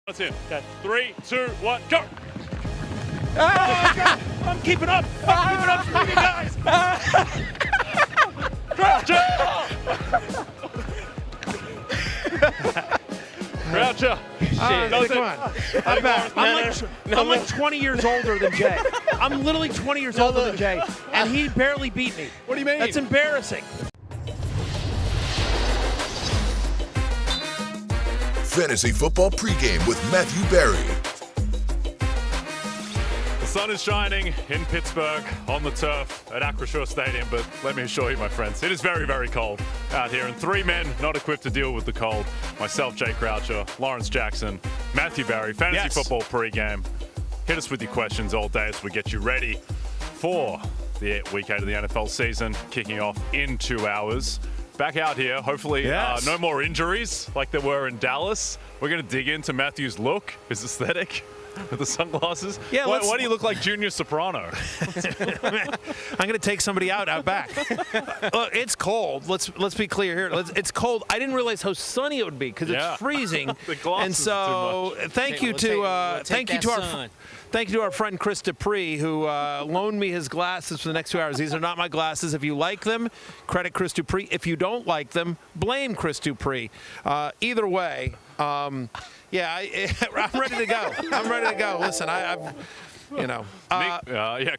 That's it. Okay. 3, 2, 1, go! Oh, God. I'm keeping up! I'm keeping up with you guys! Croucher! Come on. I'm back. I'm like 20 years older than Jay. I'm literally 20 years older than Jay, and he barely beat me. What do you mean? That's embarrassing. Fantasy Football Pregame with Matthew Berry. The sun is shining in Pittsburgh on the turf at Acrisure Stadium, but let me assure you, my friends, it is very, very cold out here, and three men not equipped to deal with the cold. Myself, Jay Croucher, Lawrence Jackson, Matthew Berry, Fantasy Football Pregame. Hit us with your questions all day as we get you ready for the week 8 of the NFL season, kicking off in 2 hours. Back out here, hopefully no more injuries like there were in Dallas. We're going to dig into Matthew's look, his aesthetic with the sunglasses. Yeah, why do you look like Junior Soprano? I'm going to take somebody out back. Look, it's cold. Let's be clear here. It's cold. I didn't realize how sunny it would be because it's freezing. The glasses and so too much. thank you to our friend Cris Dupree, who loaned me his glasses for the next 2 hours. These are not my glasses. If you like them, credit Cris Dupree. If you don't like them, blame Cris Dupree. Either way, I'm ready to go. I'm ready to go. Listen,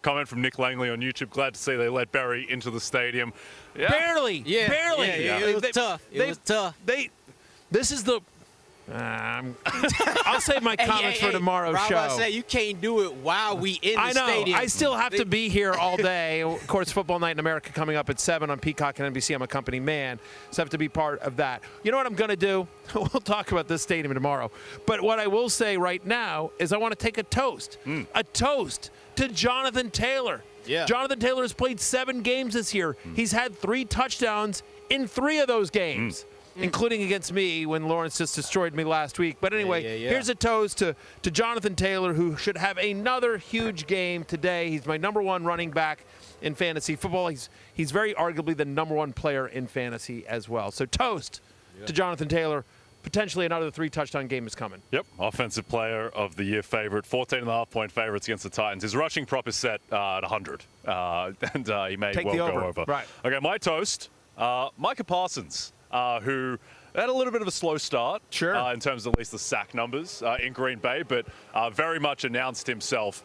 comment from Nick Langley on YouTube. Glad to see they let Berry into the stadium. Yeah. Barely. It was tough. It was tough. This is the. I'll save my comments for tomorrow's show. I say you can't do it while we in the stadium. I still have to be here all day. Of course, Football Night in America coming up at 7 on Peacock and NBC. I'm a company man, so I have to be part of that. You know what I'm going to do? We'll talk about this stadium tomorrow. But what I will say right now is I want to take a toast. A toast to Jonathan Taylor. Yeah. Jonathan Taylor has played 7 games this year. He's had 3 touchdowns in 3 of those games. Including against me when Lawrence just destroyed me last week. But anyway, here's a toast to Jonathan Taylor, who should have another huge game today. He's my #1 running back in fantasy football. He's very arguably the #1 player in fantasy as well. So toast to Jonathan Taylor. Potentially another 3-touchdown game is coming. Yep, offensive player of the year favorite, 14.5-point favorites against the Titans. His rushing prop is set at 100, and he may go over. Right. Okay, my toast, Micah Parsons. Who had a little bit of a slow start in terms of at least the sack numbers in Green Bay, but very much announced himself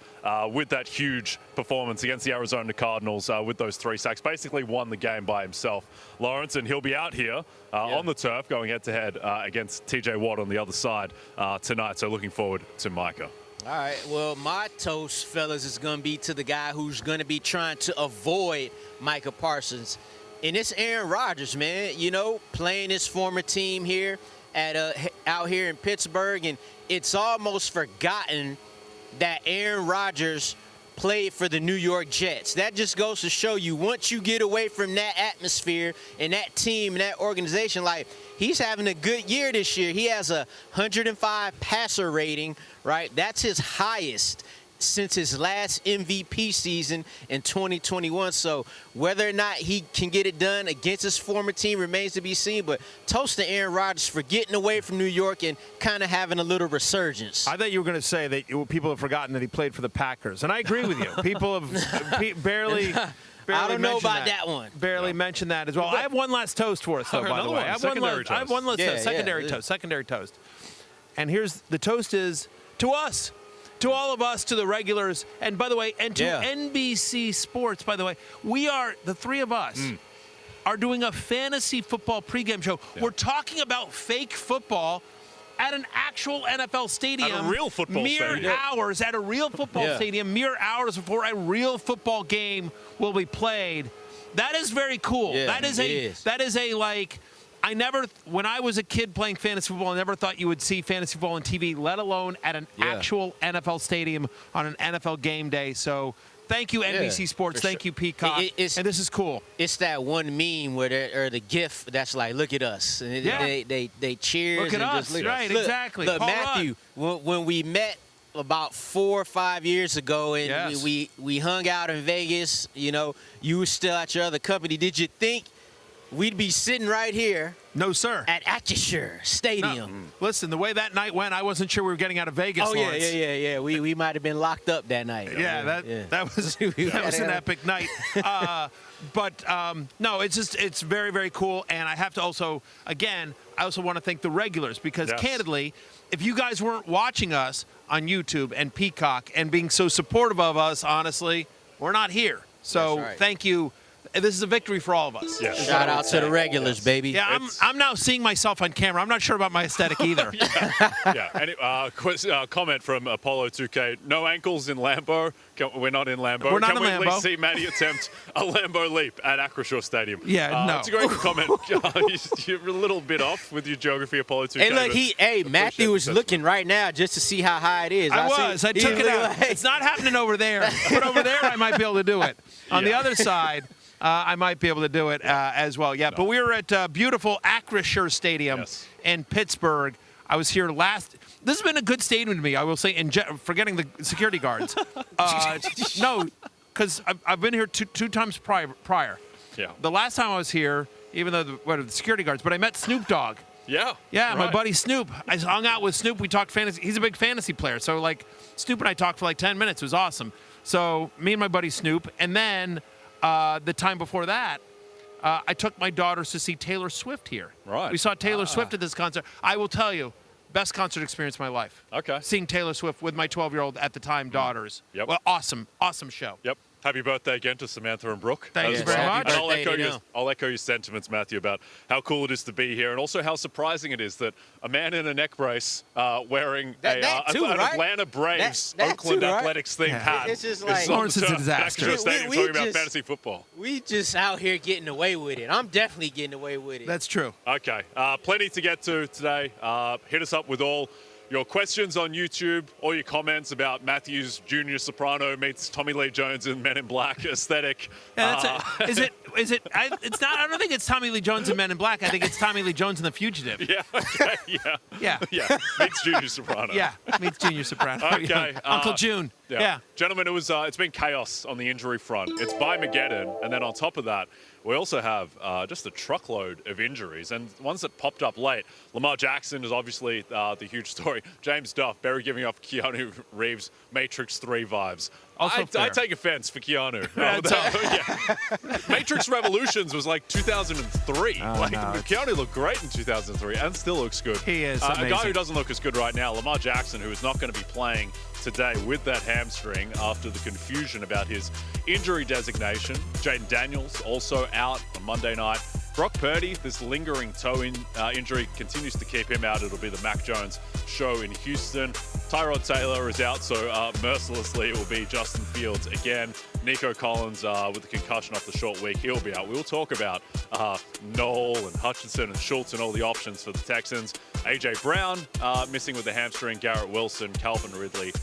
with that huge performance against the Arizona Cardinals with those 3 sacks. Basically won the game by himself, Lawrence, and he'll be out here on the turf going head-to-head against TJ Watt on the other side tonight, so looking forward to Micah. All right, well, my toast, fellas, is going to be to the guy who's going to be trying to avoid Micah Parsons. And it's Aaron Rodgers, man, playing his former team here out here in Pittsburgh. And it's almost forgotten that Aaron Rodgers played for the New York Jets. That just goes to show you, once you get away from that atmosphere and that team and that organization, like, he's having a good year this year. He has a 105 passer rating, right? That's his highest since his last MVP season in 2021. So whether or not he can get it done against his former team remains to be seen. But toast to Aaron Rodgers for getting away from New York and kind of having a little resurgence. I thought you were going to say that people have forgotten that he played for the Packers. And I agree with you. People have barely I don't know about that one. Barely mentioned that as well. I have one last toast for us, though, by the way. I have one last toast. Secondary toast. And here's the toast is to us. To all of us, to the regulars, and by the way, and to NBC Sports, by the way, we are, the 3 of us, are doing a fantasy football pregame show. Yeah. We're talking about fake football at an actual NFL stadium. At a real football stadium. Hours at a real football stadium, mere hours before a real football game will be played. That is very cool. Yeah, that is a like, when I was a kid playing fantasy football, I never thought you would see fantasy football on TV, let alone at an actual NFL stadium on an NFL game day. So thank you, NBC Sports. Thank you, Peacock. And this is cool. It's that one meme or the GIF that's like, look at us. And they cheers. Look at us. Right, exactly. Look, Matthew, when we met about 4 or 5 years ago and we hung out in Vegas, you were still at your other company, did you think we'd be sitting right here No, sir. at Acrisure Stadium. Listen, the way that night went, I wasn't sure we were getting out of Vegas. Oh, Lawrence. yeah. We might have been locked up that night. Yeah, that was an epic night. But no, it's very, very cool. And I have to also, again, I also want to thank the regulars because candidly, if you guys weren't watching us on YouTube and Peacock and being so supportive of us, honestly, we're not here. So thank you. This is a victory for all of us. Yeah. Shout out to the regulars, baby. Yeah, I'm now seeing myself on camera. I'm not sure about my aesthetic either. Comment from Apollo 2K. No ankles in Lambeau. We're not in Lambeau. We're not Can in we Lambeau. at least see Matty attempt a Lambeau leap at Acrisure Stadium? Yeah, no. It's a great comment. You're a little bit off with your geography, Apollo 2K. Hey, look, Matthew was looking right now just to see how high it is. I took it out. It's not happening over there. But over there, I might be able to do it. On the other side, I might be able to do it as well. Yeah, but we were at beautiful Acrisure Stadium in Pittsburgh. I was here last. This has been a good stadium to me, I will say, forgetting the security guards. No, because I've been here two times prior. Yeah. The last time I was here, even though the security guards, but I met Snoop Dogg. Yeah. Yeah, my buddy Snoop. I hung out with Snoop. We talked fantasy. He's a big fantasy player. So, like, Snoop and I talked for like 10 minutes. It was awesome. So, me and my buddy Snoop. And then the time before that, I took my daughters to see Taylor Swift here. Right. We saw Taylor Swift at this concert. I will tell you, best concert experience of my life. Okay. Seeing Taylor Swift with my 12-year-old at the time daughters. Yep. Well, awesome show. Yep. Happy birthday again to Samantha and Brooke. Thank you very much. And I'll echo your sentiments, Matthew, about how cool it is to be here, and also how surprising it is that a man in a neck brace wearing an Atlanta Braves Oakland Athletics themed hat. It's just like Lawrence is a disaster. Stadium talking about fantasy football. We just out here getting away with it. I'm definitely getting away with it. That's true. Okay. Plenty to get to today. Hit us up with all your questions on YouTube, all your comments about Matthew's Junior Soprano meets Tommy Lee Jones in Men in Black aesthetic. Yeah, that's it. Is it? It's not. I don't think it's Tommy Lee Jones in Men in Black. I think it's Tommy Lee Jones in The Fugitive. Yeah. Okay. Yeah. Yeah. Meets Junior Soprano. Yeah. Meets Junior Soprano. Okay. Uncle June. Yeah. Gentlemen, it's been chaos on the injury front. It's by Mageddon, and then on top of that, we also have just a truckload of injuries, and ones that popped up late. Lamar Jackson is obviously the huge story. James Duff, Barry giving off Keanu Reeves, Matrix 3 vibes. I take offense for Keanu. Matrix Revolutions was like 2003. Keanu looked great in 2003 and still looks good. He is a amazing. guy who doesn't look as good right now, Lamar Jackson, who is not going to be playing today with that hamstring after the confusion about his injury designation. Jaden Daniels also out on Monday night. Brock Purdy, this lingering toe injury continues to keep him out. It'll be the Mac Jones show in Houston. Tyrod Taylor is out, so mercilessly it will be Justin Fields again. Nico Collins with the concussion off the short week, he'll be out. We'll talk about Knoll and Hutchinson and Schultz and all the options for the Texans. A.J. Brown missing with the hamstring. Garrett Wilson, Calvin Ridley,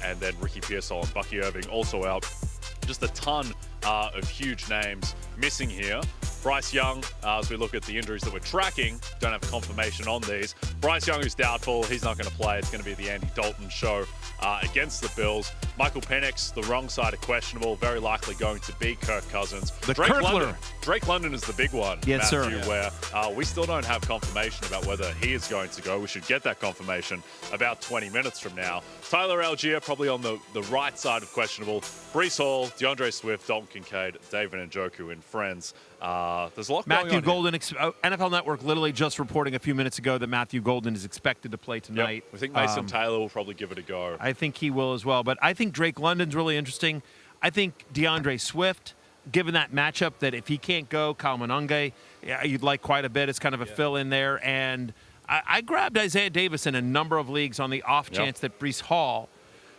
and then Ricky Pearsall and Bucky Irving also out. Just a ton of huge names missing here. Bryce Young, as we look at the injuries that we're tracking, don't have confirmation on these. Bryce Young is doubtful. He's not going to play. It's going to be the Andy Dalton show against the Bills. Michael Penix, the wrong side of questionable, very likely going to be Kirk Cousins. Drake London is the big one, yes, Matthew, sir. Where we still don't have confirmation about whether he is going to go. We should get that confirmation about 20 minutes from now. Tyler Algier, probably on the right side of questionable. Breece Hall, DeAndre Swift, Dalton Kincaid, David Njoku, and friends. There's a lot going on. Matthew Golden, NFL Network literally just reporting a few minutes ago that Matthew Golden is expected to play tonight. Yep. We think Mason Taylor will probably give it a go. I think he will as well. But I think Drake London's really interesting. I think DeAndre Swift, given that matchup, that if he can't go, Kyle Monange, you'd like quite a bit. It's kind of a fill in there. And I grabbed Isaiah Davis in a number of leagues on the off chance that Breece Hall,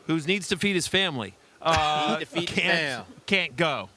who needs to feed his family, can't go.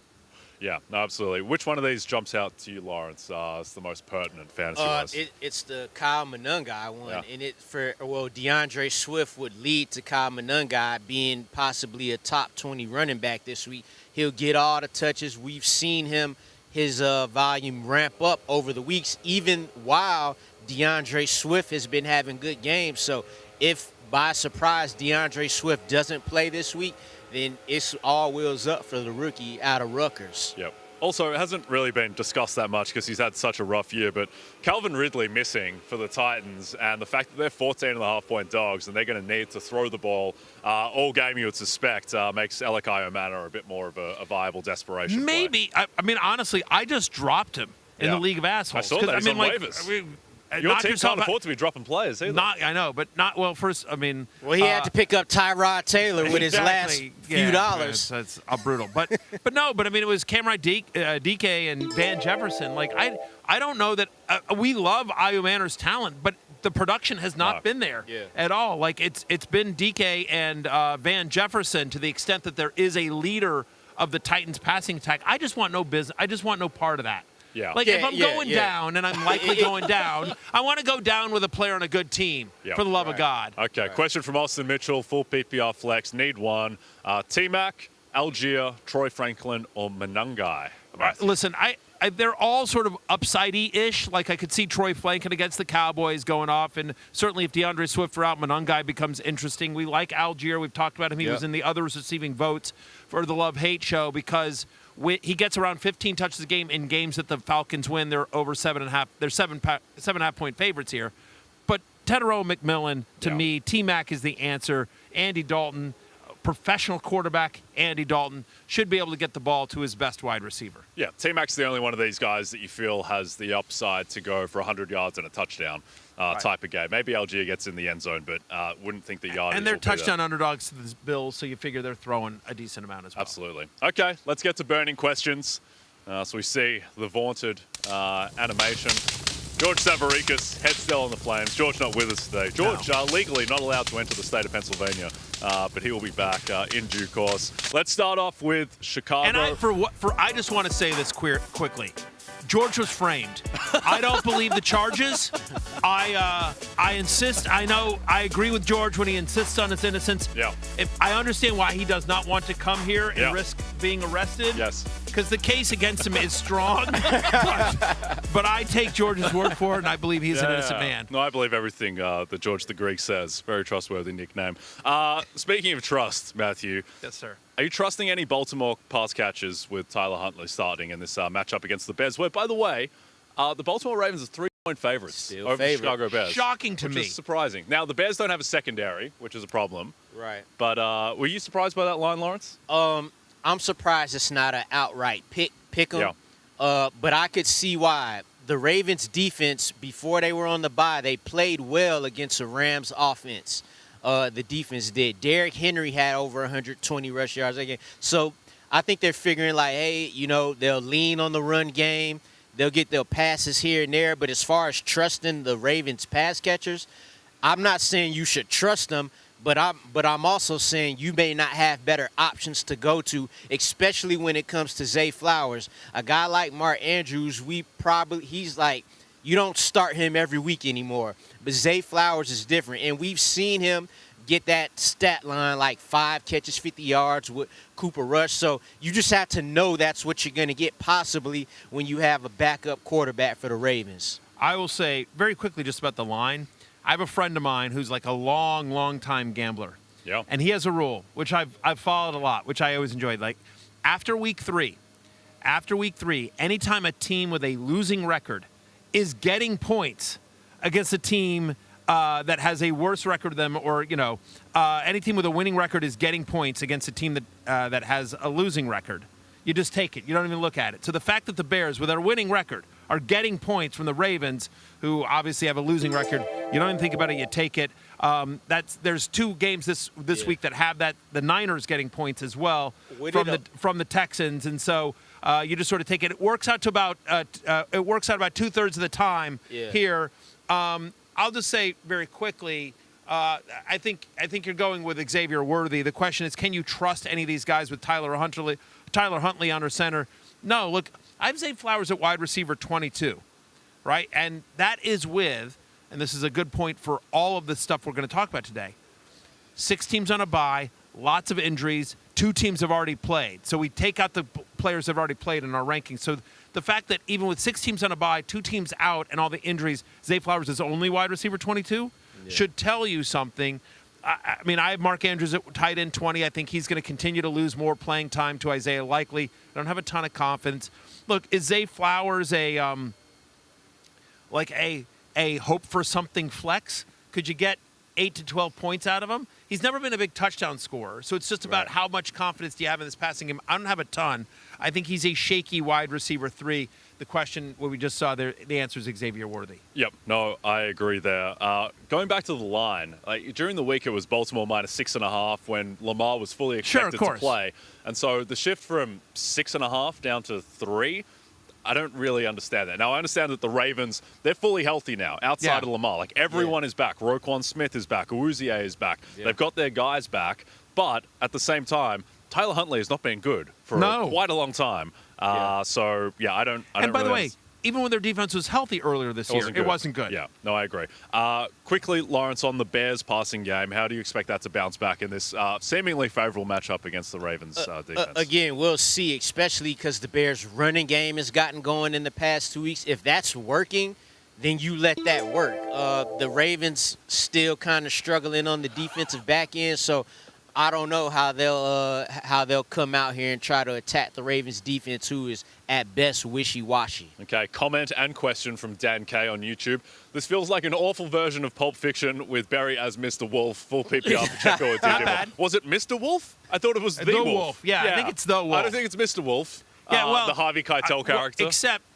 Yeah, no, absolutely. Which one of these jumps out to you, Lawrence, as the most pertinent fantasy-wise? It's the Kyle Monangai one, and DeAndre Swift would lead to Kyle Monangai being possibly a top 20 running back this week. He'll get all the touches. We've seen his volume ramp up over the weeks, even while DeAndre Swift has been having good games. So if by surprise DeAndre Swift doesn't play this week, then it's all wheels up for the rookie out of Rutgers. Yep. Also, it hasn't really been discussed that much because he's had such a rough year, but Calvin Ridley missing for the Titans, and the fact that they're 14.5-point dogs and they're going to need to throw the ball all game, you would suspect, makes Elekai Omana a bit more of a viable desperation Maybe. I mean, honestly, I just dropped him in the League of Assholes. I saw that. He's on waivers. Your team can't afford to be dropping players either. I know, but not well. First, I mean, he had to pick up Tyrod Taylor with his last few dollars. That's brutal. But I mean, it was Cameron DK and Van Jefferson. Like I don't know that we love Ayumaner's talent, but the production has not been there at all. Like it's been DK and Van Jefferson to the extent that there is a leader of the Titans passing attack. I just want no business. I just want no part of that. Yeah. Like, if I'm going down, and I'm likely going down, I want to go down with a player on a good team, for the love of God. Okay, question from Austin Mitchell, full PPR flex, need one. T-Mac, Algier, Troy Franklin, or Manungai? Listen, they're all sort of upsidey-ish. Like, I could see Troy Franklin against the Cowboys going off, and certainly if DeAndre Swift are out, Manungai becomes interesting. We like Algier. We've talked about him. He was in the others receiving votes for the Love-Hate show because he gets around 15 touches a game in games that the Falcons win. They're over 7.5. They're 7.5 point favorites here. But Tedero McMillan, to me, T-Mac is the answer. Andy Dalton, professional quarterback, Andy Dalton, should be able to get the ball to his best wide receiver. Yeah, T-Mac's the only one of these guys that you feel has the upside to go for 100 yards and a touchdown type of game. Maybe Algier gets in the end zone, but wouldn't think the yardage. And they're touchdown underdogs to the Bills, so you figure they're throwing a decent amount as well. Absolutely. Okay, let's get to burning questions. So we see the vaunted animation. George Savaricas, head still on the Flames. George not with us today. George legally not allowed to enter the state of Pennsylvania, but he will be back in due course. Let's start off with Chicago. And I just want to say this quickly. George was framed. I don't believe the charges. I insist. I know. I agree with George when he insists on his innocence. Yeah. I understand why he does not want to come here and risk being arrested. Yes. Because the case against him is strong. but I take George's word for it, and I believe he's an innocent man. No, I believe everything that George the Greek says. Very trustworthy nickname. Speaking of trust, Matthew. Yes, sir. Are you trusting any Baltimore pass catchers with Tyler Huntley starting in this matchup against the Bears? Where, by the way, the Baltimore Ravens are 3-point favorites over the Chicago Bears. Shocking to me. Which is surprising. Now, the Bears don't have a secondary, which is a problem. Right. But were you surprised by that line, Lawrence? I'm surprised it's not an outright pick 'em. Yeah. But I could see why. The Ravens' defense, before they were on the bye, they played well against the Rams' offense. The defense did. Derrick Henry had over 120 rush yards a game. So I think they're figuring like, hey, they'll lean on the run game. They'll get their passes here and there. But as far as trusting the Ravens pass catchers, I'm not saying you should trust them, but I'm also saying you may not have better options to go to, especially when it comes to Zay Flowers. A guy like Mark Andrews, he's like, you don't start him every week anymore. But Zay Flowers is different. And we've seen him get that stat line like 5 catches, 50 yards with Cooper Rush. So you just have to know that's what you're going to get possibly when you have a backup quarterback for the Ravens. I will say very quickly just about the line. I have a friend of mine who's like a long time gambler. Yeah. And he has a rule, which I've followed a lot, which I always enjoyed. Like after week three, anytime a team with a losing record is getting points against a team that has a worse record than them, or any team with a winning record is getting points against a team that has a losing record. You just take it. You don't even look at it. So the fact that the Bears, with their winning record, are getting points from the Ravens, who obviously have a losing record, you don't even think about it. You take it. There's 2 games this week that have that. The Niners getting points as well from the Texans, and so you just sort of take it. It works out to about 2/3 of the time here. I'll just say very quickly. I think you're going with Xavier Worthy. The question is, can you trust any of these guys with Tyler Huntley under center? No. Look, I've Zay Flowers at wide receiver 22, right? And that is with, and this is a good point for all of the stuff we're going to talk about today, 6 teams on a bye, lots of injuries, 2 teams have already played. So we take out the players that have already played in our rankings. So the fact that even with 6 teams on a bye, 2 teams out, and all the injuries, Zay Flowers is only wide receiver 22 should tell you something. I mean, I have Mark Andrews at tight end 20. I think he's going to continue to lose more playing time to Isaiah Likely. I don't have a ton of confidence. Look, is Zay Flowers a hope for something flex? Could you get 8 to 12 points out of him? He's never been a big touchdown scorer, so it's just about how much confidence do you have in this passing game. I don't have a ton. I think he's a shaky wide receiver 3. The question, what we just saw there, the answer is Xavier Worthy. Yep, no, I agree there. Going back to the line, during the week it was Baltimore -6.5 when Lamar was fully expected to play. And so the shift from 6.5 down to 3, I don't really understand that. Now, I understand that the Ravens, they're fully healthy now, outside of Lamar. Like, everyone is back. Roquan Smith is back. Awuzie is back. Yeah. They've got their guys back. But at the same time, Tyler Huntley has not been good for quite a long time. So, I don't And by the way, even when their defense was healthy earlier this year, it wasn't good. Yeah, no, I agree. Quickly, Lawrence, on the Bears passing game, how do you expect that to bounce back in this seemingly favorable matchup against the Ravens defense? Again, we'll see, especially because the Bears' running game has gotten going in the past 2 weeks. If that's working, then you let that work. The Ravens still kind of struggling on the defensive back end, so I don't know how they'll come out here and try to attack the Ravens defense, who is at best wishy-washy. Okay, comment and question from Dan K on YouTube. This feels like an awful version of Pulp Fiction with Barry as Mr. Wolf, full PPR, Pacheco, and Tirico. Was it Mr. Wolf? I thought it was the Wolf. Yeah, I think it's the Wolf. I don't think it's Mr. Wolf. Yeah, well, the Harvey Keitel character.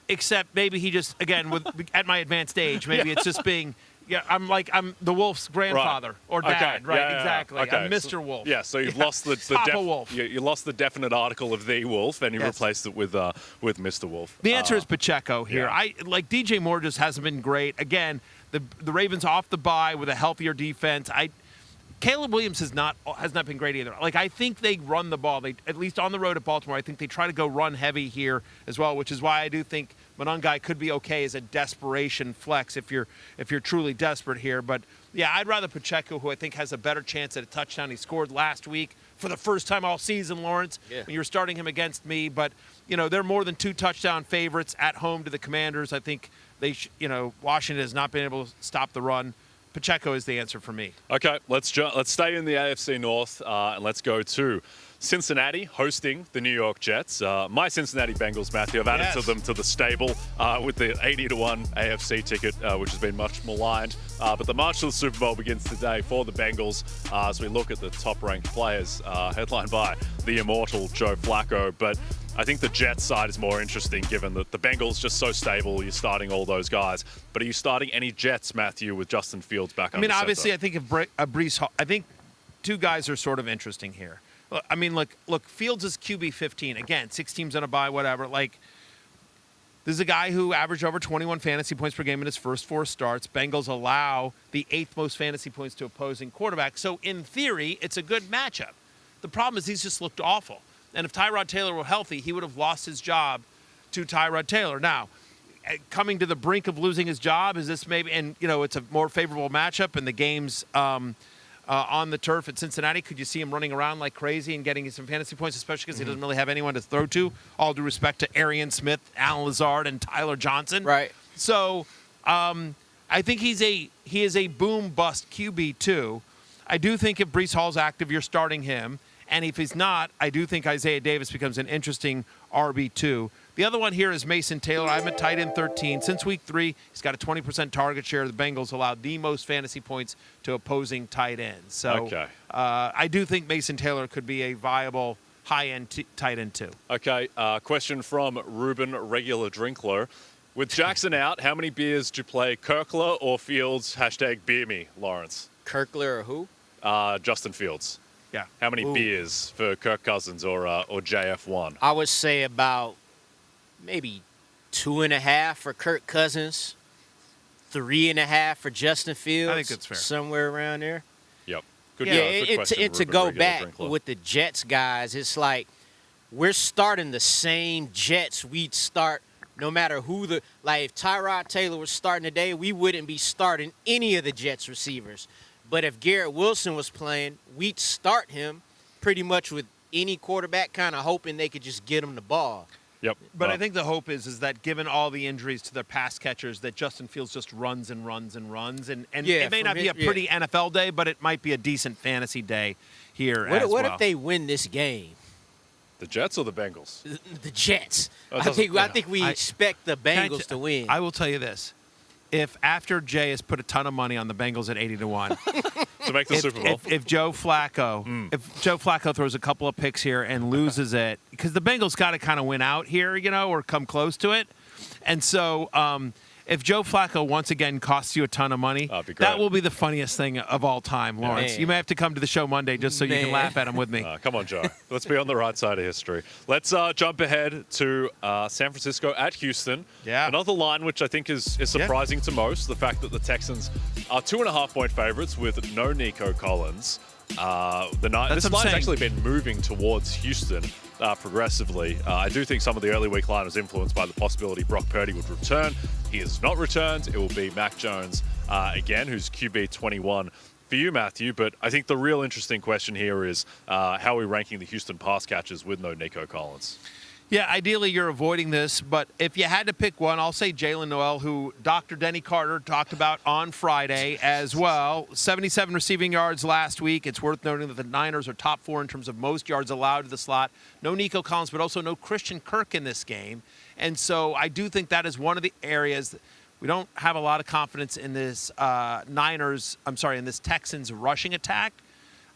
Except maybe he just, again, at my advanced age, maybe it's just being. Yeah, I'm the Wolf's grandfather or dad, right? Yeah, exactly. Okay. I'm Mr. Wolf. Yeah, so you've lost the Wolf. You lost the definite article of the Wolf, and you replaced it with Mr. Wolf. The answer is Pacheco here. Yeah. DJ Moore just hasn't been great. Again, the Ravens off the bye with a healthier defense. Caleb Williams has not been great either. I think they run the ball. They, at least on the road at Baltimore, I think they try to go run heavy here as well, which is why I do think Monangai could be okay as a desperation flex if you're truly desperate here. But yeah, I'd rather Pacheco, who I think has a better chance at a touchdown. He scored last week for the first time all season, Lawrence. Yeah. When you were starting him against me, but they're more than 2 touchdown favorites at home to the Commanders. I think Washington has not been able to stop the run. Pacheco is the answer for me. Okay, let's stay in the AFC North and let's go to Cincinnati hosting the New York Jets. My Cincinnati Bengals, Matthew, I've added them to the stable with the 80-1 AFC ticket, which has been much maligned. But the march to the Super Bowl begins today for the Bengals as we look at the top-ranked players, headlined by the immortal Joe Flacco. But I think the Jets side is more interesting given that the Bengals just so stable. You're starting all those guys. But are you starting any Jets, Matthew, with Justin Fields back on the center? Obviously, I think if Breece Hall, I think 2 guys are sort of interesting here. Look, Fields is QB 15. Again, 6 teams on a bye, whatever. This is a guy who averaged over 21 fantasy points per game in his first 4 starts. Bengals allow the 8th most fantasy points to opposing quarterbacks. So, in theory, it's a good matchup. The problem is he's just looked awful. And if Tyrod Taylor were healthy, he would have lost his job to Tyrod Taylor. Now, coming to the brink of losing his job, is this maybe – and, it's a more favorable matchup and the game's on the turf at Cincinnati. Could you see him running around like crazy and getting some fantasy points, especially because he doesn't really have anyone to throw to? All due respect to Arian Smith, Alan Lazard, and Tyler Johnson. Right. So I think he is a boom-bust QB, too. I do think if Breece Hall's active, you're starting him. And if he's not, I do think Isaiah Davis becomes an interesting RB2. The other one here is Mason Taylor. I'm at tight end 13. Since week 3, he's got a 20% target share. The Bengals allowed the most fantasy points to opposing tight ends. So I do think Mason Taylor could be a viable high-end tight end, too. Okay, question from Ruben Regular Drinkler. With Jackson out, how many beers do you play, Kirkler or Fields? #BeerMe, Lawrence. Kirkler or who? Justin Fields. Yeah. How many beers for Kirk Cousins or JF1? I would say about maybe 2.5 for Kirk Cousins, 3.5 for Justin Fields. I think that's fair. Somewhere around there. Yep. Good question, Ruben to go Regular back Drinkler. with the Jets guys, it's like we're starting the same Jets we'd start no matter who if Tyrod Taylor was starting today, we wouldn't be starting any of the Jets receivers. But if Garrett Wilson was playing, we'd start him pretty much with any quarterback, kind of hoping they could just get him the ball. Yep. But I think the hope is that given all the injuries to their pass catchers, that Justin Fields just runs and runs and runs. And it may not be a pretty NFL day, but it might be a decent fantasy day here as well. What if they win this game? The Jets or the Bengals? The Jets. Oh, I think we expect the Bengals to win. I will tell you this. If after Jay has put a ton of money on the Bengals at 80-1 to make the Super Bowl, if Joe Flacco throws a couple of picks here and loses it, because the Bengals got to kind of win out here, or come close to it, and so if Joe Flacco once again costs you a ton of money, that will be the funniest thing of all time, Lawrence. Man. You may have to come to the show Monday just so you can laugh at him with me. Come on, Joe. Let's be on the right side of history. Let's jump ahead to San Francisco at Houston. Yeah. Another line which I think is surprising to most, the fact that the Texans are 2.5-point favorites with no Nico Collins. This line's actually been moving towards Houston progressively. I do think some of the early week line was influenced by the possibility Brock Purdy would return. He has not returned. It will be Mac Jones again, who's QB 21 for you, Matthew. But I think the real interesting question here is how are we ranking the Houston pass catchers with no Nico Collins? Yeah, ideally you're avoiding this, but if you had to pick one, I'll say Jalen Noel, who Dr. Denny Carter talked about on Friday as well. 77 receiving yards last week. It's worth noting that the Niners are top 4 in terms of most yards allowed to the slot. No Nico Collins, but also no Christian Kirk in this game. And so I do think that is one of the areas that we don't have a lot of confidence in this in this Texans rushing attack.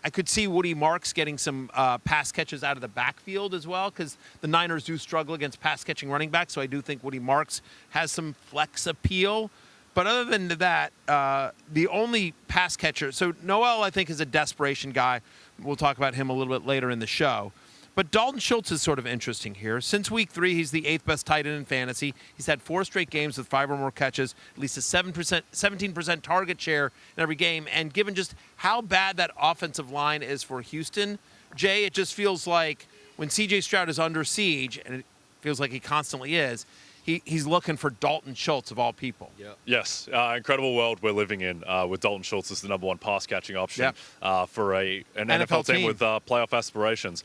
I could see Woody Marks getting some pass catches out of the backfield as well, because the Niners do struggle against pass-catching running backs, so I do think Woody Marks has some flex appeal. But other than that, the only pass catcher, so Noel, I think, is a desperation guy. We'll talk about him a little bit later in the show. But Dalton Schultz is sort of interesting here. Since week 3, he's the 8th best tight end in fantasy. He's had 4 straight games with 5 or more catches, at least a 17% target share in every game. And given just how bad that offensive line is for Houston, Jay, it just feels like when C.J. Stroud is under siege, and it feels like he constantly is, he's looking for Dalton Schultz of all people. Yep. Yes, incredible world we're living in with Dalton Schultz as the number 1 pass-catching option for an NFL team with playoff aspirations.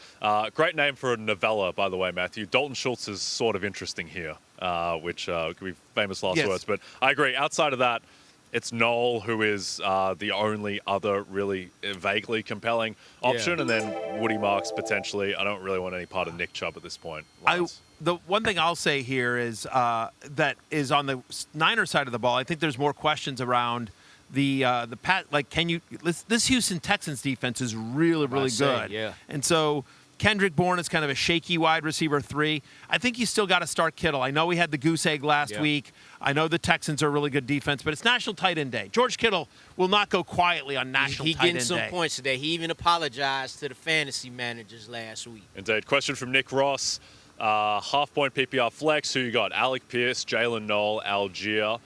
Great name for a novella, by the way, Matthew. Dalton Schultz is sort of interesting here, which could be famous last words. But I agree. Outside of that, it's Noel who is the only other really vaguely compelling option, and then Woody Marks potentially. I don't really want any part of Nick Chubb at this point. The one thing I'll say here is that is on the Niners side of the ball. I think there's more questions around the this Houston Texans defense is really good. Yeah. And so Kendrick Bourne is kind of a shaky wide receiver 3. I think you still got to start Kittle. I know we had the goose egg last week. I know the Texans are a really good defense, but it's National Tight End Day. George Kittle will not go quietly on National Tight End Day. He getting some points today. He even apologized to the fantasy managers last week. Indeed. Question from Nick Ross. Half-point PPR flex. Who you got? Alec Pierce, Jalen Noel, Algier,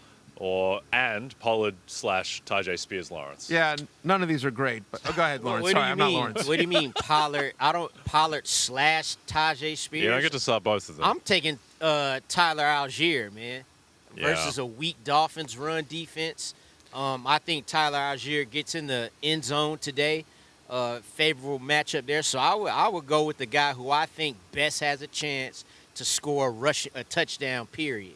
and Pollard/Tajay Spears Lawrence? Yeah, none of these are great. But go ahead, Lawrence. Sorry, I'm not Lawrence. What do you mean Pollard? Pollard/Tajay Spears? Yeah, I get to start both of them. I'm taking Tyler Algier, man, versus a weak Dolphins run defense. I think Tyler Algier gets in the end zone today. Favorable matchup there. So I would go with the guy who I think best has a chance to score a touchdown, period.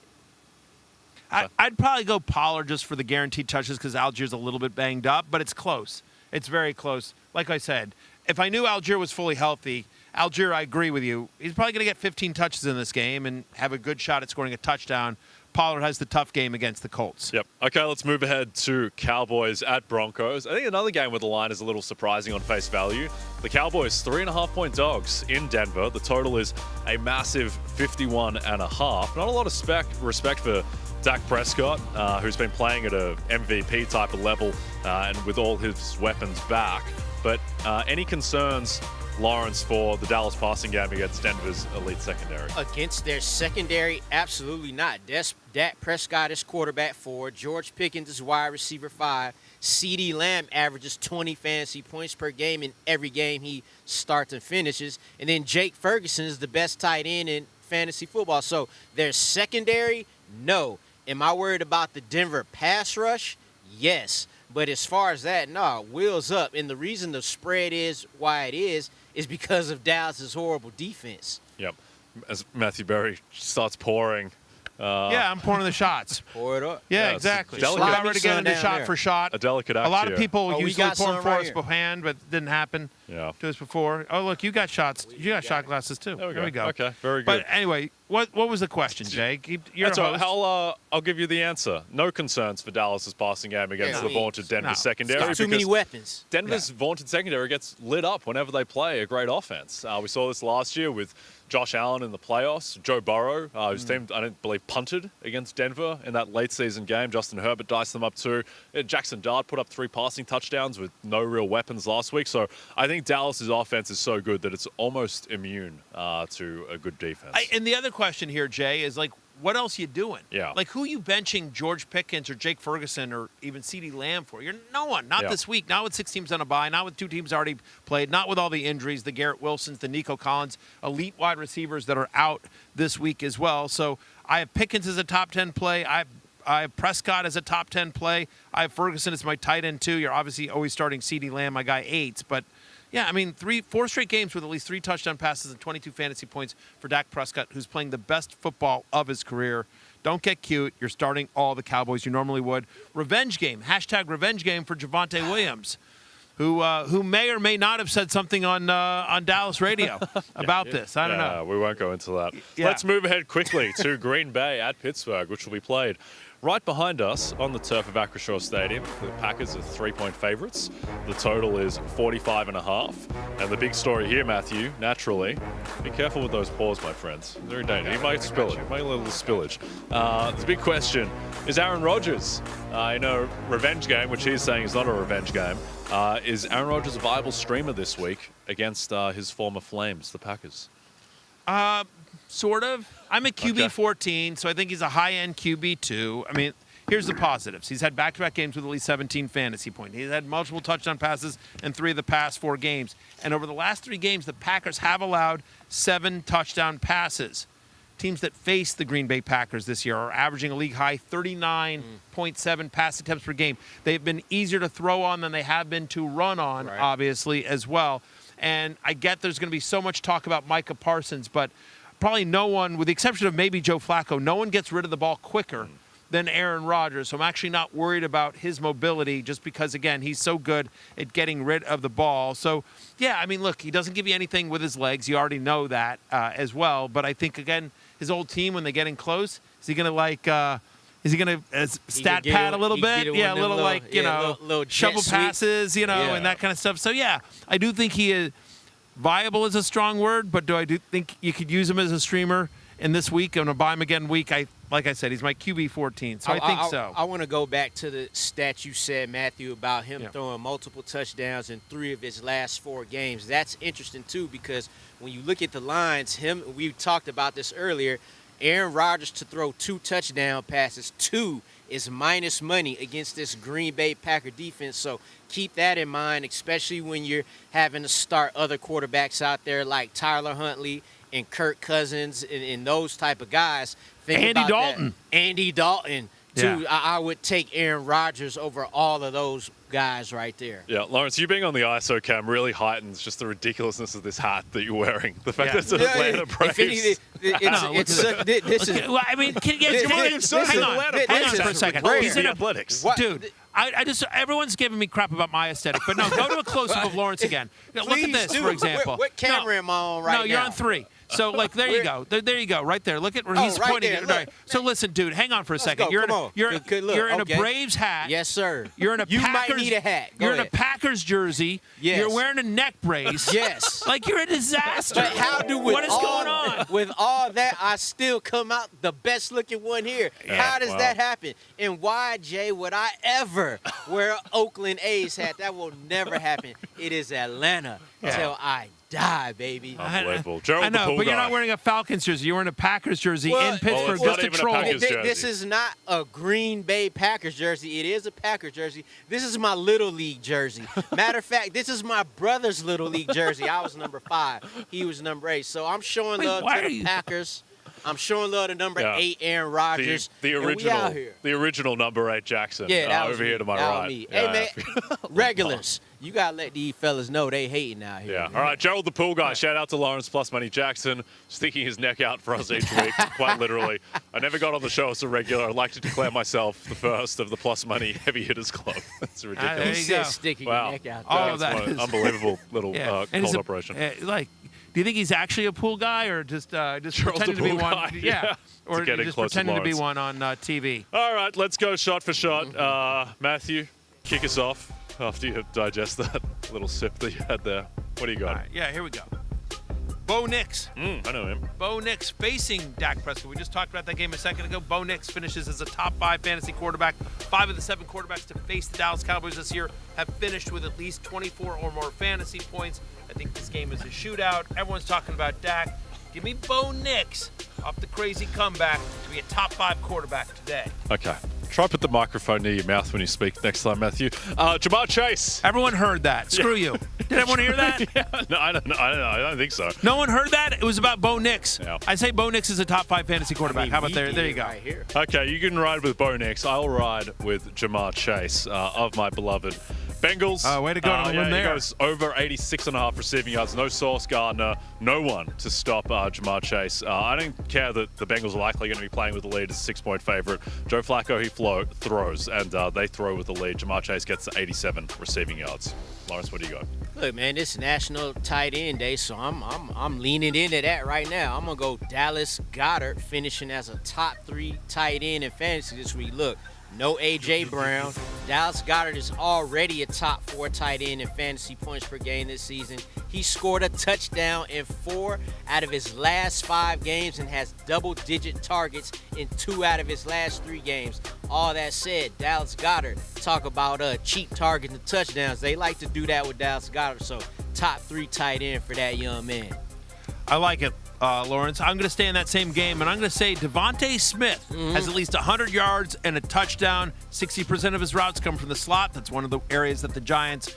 I'd probably go Pollard just for the guaranteed touches because Algier's a little bit banged up, but it's close. It's very close. Like I said, if I knew Algier was fully healthy, Algier, I agree with you. He's probably going to get 15 touches in this game and have a good shot at scoring a touchdown. Pollard has the tough game against the Colts. Yep. Okay, let's move ahead to Cowboys at Broncos. I think another game where the line is a little surprising on face value. The Cowboys, 3.5-point dogs in Denver. The total is a massive 51.5. Not a lot of respect for Dak Prescott, who's been playing at a MVP type of level and with all his weapons back. But any concerns, Lawrence, for the Dallas passing game against Denver's elite secondary? Against their secondary, absolutely not. Dak Prescott is quarterback 4. George Pickens is wide receiver 5. CeeDee Lamb averages 20 fantasy points per game in every game he starts and finishes. And then Jake Ferguson is the best tight end in fantasy football. So their secondary, no. Am I worried about the Denver pass rush? Yes. But as far as that, no, wheels up. And the reason the spread is why it is because of Dallas's horrible defense. Yep. as Matthew Berry starts pouring. Yeah, I'm pouring the shots. Pour it up. Yeah, Yeah, exactly. it's We're delicate. about ready to get into Down shot there. for shot. A delicate act A lot of here. people we usually got pour some them for right us here. beforehand, but it didn't happen Yeah. to us before. Oh, look, you got shots. You got shot glasses, too. There we we go. Okay, very good. But anyway, what was the question, Jay? You're That's a all right. host. I'll give you the answer. No concerns for Dallas's passing game against Yeah. the vaunted Denver No. secondary. Got too many because weapons. Denver's vaunted secondary gets lit up whenever they play a great offense. We saw this last year with Josh Allen in the playoffs, Joe Burrow, whose team, I don't believe, punted against Denver in that late season game. Justin Herbert diced them up too. Jackson Dart put up 3 passing touchdowns with no real weapons last week. So I think Dallas's offense is so good that it's almost immune to a good defense. And the other question here, Jay, is like, what else you doing? Yeah. Like, who you benching George Pickens or Jake Ferguson or even CeeDee Lamb for? You're no one. Not Yeah. this week. Not with 6 teams on a bye. Not with 2 teams already played. Not with all the injuries, the Garrett Wilsons, the Nico Collins, elite wide receivers that are out this week as well. So I have Pickens as a top 10 play. I have Prescott as a top 10 play. I have Ferguson as my tight end, too. You're obviously always starting CeeDee Lamb, my guy 8. But, yeah, I mean, 4 straight games with at least 3 touchdown passes and 22 fantasy points for Dak Prescott, who's playing the best football of his career. Don't get cute. You're starting all the Cowboys you normally would. Revenge game. # revenge game for Javonte Williams, who may or may not have said something on Dallas radio about this. I don't know. We won't go into that. Yeah. Let's move ahead quickly to Green Bay at Pittsburgh, which will be played right behind us on the turf of Acrisure Stadium. The Packers are 3-point favorites. The total is 45.5. And the big story here, Matthew, naturally, be careful with those paws, my friends. Very dangerous. You might spill it. You might get a little spillage. The big question is Aaron Rodgers in a revenge game, which he's saying is not a revenge game. Is Aaron Rodgers a viable streamer this week against his former Flames, the Packers? Sort of. I'm a QB 14, so I think he's a high-end QB 2. I mean, here's the positives. He's had back-to-back games with at least 17 fantasy points. He's had multiple touchdown passes in 3 of the past 4 games. And over the last 3 games, the Packers have allowed 7 touchdown passes. Teams that face the Green Bay Packers this year are averaging a league-high 39.7 pass attempts per game. They've been easier to throw on than they have been to run on, obviously, as well. And I get there's going to be so much talk about Micah Parsons, but probably no one, with the exception of maybe Joe Flacco, no one gets rid of the ball quicker than Aaron Rodgers. So I'm actually not worried about his mobility just because, again, he's so good at getting rid of the ball. So, yeah, I mean, look, he doesn't give you anything with his legs. You already know that as well. But I think, again, his old team, when they get in close, is he going to stat pad a little bit? Yeah, a little little shovel passes, and that kind of stuff. So, yeah, I do think he is viable is a strong word, but do think you could use him as a streamer in this week? I'm going to buy him again week. Like I said, he's my QB 14, so I think so. I want to go back to the stat you said, Matthew, about him throwing multiple touchdowns in 3 of his last 4 games. That's interesting, too, because when you look at the lines, we talked about this earlier, Aaron Rodgers to throw 2 touchdown passes, 2 is minus money against this Green Bay Packer defense. So keep that in mind, especially when you're having to start other quarterbacks out there like Tyler Huntley and Kirk Cousins and those type of guys. Andy Dalton. Andy Dalton, too. Yeah. I would take Aaron Rodgers over all of those guys right there. Yeah, Lawrence, you being on the ISO cam really heightens just the ridiculousness of this hat that you're wearing. The fact that it's an Atlanta Braves. This is. Well, I mean, hang on for a second. He's in athletics. Dude, I just everyone's giving me crap about my aesthetic, but no, go to a close-up of Lawrence again. Look at this, for example. What camera am I on right now? No, you're on 3. So, like, there you go. There you go, right there. Look at where he's right pointing. there, Right. So, listen, dude, hang on for a second. You're in a Braves hat. Yes, sir. You're in a You Packers, might need a hat. Go You're in ahead. a Packers jersey. Yes. You're wearing a neck brace. Yes. Like, you're a disaster. But how do what is going on? With all that, I still come out the best looking one here. Yeah, how does wow. that happen? And why, Jay, would I ever wear an Oakland A's hat? That will never happen. It is Atlanta till I die, baby. Unbelievable. I Gerald the know, pool but you're guy. not wearing a Falcons jersey. You're wearing a Packers jersey in Pittsburgh it's not just to even a troll. Packers jersey. This is not a Green Bay Packers jersey. It is a Packers jersey. This is my Little League jersey. Matter of fact, this is my brother's Little League jersey. I was number 5. He was number 8. So I'm showing love to the Packers. I'm showing love to number 8, Aaron Rodgers. The original number 8 Jackson. Yeah, that was over me. here to my That was right. me. Yeah. Hey, man, regulars, You got to let these fellas know they hating out here. Yeah. All right, Gerald the Pool Guy. Shout out to Lawrence Plus Money Jackson, sticking his neck out for us each week, quite literally. I never got on the show as a regular. I'd like to declare myself the first of the Plus Money Heavy Hitters Club. That's ridiculous. There He you said go. sticking Wow. your neck out. Oh, That's that an is- unbelievable little And cold it's operation. Do you think he's actually a pool guy or just Gerald pretending the to be pool one? guy, Yeah. Or To get in just close to pretending to be Lawrence. one on TV. All right, let's go shot for shot. Matthew, kick us off after you digest that little sip that you had there. What do you got? All right, yeah, here we go. Bo Nix. I know him. Bo Nix facing Dak Prescott. We just talked about that game a second ago. Bo Nix finishes as a top 5 fantasy quarterback. 5 of the 7 quarterbacks to face the Dallas Cowboys this year have finished with at least 24 or more fantasy points. I think this game is a shootout. Everyone's talking about Dak. Give me Bo Nix off the crazy comeback to be a top 5 quarterback today. Okay. Try put the microphone near your mouth when you speak next time, Matthew. Jamar Chase. Everyone heard that. Screw you. Did everyone hear that? Yeah, no, I don't think so. No one heard that? It was about Bo Nix. Yeah. I say Bo Nix is a top 5 fantasy quarterback. How about there? There you go. Right here. Okay, you can ride with Bo Nix. I'll ride with Jamar Chase of my beloved Bengals. Way to go on a limb He there. goes over 86.5 receiving yards. No Sauce Gardner. No one to stop Jamar Chase. I don't care that the Bengals are likely going to be playing with the lead as a 6-point favorite. Joe Flacco, he throws, and they throw with the lead. Jamar Chase gets to 87 receiving yards. Lawrence, what do you got? Look, man, this is National Tight End Day, so I'm leaning into that right now. I'm gonna go Dallas Goedert finishing as a top 3 tight end in fantasy this week. Look, no A.J. Brown. Dallas Goedert is already a top 4 tight end in fantasy points per game this season. He scored a touchdown in 4 out of his last 5 games and has double-digit targets in 2 out of his last 3 games. All that said, Dallas Goedert, talk about cheap targets and touchdowns. They like to do that with Dallas Goedert, so top 3 tight end for that young man. I like it, Lawrence. I'm going to stay in that same game, and I'm going to say Devontae Smith has at least 100 yards and a touchdown. 60% of his routes come from the slot. That's one of the areas that the Giants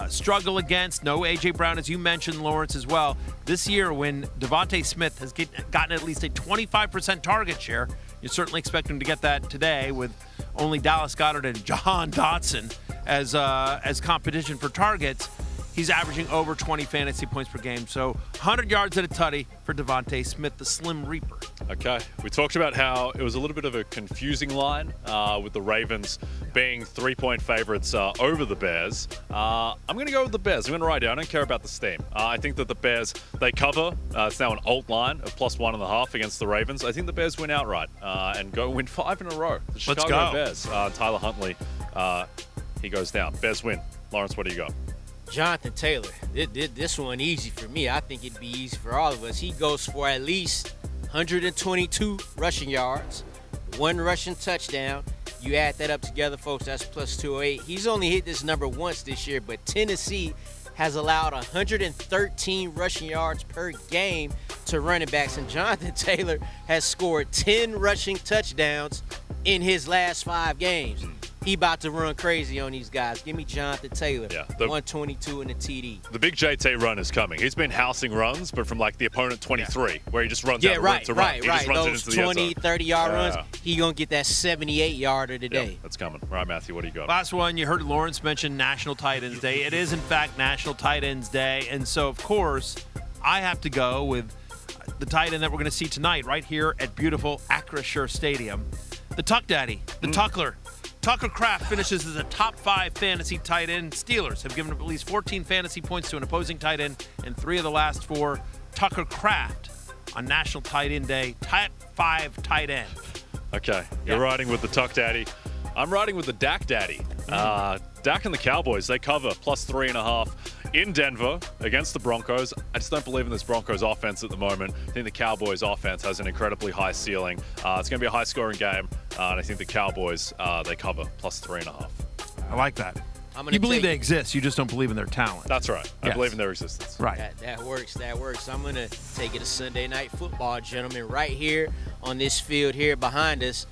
struggle against. No A.J. Brown, as you mentioned, Lawrence, as well. This year, when Devontae Smith has gotten at least a 25% target share, you certainly expect him to get that today with only Dallas Goedert and Jahan Dotson as competition for targets. He's averaging over 20 fantasy points per game. So 100 yards at a tutty for Devontae Smith, the Slim Reaper. Okay. We talked about how it was a little bit of a confusing line with the Ravens being 3-point favorites over the Bears. I'm going to go with the Bears. I'm going to ride it. I don't care about the steam. I think that the Bears, they cover. It's now an alt line of +1.5 against the Ravens. I think the Bears win outright and win 5 in a row. The Chicago go. Bears. Tyler Huntley, he goes down. Bears win. Lawrence, what do you got? Jonathan Taylor, this one easy for me. I think it'd be easy for all of us. He goes for at least 122 rushing yards, 1 rushing touchdown. You add that up together, folks, that's +208. He's only hit this number once this year, but Tennessee has allowed 113 rushing yards per game to running backs, and Jonathan Taylor has scored 10 rushing touchdowns in his last 5 games. He about to run crazy on these guys. Give me Jonathan Taylor, 122 in the TD. The big JT run is coming. He's been housing runs, but from like the opponent 23, where he just runs out of room to run. He just runs Those it into the end 20, zone. 30-yard runs, he going to get that 78-yarder today. Yep, that's coming. All right, Matthew, what do you got? Last one, you heard Lawrence mention National Tight Ends Day. It is, in fact, National Tight Ends Day. And so, of course, I have to go with the tight end that we're going to see tonight right here at beautiful Acrisure Stadium. The Tuck Daddy, the Tuckler. Tucker Kraft finishes as a top 5 fantasy tight end. Steelers have given up at least 14 fantasy points to an opposing tight end in 3 of the last 4. Tucker Kraft on National Tight End Day, top 5 tight end. Okay, you're riding with the Tuck Daddy. I'm riding with the Dak Daddy. Dak and the Cowboys, they cover +3.5 in Denver against the Broncos. I just don't believe in this Broncos offense at the moment. I think the Cowboys offense has an incredibly high ceiling. It's going to be a high-scoring game, and I think the Cowboys, they cover +3.5. I like that. I'm You believe they exist, you just don't believe in their talent. That's right. I Yes. believe in their existence. Right. That works. I'm going to take it to Sunday Night Football, gentlemen, right here on this field here behind us.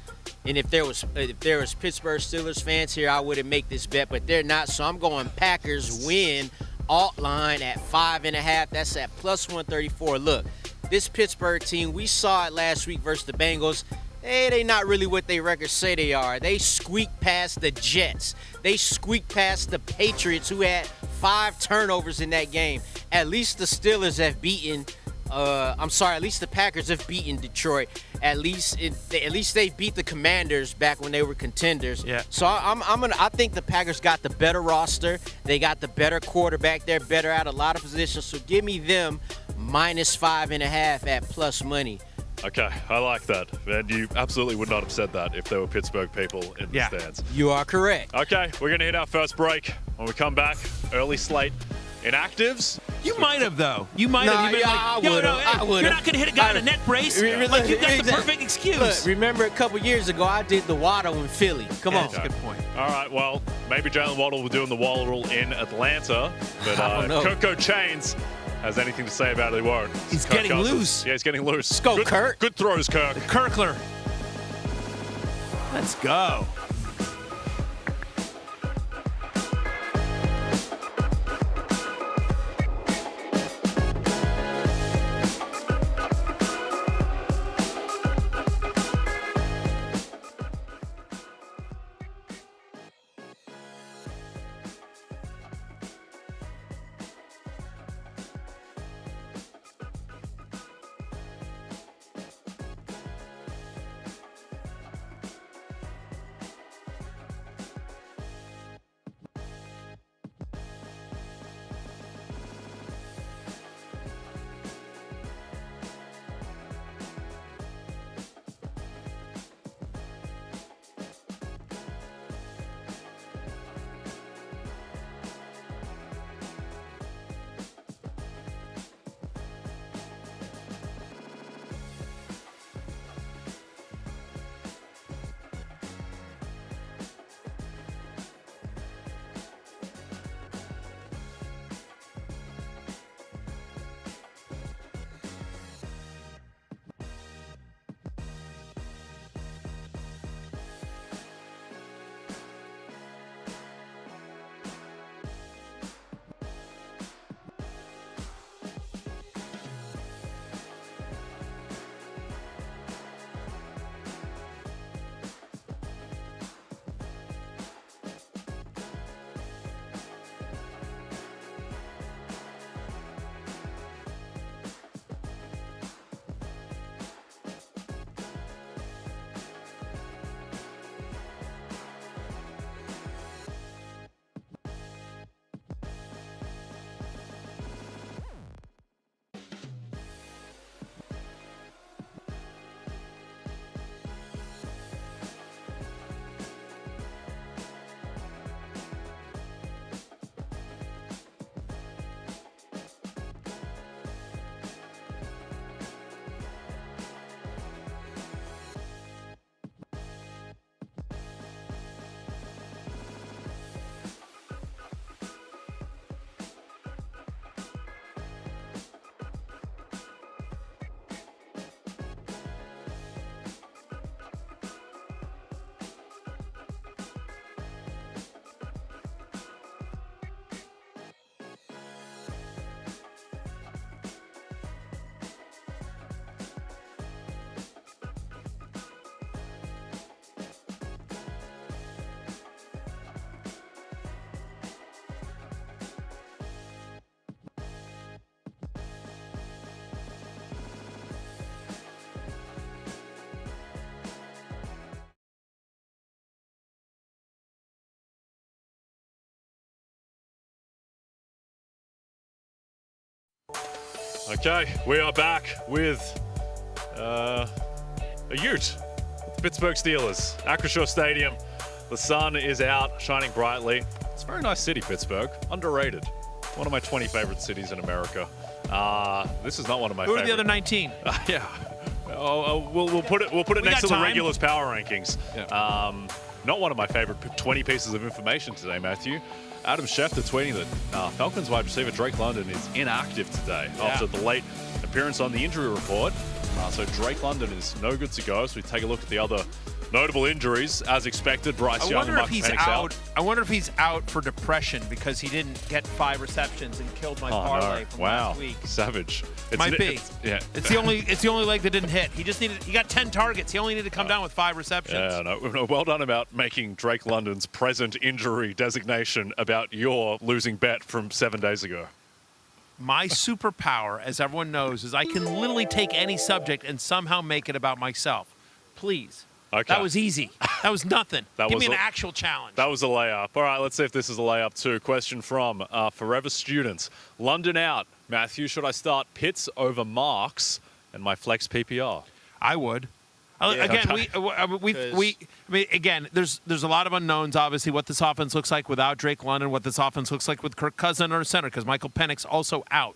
And if there was Pittsburgh Steelers fans here, I wouldn't make this bet, but they're not. So I'm going Packers win alt line at 5.5. That's at +134. Look, this Pittsburgh team, we saw it last week versus the Bengals. they not really what they records say they are. They squeaked past the Jets. They squeaked past the Patriots, who had 5 turnovers in that game. At least the Steelers have beaten. At least the Packers have beaten Detroit. At least they beat the Commanders back when they were contenders. Yeah. So I think the Packers got the better roster. They got the better quarterback. They're better at a lot of positions. So give me them -5.5 at plus money. Okay, I like that. And you absolutely would not have said that if there were Pittsburgh people in the stands. You are correct. Okay, we're going to hit our first break. When we come back, early slate inactives. You might have, though. You might have. You've been I would've. You're not going to hit a guy in a net brace. Like, you got the perfect excuse. Look, remember a couple years ago, I did the Waddle in Philly. Come on. That's a good point. All right, well, maybe Jalen Waddle will be doing the Waddle in Atlanta. But I don't know. Coco Chains has anything to say about it, he won't. He's Kirk getting Cousins. loose. Yeah, he's getting loose. Let's go, Kirk. Good throws, Kirk. Kirkler. Let's go. Okay, we are back with a ute. The Pittsburgh Steelers, Acrisure Stadium. The sun is out, shining brightly. It's a very nice city, Pittsburgh. Underrated. One of my 20 favorite cities in America. This is not one of my favorite. Who are the other 19? Yeah. We'll put it next to the regulars power rankings. Yeah. Not one of my favorite 20 pieces of information today, Matthew. Adam Schefter tweeting that Falcons wide receiver Drake London is inactive today after the late appearance on the injury report. So Drake London is no good to go. So we take a look at the other Notable injuries, as expected. Bryce Young and Michael Penix out. I wonder if he's out for depression because he didn't get 5 receptions and killed my parlay from last week. Savage. Might be. It's the only leg that didn't hit. He got 10 targets. He only needed to come down with 5 receptions. Yeah, no, well done about making Drake London's present injury designation about your losing bet from 7 days ago. My superpower, as everyone knows, is I can literally take any subject and somehow make it about myself. Please. Okay. That was easy. That was nothing. Give me an actual challenge. That was a layup. All right, let's see if this is a layup too. Question from Forever Students. London out. Matthew, should I start Pitts over Marks and my flex PPR? I would. Yeah, Again, there's a lot of unknowns, obviously, what this offense looks like without Drake London, what this offense looks like with Kirk Cousins under center, because Michael Penix also out.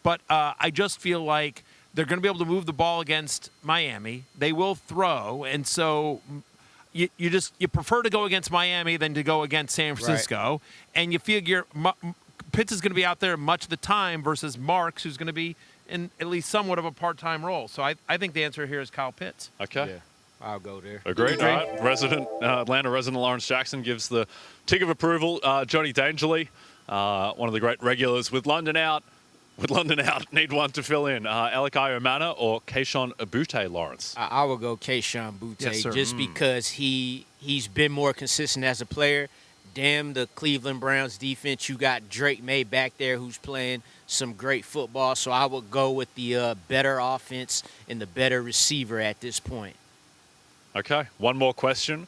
But I just feel like they're going to be able to move the ball against Miami. They will throw, and so you prefer to go against Miami than to go against San Francisco. Right. And you figure Pitts is going to be out there much of the time versus Marks, who's going to be in at least somewhat of a part-time role. So I think the answer here is Kyle Pitts. Okay. Yeah, I'll go there. Agreed. All right. Atlanta resident Lawrence Jackson gives the tick of approval. Johnny Dangerly, one of the great regulars with London out. Need one to fill in. Elikai Omana or Kayshon Abute, Lawrence? I will go Kayshon Abute just because he's been more consistent as a player. Damn the Cleveland Browns defense. You got Drake May back there who's playing some great football. So I would go with the better offense and the better receiver at this point. Okay. One more question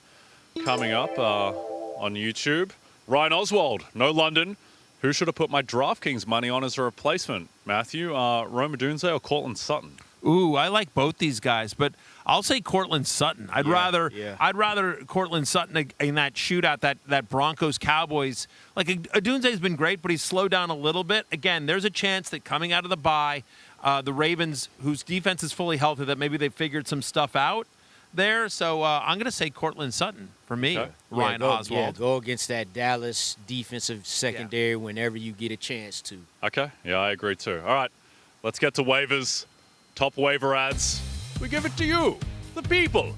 coming up on YouTube. Ryan Oswald, no London. Who should I put my DraftKings money on as a replacement? Matthew, Rome Odunze or Cortland Sutton? Ooh, I like both these guys, but I'll say Cortland Sutton. I'd rather Cortland Sutton in that shootout, that Broncos Cowboys. Like Odunze's been great, but he's slowed down a little bit. Again, there's a chance that coming out of the bye, the Ravens, whose defense is fully healthy, that maybe they figured some stuff out there. So I'm going to say Cortland Sutton for me. Okay. Ryan Oswald. Yeah, go against that Dallas defensive secondary whenever you get a chance to. Okay. Yeah, I agree too. All right, let's get to waivers. Top waiver ads. We give it to you, the people.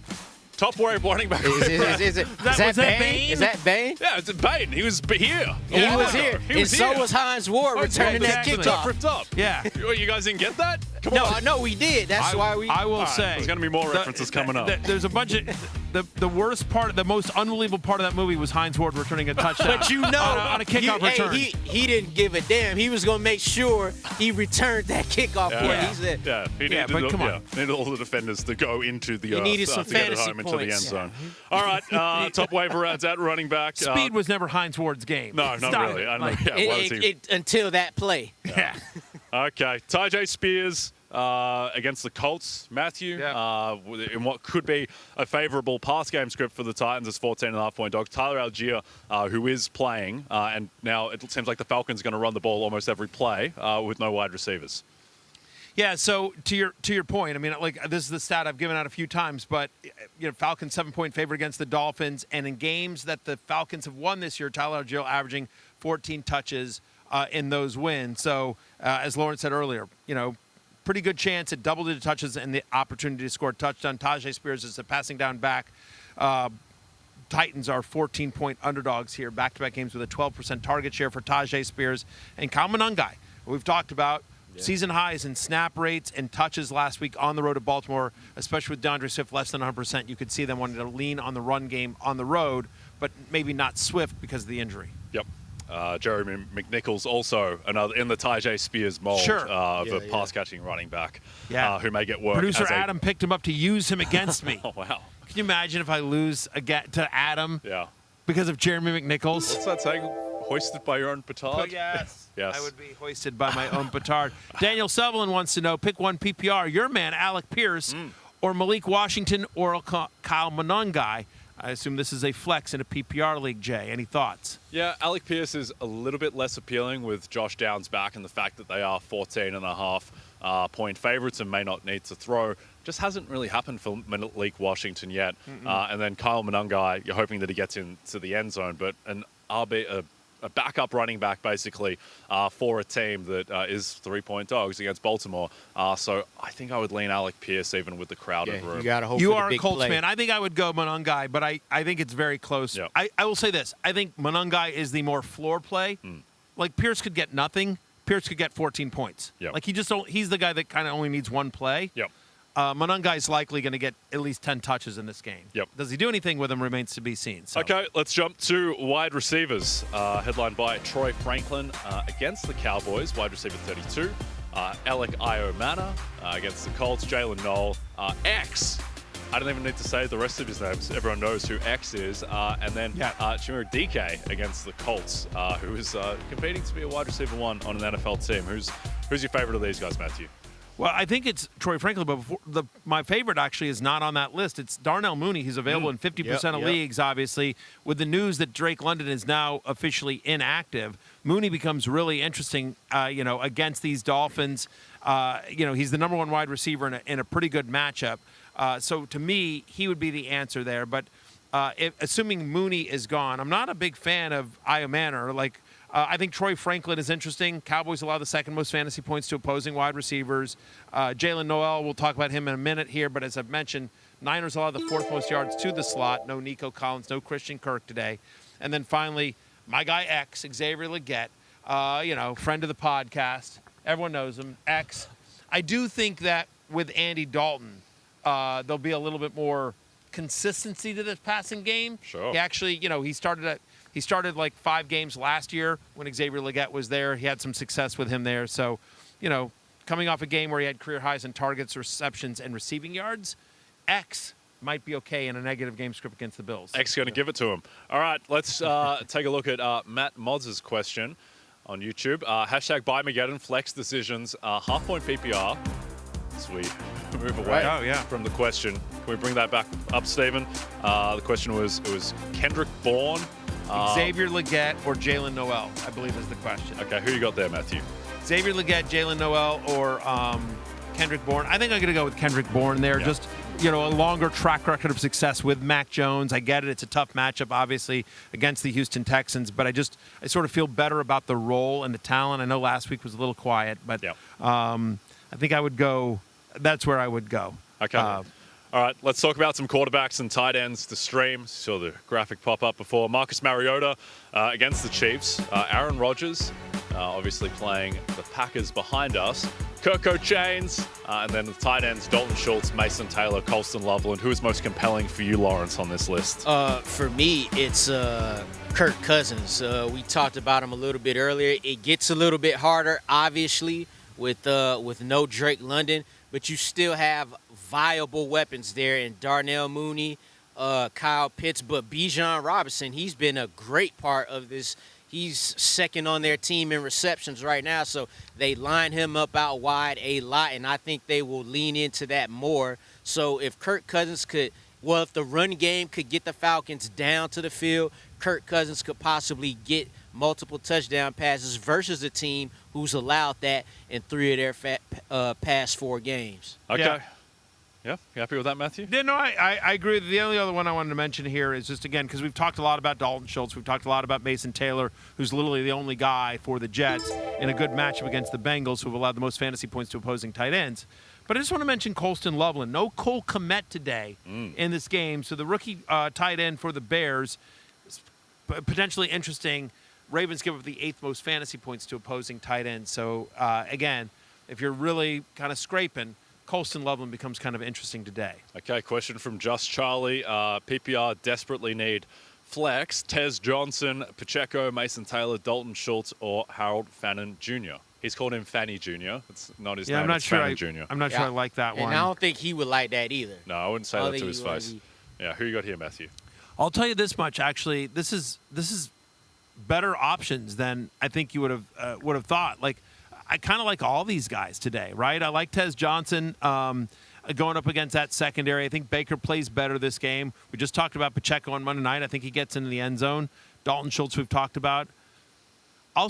Top waiver running back. Is that Bain? Is that Bain? Yeah, it's Bain. He was here. He was here. And so was Hines Ward returning that kickoff. Ripped up. Yeah. You guys didn't get that? Come on. No, we did. That's why we. I will say. There's going to be more references coming up. There's a bunch of. The worst part, the most unbelievable part of that movie was Hines Ward returning a touchdown. But you know, on a kickoff return. He didn't give a damn. He was going to make sure he returned that kickoff point. He said, he needed all the defenders to go into the he needed some fantasy into the end zone. All right, top waiver ads at running back. Speed was never Hines Ward's game. No, not really. I know. Until that play. Yeah. Okay, Tyjae Spears against the Colts. Matthew, in what could be a favorable pass game script for the Titans as 14.5-point dogs. Tyler Algier, who is playing, and now it seems like the Falcons are going to run the ball almost every play with no wide receivers. Yeah, so to your point, I mean, like this is the stat I've given out a few times, but Falcons 7-point favorite against the Dolphins, and in games that the Falcons have won this year, Tyler Algier averaging 14 touches in those wins. So as Lawrence said earlier, pretty good chance at double-digit touches and the opportunity to score a touchdown. Tyjae Spears is a passing down back. Titans are 14-point underdogs here, back-to-back games with a 12% target share for Tyjae Spears. And Kyle Monangai, we've talked about season highs in snap rates and touches last week on the road to Baltimore, especially with DeAndre Swift less than 100%. You could see them wanting to lean on the run game on the road, but maybe not Swift because of the injury. Yep. Jeremy McNichols also another in the Tyjae Spears mold of a pass-catching running back who may get work. Producer Adam picked him up to use him against me. Oh, wow. Can you imagine if I lose to Adam because of Jeremy McNichols? What's that saying? Hoisted by your own petard? Oh, yes. Yes. I would be hoisted by my own petard. Daniel Sutherland wants to know, pick one PPR, your man Alec Pierce or Malik Washington or Kyle Monangai. I assume this is a flex in a PPR league, Jay. Any thoughts? Yeah, Alec Pierce is a little bit less appealing with Josh Downs back and the fact that they are 14.5-point favorites and may not need to throw. Just hasn't really happened for Malik Washington yet. And then Kyle Monangai, you're hoping that he gets into the end zone, but an a backup running back, basically, for a team that is 3-point dogs against Baltimore. So I think I would lean Alec Pierce even with the crowded room. You got to hope You for the are a big Colts play. fan. I think I would go Monangai, but I think it's very close. Yep. I will say this. I think Monangai is the more floor play. Like, Pierce could get nothing. Pierce could get 14 points. Yep. Like, he's the guy that kind of only needs one play. Yep. Monangai is likely going to get at least 10 touches in this game. Yep. Does he do anything with them remains to be seen. So. Okay, let's jump to wide receivers. Headlined by Troy Franklin against the Cowboys, wide receiver 32. Alec Iomana against the Colts. Jalen Noel. X. I don't even need to say the rest of his names. Everyone knows who X is. And then Chimere DK against the Colts, who is competing to be a wide receiver 1 on an NFL team. Who's your favorite of these guys, Matthew? Well, I think it's Troy Franklin, but my favorite actually is not on that list. It's Darnell Mooney. He's available in 50% of leagues, obviously. With the news that Drake London is now officially inactive, Mooney becomes really interesting, against these Dolphins. He's the number 1 wide receiver in a pretty good matchup. So to me, he would be the answer there. But assuming Mooney is gone, I'm not a big fan of Iomana. I think Troy Franklin is interesting. Cowboys allow the second most fantasy points to opposing wide receivers. Jalen Noel, we'll talk about him in a minute here, but as I've mentioned, Niners allow the 4th most yards to the slot. No Nico Collins, no Christian Kirk today. And then finally, my guy X, Xavier Legette, friend of the podcast. Everyone knows him, X. I do think that with Andy Dalton, there'll be a little bit more consistency to this passing game. Sure. He actually, he started like 5 games last year when Xavier Legette was there. He had some success with him there. So, coming off a game where he had career highs in targets, receptions, and receiving yards, X might be okay in a negative game script against the Bills. X going to give it to him. All right, let's take a look at Matt Mods' question on YouTube. Hashtag BuyMageddon, flex decisions, half-point PPR. As we move away from the question. Can we bring that back up, Stephen? The question was, it was Kendrick Bourne, Xavier Legette or Jalen Noel, I believe is the question. Okay, who you got there, Matthew? Xavier Legette, Jalen Noel, or Kendrick Bourne. I think I'm going to go with Kendrick Bourne there. Yeah. Just, a longer track record of success with Mac Jones. I get it. It's a tough matchup, obviously, against the Houston Texans. But I sort of feel better about the role and the talent. I know last week was a little quiet, but I think I would go. That's where I would go. Okay. All right, let's talk about some quarterbacks and tight ends to stream. Saw the graphic pop up before. Marcus Mariota against the Chiefs. Aaron Rodgers, obviously playing the Packers behind us. Kirko Chains, and then the tight ends, Dalton Schultz, Mason Taylor, Colston Loveland. Who is most compelling for you, Lawrence, on this list? For me, it's Kirk Cousins. We talked about him a little bit earlier. It gets a little bit harder, obviously, with no Drake London, but you still have viable weapons there in Darnell Mooney, Kyle Pitts, but Bijan Robinson, he's been a great part of this. He's second on their team in receptions right now, so they line him up out wide a lot, and I think they will lean into that more. So if Kirk Cousins if the run game could get the Falcons down to the field, Kirk Cousins could possibly get multiple touchdown passes versus a team who's allowed that in 3 of their past 4 games. Okay. Yeah, you happy with that, Matthew? Yeah, no, I agree. The only other one I wanted to mention here is just, again, because we've talked a lot about Dalton Schultz. We've talked a lot about Mason Taylor, who's literally the only guy for the Jets in a good matchup against the Bengals, who have allowed the most fantasy points to opposing tight ends. But I just want to mention Colston Loveland. No Cole Kmet today in this game. So the rookie tight end for the Bears is potentially interesting. Ravens give up the 8th most fantasy points to opposing tight ends. So, again, if you're really kind of scraping, Colston Loveland becomes kind of interesting today. Okay, question from Just Charlie. PPR desperately need flex. Tez Johnson, Pacheco, Mason Taylor, Dalton Schultz, or Harold Fannin Jr. He's called him Fanny Jr. It's not his name. I'm not it's sure. Fannin Jr. I'm not sure I like that one. And I don't think he would like that either. No, I wouldn't say that to his face. Yeah, who you got here, Matthew? I'll tell you this much. Actually, this is better options than I think you would have thought. Like, I kind of like all these guys today, right? I like Tez Johnson going up against that secondary. I think Baker plays better this game. We just talked about Pacheco on Monday night. I think he gets into the end zone. Dalton Schultz we've talked about. I'll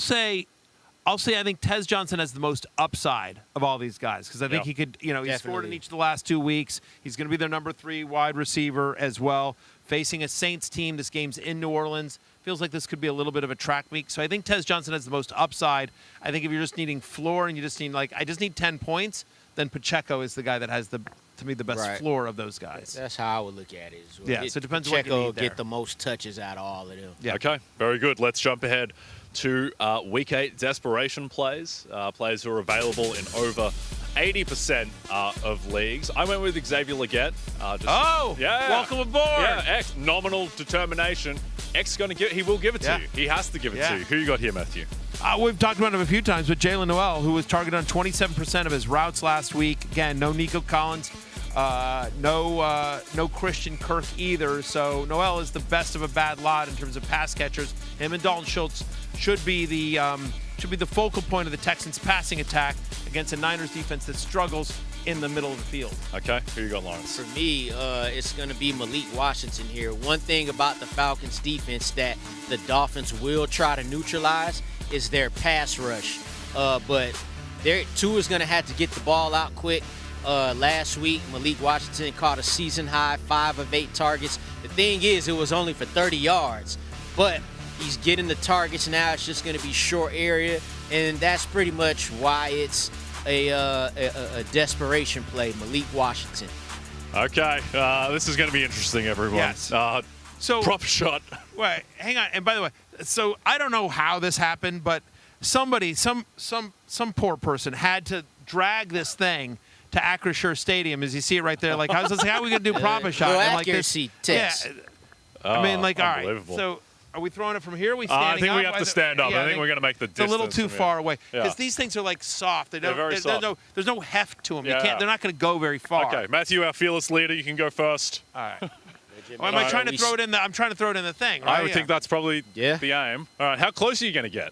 I'll say I think Tez Johnson has the most upside of all these guys because I think he could, he scored in each of the last 2 weeks. He's going to be their number 3 wide receiver as well. Facing a Saints team, this game's in New Orleans. Feels like this could be a little bit of a track meet. So I think Tez Johnson has the most upside. I think if you're just needing floor and you just need I just need 10 points, then Pacheco is the guy that has to me the best floor of those guys. That's how I would look at it as well. Yeah, so it depends on what you need there. Get the most touches out of all of them. Yeah. Okay, very good. Let's jump ahead to Week 8 desperation plays, players who are available in over 80% of leagues. I went with Xavier Legette. Welcome aboard. Yeah, X, nominal determination. X going to give. He will give it to you. He has to give it to you. Who you got here, Matthew? We've talked about him a few times, but Jalen Noel, who was targeted on 27% of his routes last week. Again, no Nico Collins, no Christian Kirk either. So Noel is the best of a bad lot in terms of pass catchers. Him and Dalton Schultz should be the focal point of the Texans' passing attack against a Niners defense that struggles in the middle of the field. Okay, who you got, Lawrence? For me, it's going to be Malik Washington here. One thing about the Falcons' defense that the Dolphins will try to neutralize is their pass rush. But Tua is going to have to get the ball out quick. Last week, Malik Washington caught a season-high 5 of 8 targets. The thing is, it was only for 30 yards. But he's getting the targets now. It's just going to be short area, and that's pretty much why it's a desperation play, Malik Washington. Okay, this is going to be interesting, everyone. Yes. So prop shot. Wait, hang on. And by the way, so I don't know how this happened, but somebody, some poor person had to drag this thing to Acrisure Stadium. As you see it right there, like how are we going to do prop shot? No and accuracy test. Yeah. I mean, all right. Unbelievable. So are we throwing it from here? Are we standing up? I think we have to stand up. Yeah, I think we're going to make the distance. It's a little too far away because Yeah. these things are like soft. They're very soft. There's no heft to them. Yeah. You can't. They're not going to go very far. Okay, Matthew, our fearless leader, you can go first. All right. Am I trying to throw it in the? I'm trying to throw it in the thing. Right? I would think that's probably the aim. All right, how close are you going to get?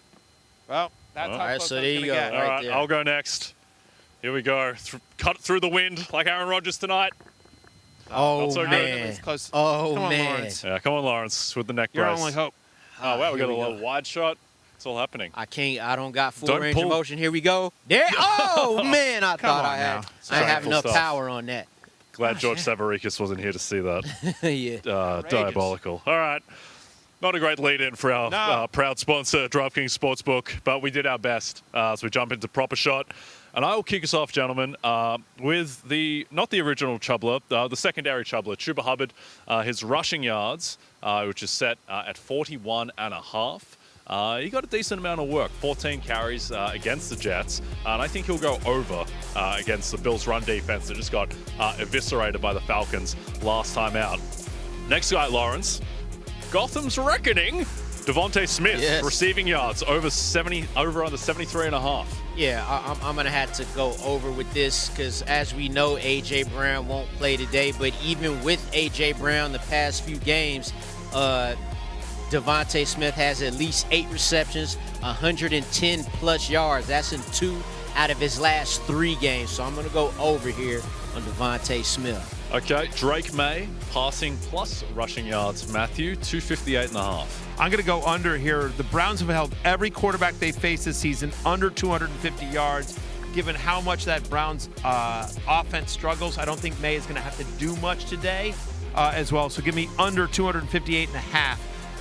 Well, that's how close so I was there you gonna go. get. All right, there. I'll go next. Here we go. Cut through the wind like Aaron Rodgers tonight. Oh, Not so good. man. It's close. Oh, Come on, man. Lawrence. Yeah, come on, Lawrence, with the neck Your brace. only hope. Oh, wow, we got a Here we little go. wide shot. It's all happening. I don't got full Don't range pull. of motion. Here we go. There. Oh, man. I thought on I had. now. I have Shameful enough stuff. power on that. Glad George Savaricas wasn't here to see that. Yeah. Diabolical. All right. Not a great lead-in for our proud sponsor, DraftKings Sportsbook, but we did our best as we jump into proper shot. And I will kick us off, gentlemen, with not the original Chubbler, the secondary Chubbler, Chuba Hubbard. His rushing yards, which is set at 41.5. He got a decent amount of work, 14 carries against the Jets, and I think he'll go over against the Bills' run defense that just got eviscerated by the Falcons last time out. Next guy, Lawrence, Gotham's Reckoning, Devontae Smith, receiving yards over under 73.5. Yeah, I'm going to have to go over with this because, as we know, A.J. Brown won't play today. But even with A.J. Brown the past few games, Devontae Smith has at least 8 receptions, 110-plus yards. That's in 2 out of his last 3 games. So I'm going to go over here on Devontae Smith. Okay, Drake May, passing plus rushing yards. Matthew, 258.5. I'm going to go under here. The Browns have held every quarterback they faced this season under 250 yards. Given how much that Browns offense struggles, I don't think May is going to have to do much today as well. So give me under 258.5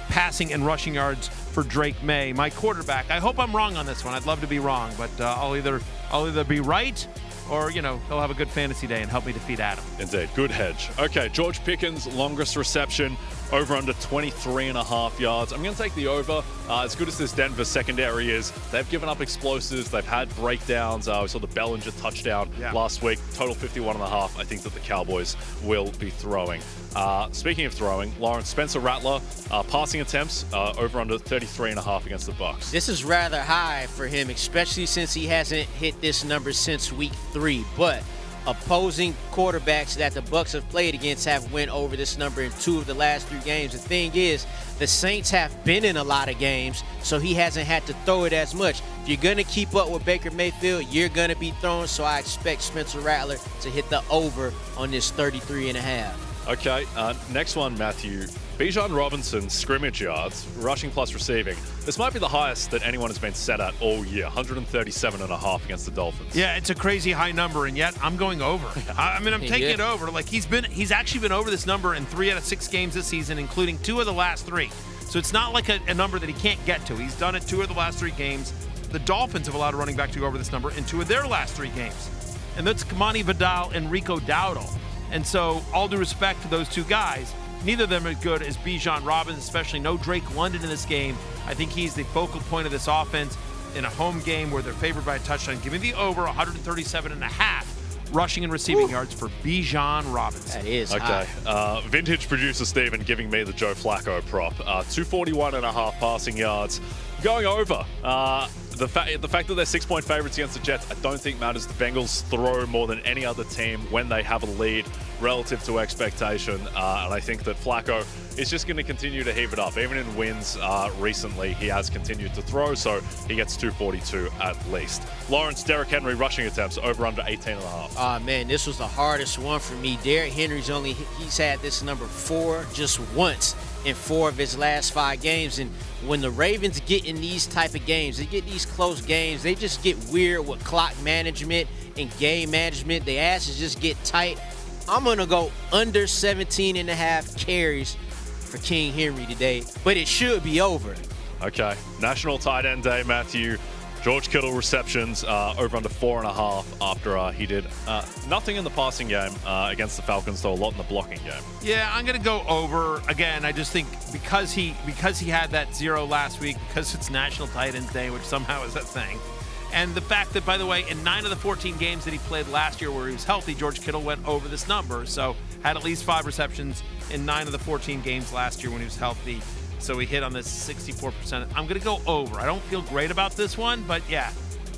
passing and rushing yards for Drake May. My quarterback, I hope I'm wrong on this one. I'd love to be wrong, but I'll either be right or, he'll have a good fantasy day and help me defeat Adam. Indeed. Good hedge. Okay, George Pickens, longest reception, over under 23.5 yards. I'm going to take the over. As good as this Denver secondary is, they've given up explosives. They've had breakdowns. We saw the Bellinger touchdown last week. Total 51.5. I think that the Cowboys will be throwing. Speaking of throwing, Lawrence, Spencer Rattler, passing attempts, over under 33.5 against the Bucs. This is rather high for him, especially since he hasn't hit this number since week 3. But opposing quarterbacks that the Bucs have played against have went over this number in 2 of the last 3 games. The thing is, the Saints have been in a lot of games, so he hasn't had to throw it as much. If you're going to keep up with Baker Mayfield, you're going to be throwing, so I expect Spencer Rattler to hit the over on this 33.5. Okay, next one, Matthew. Bijan Robinson's scrimmage yards, rushing plus receiving. This might be the highest that anyone has been set at all year, 137.5 against the Dolphins. Yeah, it's a crazy high number, and yet I'm going over. I'm taking it over. Like he's actually been over this number in 3 out of 6 games this season, including 2 of the last 3. So it's not like a number that he can't get to. He's done it 2 of the last 3 games. The Dolphins have allowed a running back to go over this number in 2 of their last 3 games. And that's Kamani Vidal and Rico Dowdle. And so, all due respect to those 2 guys, neither of them are good as Bijan Robinson, especially no Drake London in this game. I think he's the focal point of this offense in a home game where they're favored by a touchdown. Give me the over 137.5 rushing and receiving yards for Bijan Robinson. That is okay. Vintage producer Steven giving me the Joe Flacco prop. 241.5 passing yards. Going over. The fact that they're 6-point favorites against the Jets, I don't think matters. The Bengals throw more than any other team when they have a lead relative to expectation. And I think that Flacco is just going to continue to heave it up. Even in wins recently, he has continued to throw, so he gets 242 at least. Lawrence, Derrick Henry rushing attempts over under 18.5. Oh, man, this was the hardest one for me. Derrick Henry's he's had this number 4 just once in 4 of his last 5 games. And when the Ravens get in these type of games, they get these close games, they just get weird with clock management and game management. The asses just get tight. I'm going to go under 17.5 carries for King Henry today, but it should be over. Okay. National Tight End Day, Matthew. George Kittle receptions over under 4.5 after he did nothing in the passing game against the Falcons, though a lot in the blocking game. Yeah, I'm going to go over. Again, I just think because he had that 0 last week, because it's National Tight Ends Day, which somehow is a thing, and the fact that, by the way, in 9 of the 14 games that he played last year where he was healthy, George Kittle went over this number. So had at least 5 receptions in 9 of the 14 games last year when he was healthy. So he hit on this 64%. I'm going to go over. I don't feel great about this one, but yeah,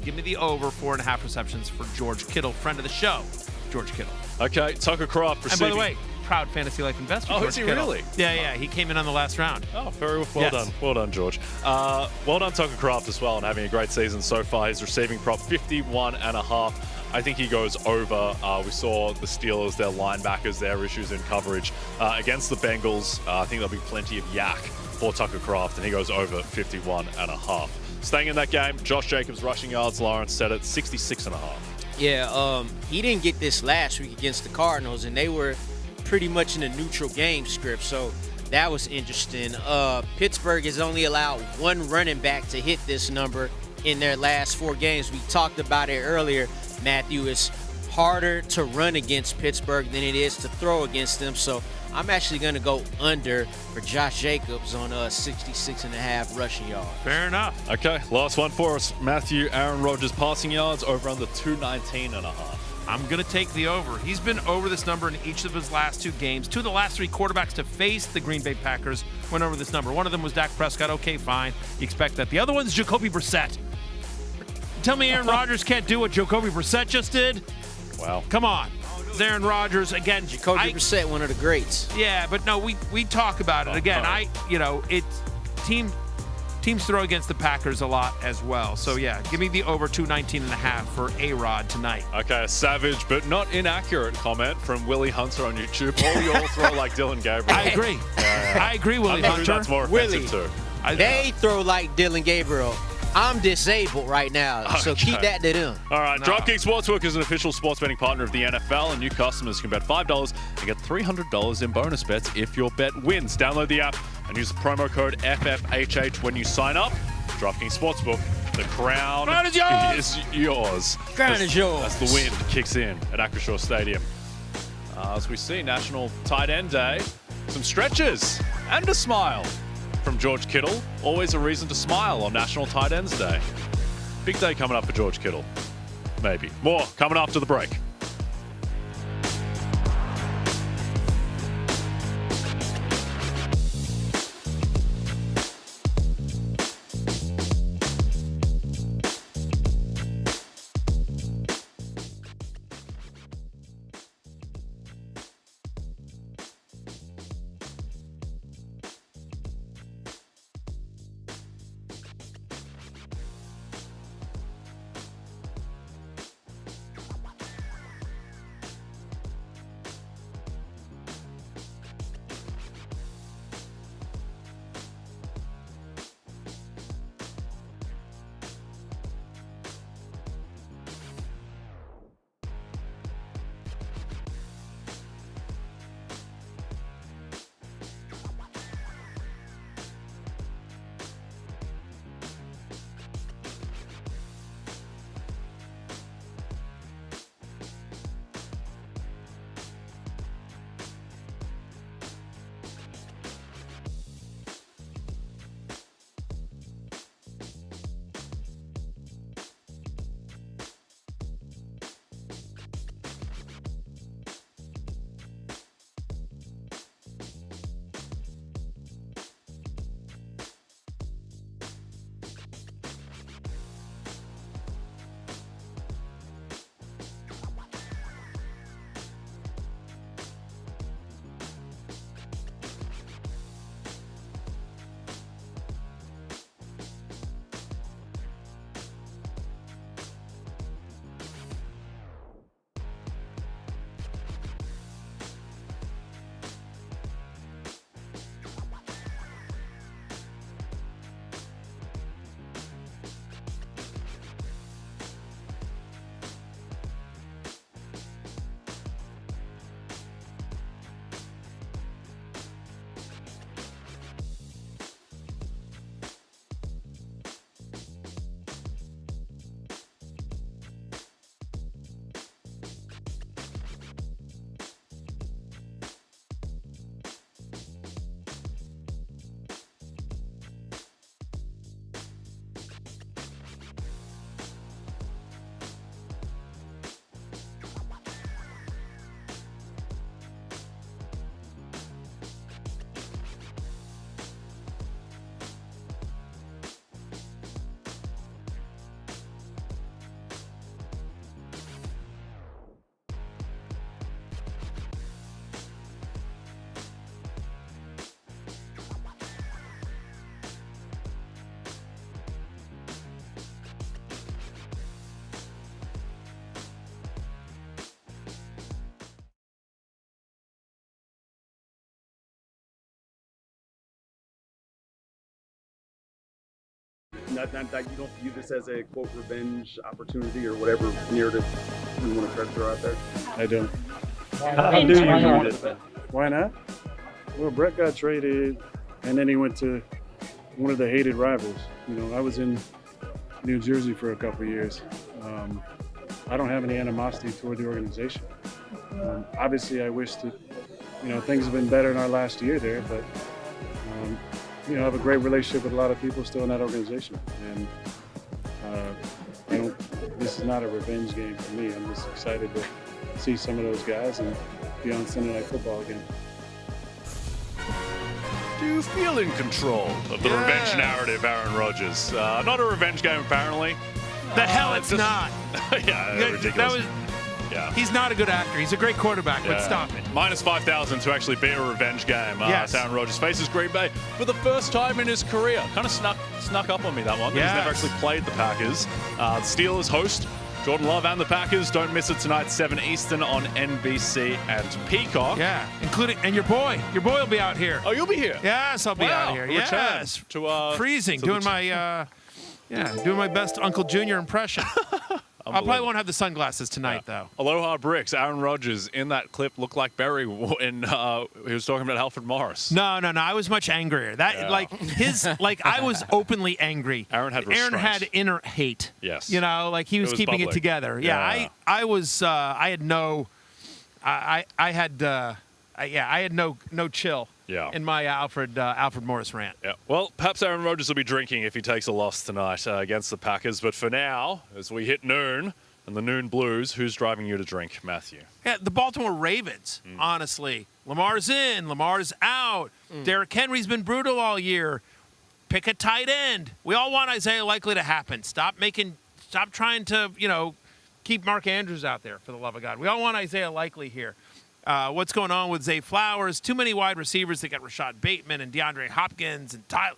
give me the over 4.5 receptions for George Kittle, friend of the show, George Kittle. Okay, Tucker Kraft receiving. And by the way, proud Fantasy Life investor. Oh, George is he Kittle. really? Yeah, he came in on the last round. Oh, very well done. Well done, George. Well done, Tucker Kraft, as well, and having a great season so far. His receiving prop, 51.5. I think he goes over. We saw the Steelers, their linebackers, their issues in coverage against the Bengals. I think there'll be plenty of yak for Tucker Kraft, and he goes over 51.5. Staying in that game, Josh Jacobs rushing yards, Lawrence said it, 66.5. Yeah, he didn't get this last week against the Cardinals, and they were pretty much in a neutral game script, so that was interesting. Pittsburgh has only allowed 1 running back to hit this number in their last 4 games. We talked about it earlier, Matthew. It's harder to run against Pittsburgh than it is to throw against them, so I'm actually going to go under for Josh Jacobs on 66.5 rushing yards. Fair enough. Okay, last one for us. Matthew, Aaron Rodgers passing yards over under 219.5. I'm going to take the over. He's been over this number in each of his last 2 games. 2 of the last 3 quarterbacks to face the Green Bay Packers went over this number. One of them was Dak Prescott. Okay, fine. You expect that. The other one's Jacoby Brissett. Tell me Aaron Rodgers can't do what Jacoby Brissett just did? Wow. Come on. It's Aaron Rodgers again. Jacoby Brissett, one of the greats. Yeah, but no, we talk about it again. It's teams throw against the Packers a lot as well. So yeah, give me the over 219.5 for A-Rod tonight. Okay, a savage but not inaccurate comment from Willie Hunter on YouTube. All you all throw like Dylan Gabriel. I agree. I agree, Willie Hunter. That's more offensive too. They throw like Dylan Gabriel. I'm disabled right now, so keep that to them. All right, DraftKings Sportsbook is an official sports betting partner of the NFL, and new customers can bet $5 and get $300 in bonus bets if your bet wins. Download the app and use the promo code FFHH when you sign up. DraftKings Sportsbook, the crown is yours. Crown is yours. As the wind kicks in at Acrisure Stadium. As we see, National Tight End Day, some stretches and a smile from George Kittle. Always a reason to smile on National Tight Ends Day. Big day coming up for George Kittle. Maybe. More coming after the break. that you don't view this as a, quote, revenge opportunity or whatever narrative you want to try to throw out there? I don't. How do you view this then? Why not? Well, Brett got traded, and then he went to one of the hated rivals. I was in New Jersey for a couple of years. I don't have any animosity toward the organization. Obviously, I wish that, things have been better in our last year there, but, I have a great relationship with a lot of people still in that organization. And this is not a revenge game for me. I'm just excited to see some of those guys and be on Sunday Night Football again. Do you feel in control of the revenge narrative, Aaron Rodgers? Not a revenge game, apparently. The hell it's not. Yeah, ridiculous. He's not a good actor. He's a great quarterback, but stop it. Minus 5,000 to actually be a revenge game. Yes. Aaron Rodgers faces Green Bay for the first time in his career. Kind of snuck up on me, that one. Yes. He's never actually played the Packers. The Steelers host Jordan Love and the Packers. Don't miss it tonight, 7 Eastern on NBC and Peacock. Yeah, and your boy. Your boy will be out here. Oh, you'll be here? Yes, I'll be out here. Yes. Freezing, doing my best Uncle Junior impression. I probably won't have the sunglasses tonight, though. Aloha Bricks, Aaron Rodgers in that clip looked like Barry when he was talking about Alfred Morris. No. I was much angrier. I was openly angry. Aaron had inner hate. Yes. He was keeping bubbling. it together. Yeah. I had no chill. Yeah. In my Alfred Morris rant. Yeah. Well, perhaps Aaron Rodgers will be drinking if he takes a loss tonight against the Packers. But for now, as we hit noon and the noon blues, who's driving you to drink, Matthew? Yeah, the Baltimore Ravens, honestly. Lamar's in, Lamar's out. Derrick Henry's been brutal all year. Pick a tight end. We all want Isaiah Likely to happen. Stop trying to, keep Mark Andrews out there, for the love of God. We all want Isaiah Likely here. What's going on with Zay Flowers? Too many wide receivers. They got Rashad Bateman and DeAndre Hopkins and Tyler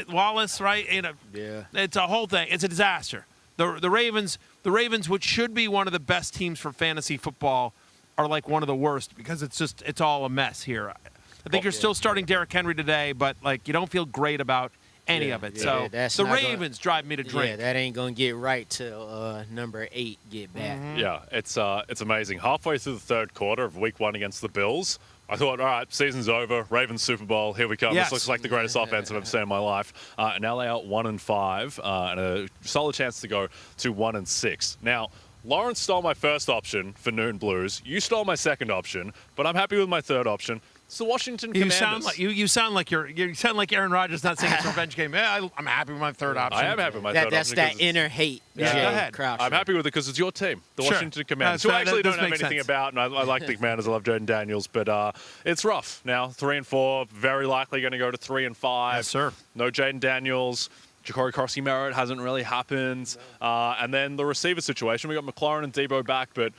Wallace, right? It's a whole thing. It's a disaster. The Ravens, which should be one of the best teams for fantasy football, are like one of the worst because it's all a mess here. I think you're still starting Derrick Henry today, but you don't feel great about any of it. So the Ravens drive me to drink. Yeah, that ain't going to get right till number 8 get back. Mm-hmm. Yeah, it's amazing. Halfway through the third quarter of week 1 against the Bills, I thought, all right, season's over. Ravens Super Bowl, here we come. Yes. This looks like the greatest offense I've ever seen in my life. And now they are 1-5 and a solid chance to go to 1-6. Now, Lawrence stole my first option for Noon Blues. You stole my second option, but I'm happy with my third option. It's the Washington Commanders. You sound like Aaron Rodgers not saying it's a revenge game. Yeah, I'm happy with my third option. I am happy with my third option. That's that inner hate. Yeah. Go ahead. Croucher. I'm happy with it because it's your team, the Sure. Washington Commanders, who I actually don't know anything about, and I like the Commanders. I love Jaden Daniels, but it's rough now. 3-4, very likely going to go to 3-5. Yes, sir. No Jaden Daniels. Ja'Cory Crossy-Merritt hasn't really happened. And then the receiver situation, we got McLaurin and Debo back, but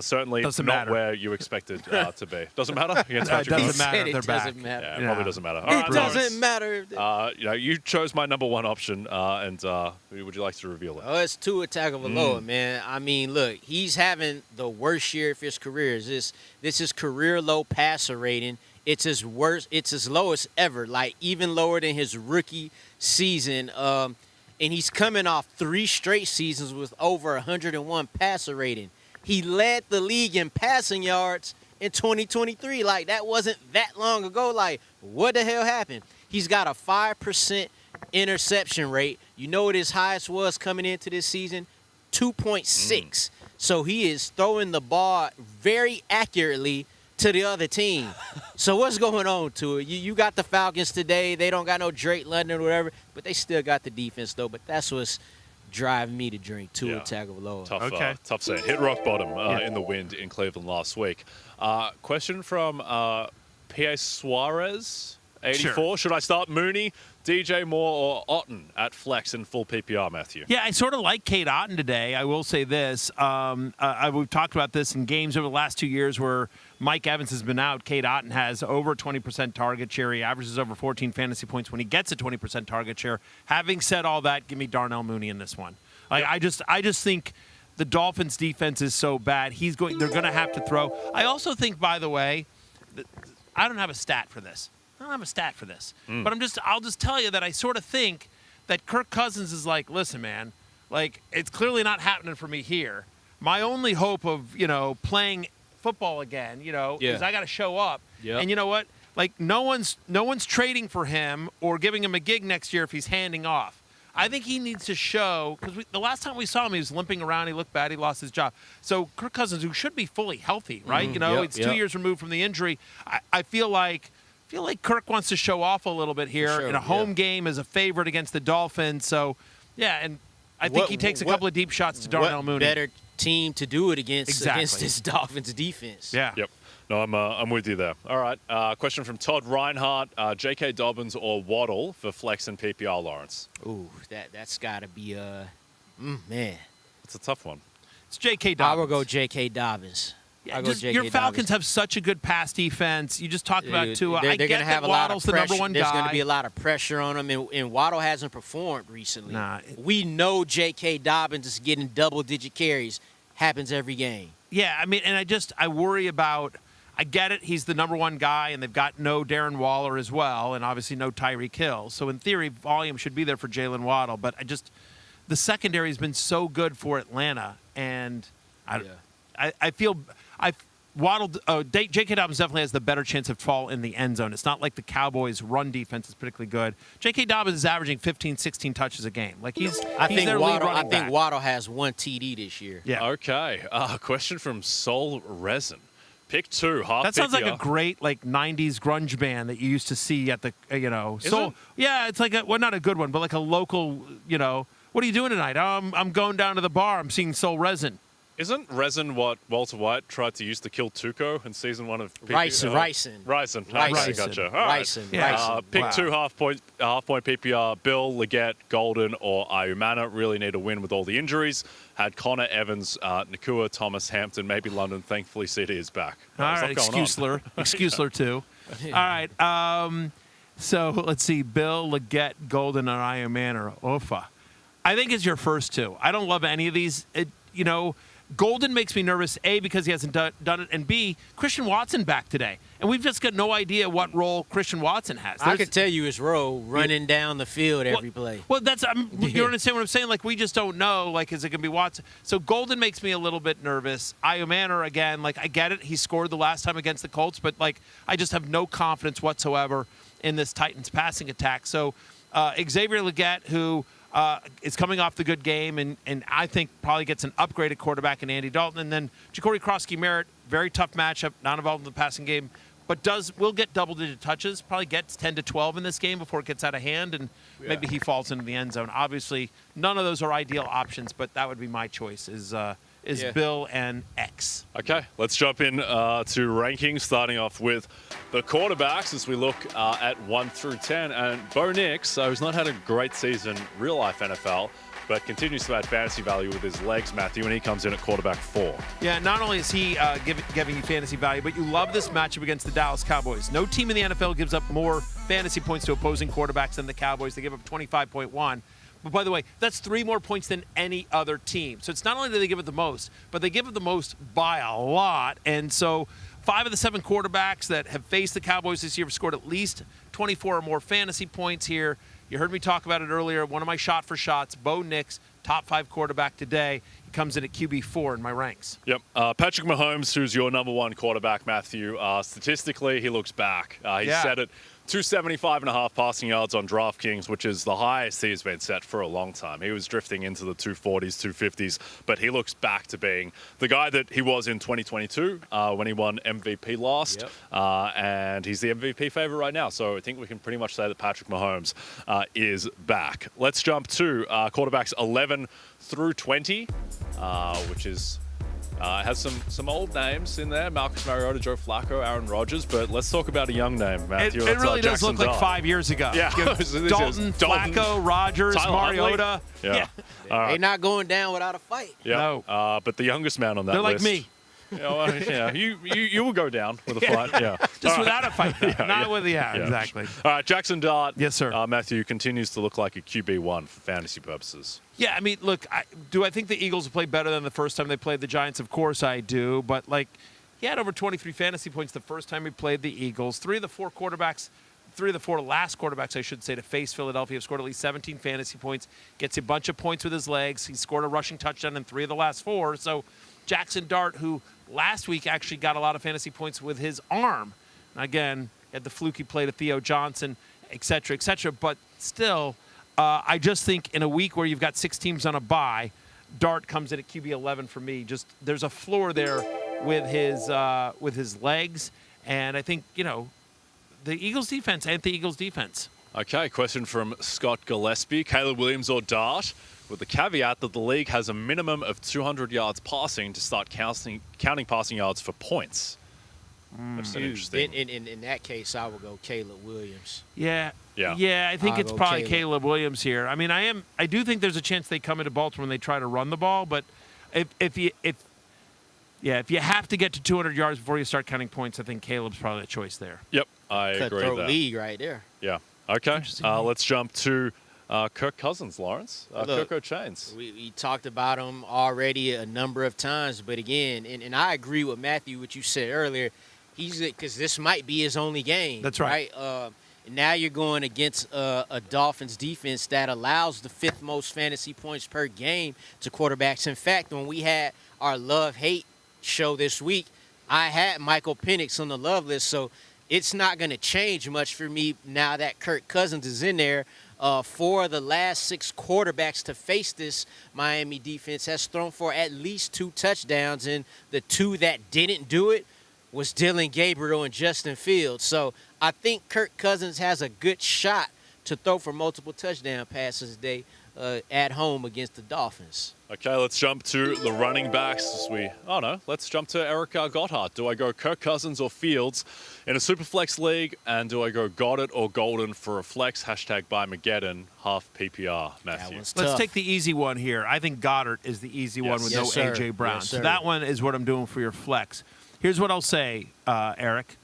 certainly not where you expected to be. Doesn't matter against Patrick It doesn't matter if they're back. Yeah, it probably doesn't matter. It doesn't matter. You chose my number 1 option, and would you like to reveal it? Oh, it's Tua Tagovailoa, man. I mean, look, he's having the worst year of his career. This is career low passer rating. It's his worst. It's his lowest ever, even lower than his rookie season. And he's coming off 3 straight seasons with over 101 passer rating. He led the league in passing yards in 2023. That wasn't that long ago. What the hell happened? He's got a 5% interception rate. You know what his highest was coming into this season? 2.6. So he is throwing the ball very accurately to the other team. So what's going on to it? You got the Falcons today. They don't got no Drake London or whatever, but they still got the defense, though. But that's what's driving me to drink Tua Tagovailoa. Tough saying. Hit rock bottom in the wind in Cleveland last week. Question from P.A. Suarez, 84. Sure. Should I start Mooney, DJ Moore, or Otten at flex in full PPR, Matthew? Yeah, I sort of like Kate Otten today. I will say this. We've talked about this in games over the last 2 years where Mike Evans has been out. Kate Otten has over 20% target share. He averages over 14 fantasy points when he gets a 20% target share. Having said all that, give me Darnell Mooney in this one. I just think the Dolphins' defense is so bad. They're going to have to throw. I also think, by the way, I don't have a stat for this. I don't have a stat for this, but I'll just tell you that I sort of think that Kirk Cousins is like, listen, man, like it's clearly not happening for me here. My only hope of, playing football again, is I got to show up. Yep. And you know what? Like no one's trading for him or giving him a gig next year if he's handing off. I think he needs to show, because the last time we saw him, he was limping around. He looked bad. He lost his job. So Kirk Cousins, who should be fully healthy, right? It's 2 years removed from the injury. I feel like Kirk wants to show off a little bit here in a home game as a favorite against the Dolphins. So, yeah, and I think he takes a couple of deep shots to Darnell Mooney. Better team to do it against this Dolphins defense. Yeah. Yep. No, I'm with you there. All right. Question from Todd Reinhardt. J.K. Dobbins or Waddle for flex and PPR, Lawrence? Ooh, that's got to be man. It's a tough one. It's J.K. Dobbins. I will go J.K. Dobbins. Yeah, your Falcons have such a good pass defense. You just talked about Tua. They're I get going to have that a lot Waddle's of the pressure. number one There's guy. going to be a lot of pressure on him, and Waddle hasn't performed recently. We know J.K. Dobbins is getting double-digit carries. Happens every game. Yeah, I mean, and I worry about. I get it. He's the number one guy, and they've got no Darren Waller as well, and obviously no Tyreek Hill. So in theory, volume should be there for Jalen Waddle. But the secondary has been so good for Atlanta, and I feel Waddle. J.K. Dobbins definitely has the better chance of fall in the end zone. It's not like the Cowboys' run defense is particularly good. J.K. Dobbins is averaging 15, 16 touches a game. Like I think their lead running back. Waddle has one TD this year. Yeah. Okay. Question from Soul Resin. Pick two, half That sounds PPR. like a great 90s grunge band that you used to see at the it? Yeah, it's like not a good one, but like a local, what are you doing tonight? I'm going down to the bar. I'm seeing Soul Resin. Isn't Resin what Walter White tried to use to kill Tuco in season 1 of Ryson. Ricin. Okay, gotcha. All right. Ryson. Pick two half point PPR. Bill, Leggett, Golden, or Ayumana. Really need a win with all the injuries. Had Connor, Evans, Nakua, Thomas, Hampton, maybe London. Thankfully, CD is back. All right, Excusler too. All right. So let's see. Bill, Leggett, Golden, or Ayumana or Ofa. I think it's your first two. I don't love any of these. Golden makes me nervous, A, because he hasn't done it, and B, Christian Watson back today. And we've just got no idea what role Christian Watson has. I could tell you his role, running down the field every play. Well, you understand what I'm saying? Like, we just don't know. Like, is it going to be Watson? So Golden makes me a little bit nervous. Ayumana, again, I get it. He scored the last time against the Colts, but, I just have no confidence whatsoever in this Titans passing attack. So Xavier Leggett, who is coming off the good game and I think probably gets an upgraded quarterback in Andy Dalton. And then Ja'Cory Krosky-Merritt, very tough matchup, not involved in the passing game, but will get double-digit touches, probably gets 10 to 12 in this game before it gets out of hand, and maybe he falls into the end zone. Obviously, none of those are ideal options, but that would be my choice is Bill and X. Okay, let's jump in to rankings, starting off with the quarterbacks as we look at 1 through 10. And Bo Nix, who's not had a great season real-life NFL, but continues to add fantasy value with his legs, Matthew, and he comes in at quarterback 4. Yeah, not only is he giving you fantasy value, but you love this matchup against the Dallas Cowboys. No team in the NFL gives up more fantasy points to opposing quarterbacks than the Cowboys. They give up 25.1. But by the way, that's 3 more points than any other team. So it's not only do they give it the most, but they give it the most by a lot. And so 5 of the 7 quarterbacks that have faced the Cowboys this year have scored at least 24 or more fantasy points here. You heard me talk about it earlier. One of my shot for shots, Bo Nix, top 5 quarterback today. He comes in at QB4 in my ranks. Yep. Patrick Mahomes, who's your number 1 quarterback, Matthew. Statistically, he looks back. He set it 275.5 passing yards on DraftKings, which is the highest he's been set for a long time. He was drifting into the 240s, 250s, but he looks back to being the guy that he was in 2022 when he won MVP last, and he's the MVP favorite right now. So I think we can pretty much say that Patrick Mahomes is back. Let's jump to quarterbacks 11 through 20, which is... has some old names in there: Marcus Mariota, Joe Flacco, Aaron Rodgers. But let's talk about a young name, Matthew. It really does look like 5 years ago. Yeah, Dalton, Flacco, Rodgers, Tyler Mariota. Yeah. They're not going down without a fight. Yeah. No. But the youngest man on that They're list. like me. You will go down with a fight. Yeah. Just without a fight, though. Not with exactly. All right, Jackson Dart. Yes, sir. Matthew continues to look like a QB1 for fantasy purposes. Yeah, I mean, look, do I think the Eagles will play better than the first time they played the Giants? Of course I do. But, he had over 23 fantasy points the first time he played the Eagles. 3 of the 4 quarterbacks three of the four last quarterbacks, I should say, to face Philadelphia have scored at least 17 fantasy points. Gets a bunch of points with his legs. He scored a rushing touchdown in 3 of the last 4. So Jackson Dart, who last week actually got a lot of fantasy points with his arm. Again, had the fluky play to Theo Johnson, et cetera, et cetera. But still, I just think in a week where you've got 6 teams on a bye, Dart comes in at QB 11 for me. Just there's a floor there with his legs, and I think the Eagles defense and the Eagles defense. Okay, question from Scott Gillespie. Caleb Williams or Dart, with the caveat that the league has a minimum of 200 yards passing to start counting passing yards for points. That's an interesting. In that case, I would go Caleb Williams. Yeah. I think it's probably Caleb Williams here. I mean, I do think there's a chance they come into Baltimore and they try to run the ball, but if you have to get to 200 yards before you start counting points, I think Caleb's probably the choice there. Yep, I agree with that. Cutthroat league right there. Yeah. Okay. Let's jump to Kirk Cousins, Lawrence. Coco Chains. We talked about him already a number of times, but again, and I agree with Matthew, what you said earlier. Because this might be his only game. That's right. Now you're going against a Dolphins defense that allows the 5th most fantasy points per game to quarterbacks. In fact, when we had our love-hate show this week, I had Michael Penix on the love list, so it's not going to change much for me now that Kirk Cousins is in there. 4 of the last 6 quarterbacks to face this Miami defense has thrown for at least 2 touchdowns, and the 2 that didn't do it was Dylan Gabriel and Justin Fields. So I think Kirk Cousins has a good shot to throw for multiple touchdown passes today at home against the Dolphins. Okay, let's jump to the running backs. Let's jump to Eric Gotthard. Do I go Kirk Cousins or Fields in a Superflex league? And do I go Goddard or Golden for a flex? #BuyMageddon, half PPR, Matthew. Let's take the easy one here. I think Goddard is the easy one with A.J. Brown. So that one is what I'm doing for your flex. Here's what I'll say, Eric.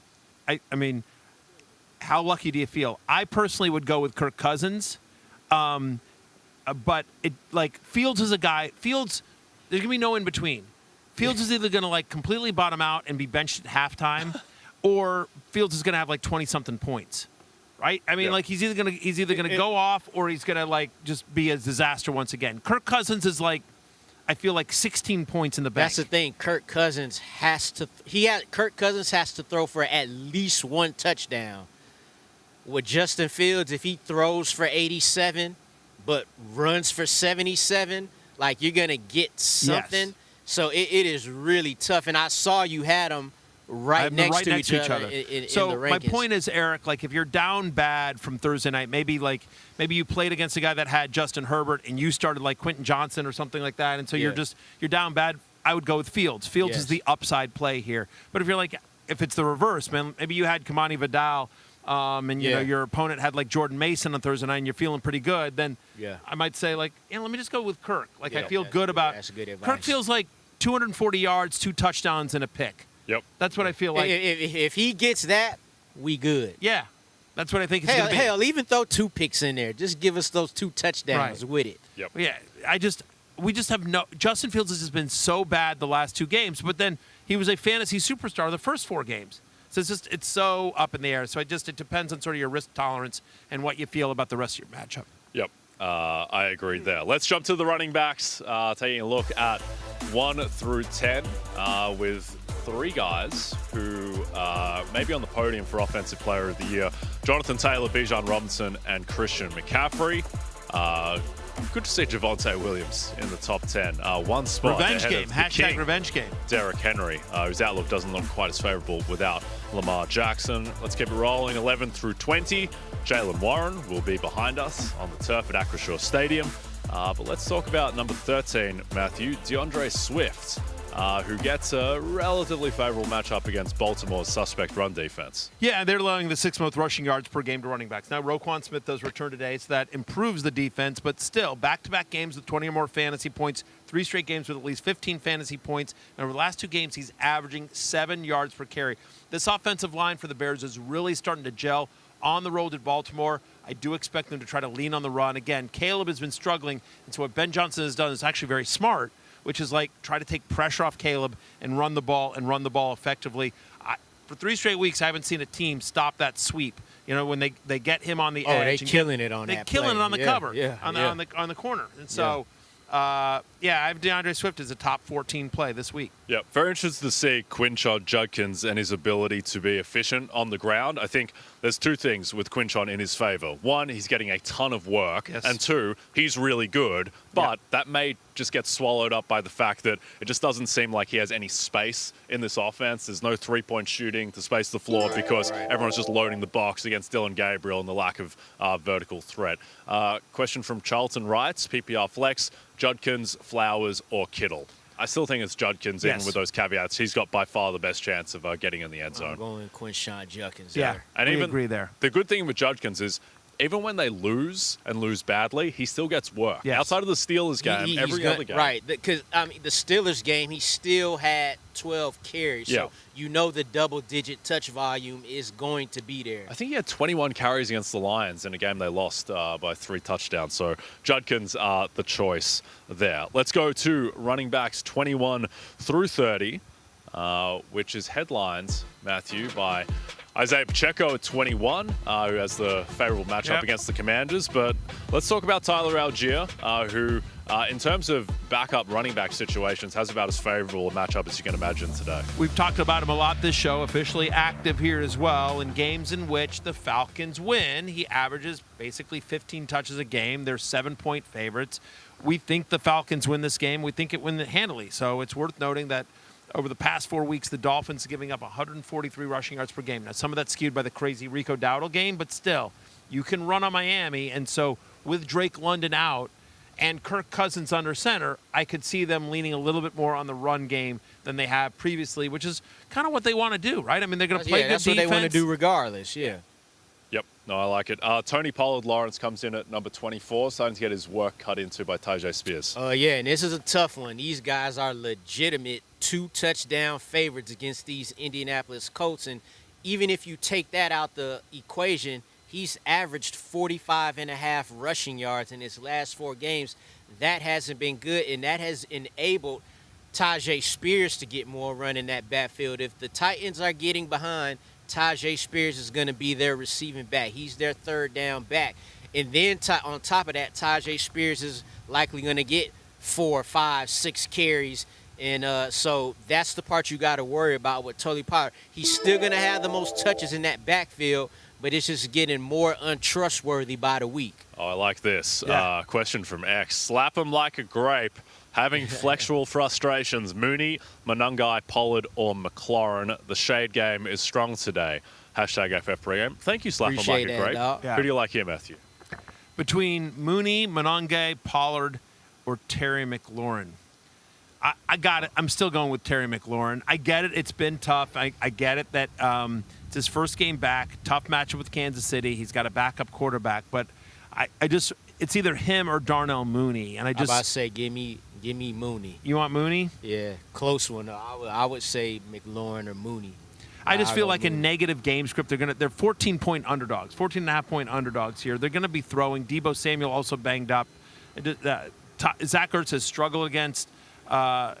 I mean, how lucky do you feel? I personally would go with Kirk Cousins, but Fields is a guy. Fields, there's gonna be no in between. Fields is either gonna completely bottom out and be benched at halftime, or Fields is gonna have 20-something points, right? I mean, he's either gonna go off or he's gonna just be a disaster once again. Kirk Cousins is I feel 16 points in the bank. That's the thing. Kirk Cousins has to throw for at least 1 touchdown. With Justin Fields, if he throws for 87 but runs for 77, you're gonna get something. Yes. So it is really tough. And I saw you had them right next to each other. So in the rankings. My point is, Eric, if you're down bad from Thursday night, maybe you played against a guy that had Justin Herbert and you started Quentin Johnson or something like that, and so you're down bad, I would go with Fields. Fields is the upside play here. But if you're if it's the reverse, man, maybe you had Kamani Vidal and your opponent had Jordan Mason on Thursday night and you're feeling pretty good, then I might say let me just go with Kirk. I feel good about that's good advice. Kirk feels 240 yards, 2 touchdowns, and a pick. Yep. That's what I feel like. If he gets that, we good. Yeah. That's what I think it's going to be. Hell, even throw 2 picks in there. Just give us those 2 touchdowns with it. Yep. Yeah. We just have no. Justin Fields has been so bad the last 2 games, but then he was a fantasy superstar the first 4 games. So it's so up in the air. So it depends on sort of your risk tolerance and what you feel about the rest of your matchup. Yep. I agree there. Let's jump to the running backs, taking a look at 1 through 10 with 3 guys who may be on the podium for Offensive Player of the Year. Jonathan Taylor, Bijan Robinson, and Christian McCaffrey. Good to see Javonte Williams in the top 10. 1 spot Revenge ahead game. of the Hashtag king, revenge game. Derrick Henry, whose outlook doesn't look quite as favorable without Lamar Jackson. Let's keep it rolling. 11 through 20. Jaylen Warren will be behind us on the turf at Acrisure Stadium. But let's talk about number 13, Matthew, DeAndre Swift, who gets a relatively favorable matchup against Baltimore's suspect run defense. Yeah, they're allowing the 6th most rushing yards per game to running backs. Now, Roquan Smith does return today, so that improves the defense, but still, back-to-back games with 20 or more fantasy points, 3 straight games with at least 15 fantasy points, and over the last 2 games, he's averaging 7 yards per carry. This offensive line for the Bears is really starting to gel on the road at Baltimore. I do expect them to try to lean on the run. Again, Caleb has been struggling, and so what Ben Johnson has done is actually very smart, which is try to take pressure off Caleb and run the ball effectively. For 3 straight weeks, I haven't seen a team stop that sweep You know, when they get him on the Oh, edge. they killing it on They that killing play. it on the Yeah, cover, yeah, on the corner. And so, I have DeAndre Swift as a top 14 play this week. Yeah, very interested to see Quinshon Judkins and his ability to be efficient on the ground. I think there's two things with Quinshon in his favor. One, he's getting a ton of work. Yes. And two, he's really good. But that may just get swallowed up by the fact that it just doesn't seem like he has any space in this offense. There's no three-point shooting to space the floor because everyone's just loading the box against Dylan Gabriel and the lack of vertical threat. Question from Charlton writes, PPR flex, Judkins, Flowers, or Kittle? I still think it's Judkins, even with those caveats. He's got by far the best chance of getting in the end zone. I'm going Quinshon Judkins. Yeah, there. And we even agree there. The good thing with Judkins is even when they lose and lose badly, he still gets work. Yes. Outside of the Steelers game, He's every other game. Right, because the Steelers game, he still had 12 carries. Yeah. So you know the double-digit touch volume is going to be there. I think he had 21 carries against the Lions in a game they lost by 3 touchdowns. So Judkins are the choice there. Let's go to running backs 21 through 30, which is headlines, Matthew, by Isaiah Pacheco at 21, who has the favorable matchup against the Commanders. But let's talk about Tyler Algier, who, in terms of backup running back situations, has about as favorable a matchup as you can imagine today. We've talked about him a lot this show, officially active here as well. In games in which the Falcons win, he averages basically 15 touches a game. They're 7-point favorites. We think the Falcons win this game. We think it win handily. So it's worth noting that over the past 4 weeks, the Dolphins are giving up 143 rushing yards per game. Now, some of that's skewed by the crazy Rico Dowdle game, but still, you can run on Miami. And so with Drake London out and Kirk Cousins under center, I could see them leaning a little bit more on the run game than they have previously, which is kind of what they want to do, right? I mean, they're going to play good that's defense. what they want to do regardless, yeah. Yep. No, I like it. Tony Pollard Lawrence comes in at number 24, starting to get his work cut into by Tajay Spears. And this is a tough one. These guys are legitimate 2-touchdown favorites against these Indianapolis Colts. And even if you take that out the equation, he's averaged 45.5 rushing yards in his last 4 games. That hasn't been good, and that has enabled Tajay Spears to get more run in that backfield. If the Titans are getting behind, Tajay Spears is going to be their receiving back. He's their third down back. And then on top of that, Tajay Spears is likely going to get 4, 5, 6 carries. And so that's the part you got to worry about with Tony Pollard. He's still going to have the most touches in that backfield, but it's just getting more untrustworthy by the week. Oh, I like this. Yeah. Question from X. Slap him like a grape. Having flexual frustrations, Mooney, Monungai, Pollard, or McLaurin. The shade game is strong today. Hashtag FF Pregame. Thank you, Slap him like a grape. Yeah. Who do you like here, Matthew? Between Mooney, Monungai, Pollard, or Terry McLaurin. I got it. I'm still going with Terry McLaurin. I get it. It's been tough. I get it that it's his first game back. Tough matchup with Kansas City. He's got a backup quarterback. But it's either him or Darnell Mooney. And I about to say, give me Mooney. You want Mooney? Yeah, close one. I would say McLaurin or Mooney. I just feel like a negative game script. They're 14-point underdogs, 14.5-point underdogs here. They're going to be throwing. Debo Samuel also banged up. Zach Ertz has struggled against. Zach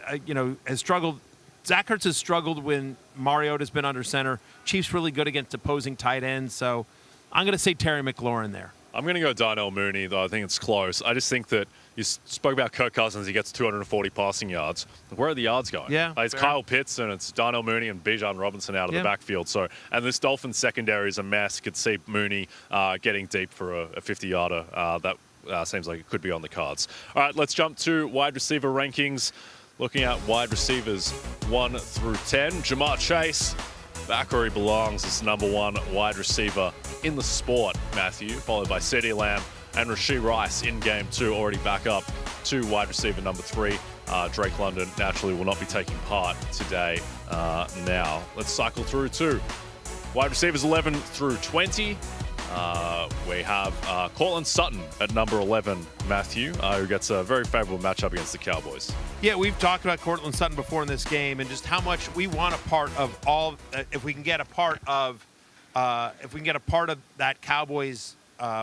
Ertz has struggled when Mariota's been under center. Chiefs really good against opposing tight ends. So I'm going to say Terry McLaurin there. I'm going to go Darnell Mooney, though I think it's close. I just think that you spoke about Kirk Cousins. He gets 240 passing yards. Where are the yards going? Yeah, it's fair. Kyle Pitts and it's Darnell Mooney and Bijan Robinson out of the backfield. So, and this Dolphins secondary is a mess. Could see Mooney getting deep for a 50-yarder. That seems like it could be on the cards. All right, let's jump to wide receiver rankings. Looking at wide receivers 1 through 10. Jamar Chase, back where he belongs, is number 1 wide receiver in the sport, Matthew, followed by CeeDee Lamb and Rashee Rice in game 2, already back up to wide receiver number 3. Drake London naturally will not be taking part today. Now, let's cycle through to wide receivers 11 through 20. We have Cortland Sutton at number 11, Matthew, who gets a very favorable matchup against the Cowboys. Yeah, we've talked about Cortland Sutton before in this game, and just how much we want a part of all. If we can get a part of that Cowboys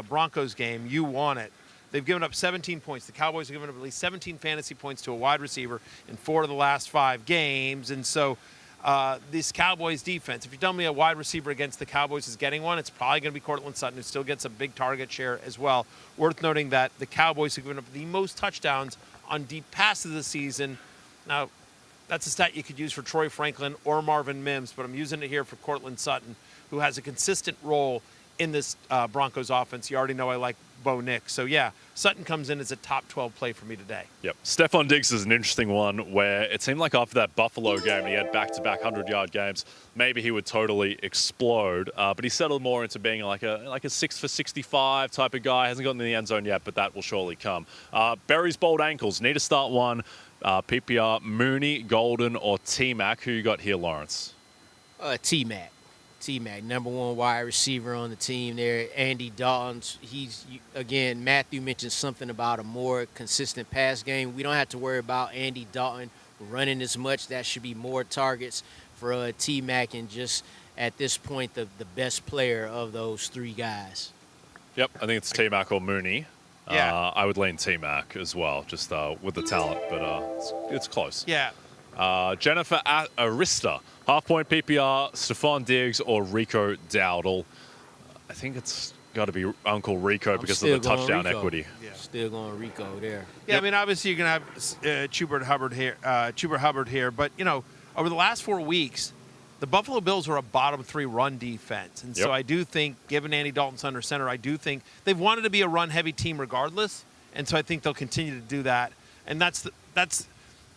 Broncos game, you want it. They've given up 17 points. The Cowboys have given up at least 17 fantasy points to a wide receiver in 4 of the last 5 games, and so this Cowboys defense. If you tell me a wide receiver against the Cowboys is getting one, it's probably going to be Courtland Sutton, who still gets a big target share as well. Worth noting that the Cowboys have given up the most touchdowns on deep passes this season. Now, that's a stat you could use for Troy Franklin or Marvin Mims, but I'm using it here for Courtland Sutton, who has a consistent role in this Broncos offense. You already know I like Bo Nix. So, yeah, Sutton comes in as a top 12 play for me today. Yep. Stephon Diggs is an interesting one where it seemed like after that Buffalo game, he had back-to-back 100-yard games, maybe he would totally explode. But he settled more into being like a 6 for 65 type of guy. Hasn't gotten in the end zone yet, but that will surely come. Berry's bold ankles. Need to start one. PPR, Mooney, Golden, or T-Mac. Who you got here, Lawrence? T-Mac. T-Mac, number one wide receiver on the team there. Andy Dalton, again, Matthew mentioned something about a more consistent pass game. We don't have to worry about Andy Dalton running as much. That should be more targets for T-Mac, and just at this point, the best player of those three guys. Yep, I think it's T-Mac or Mooney. Yeah. I would lean T-Mac as well, just with the talent, but it's close. Yeah. Jennifer Arista, half-point PPR, Stephon Diggs or Rico Dowdle. I think it's got to be Uncle Rico because of the touchdown equity. Yeah. Still going Rico there. Yeah, I mean, obviously you're going to have Chuba Hubbard here, but, you know, over the last 4 weeks, the Buffalo Bills are a bottom-3 run defense. And so I do think, given Andy Dalton's under center, I do think they've wanted to be a run-heavy team regardless, and so I think they'll continue to do that. And that's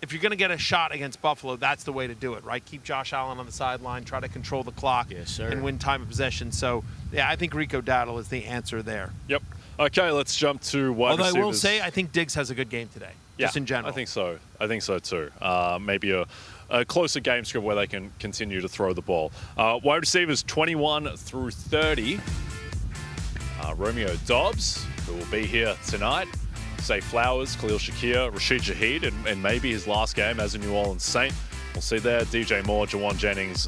if you're going to get a shot against Buffalo, that's the way to do it, right? Keep Josh Allen on the sideline, try to control the clock, and win time of possession. So, yeah, I think Rico Dowdle is the answer there. Yep. Okay, let's jump to wide receivers. Although I will say, I think Diggs has a good game today, just in general. I think so. I think so too. Maybe a closer game script where they can continue to throw the ball. Wide receivers 21 through 30. Romeo Doubs, who will be here tonight. Say Flowers, Khalil Shakir, Rashid Shaheed, and maybe his last game as a New Orleans Saint. We'll see there DJ Moore, Jawan Jennings,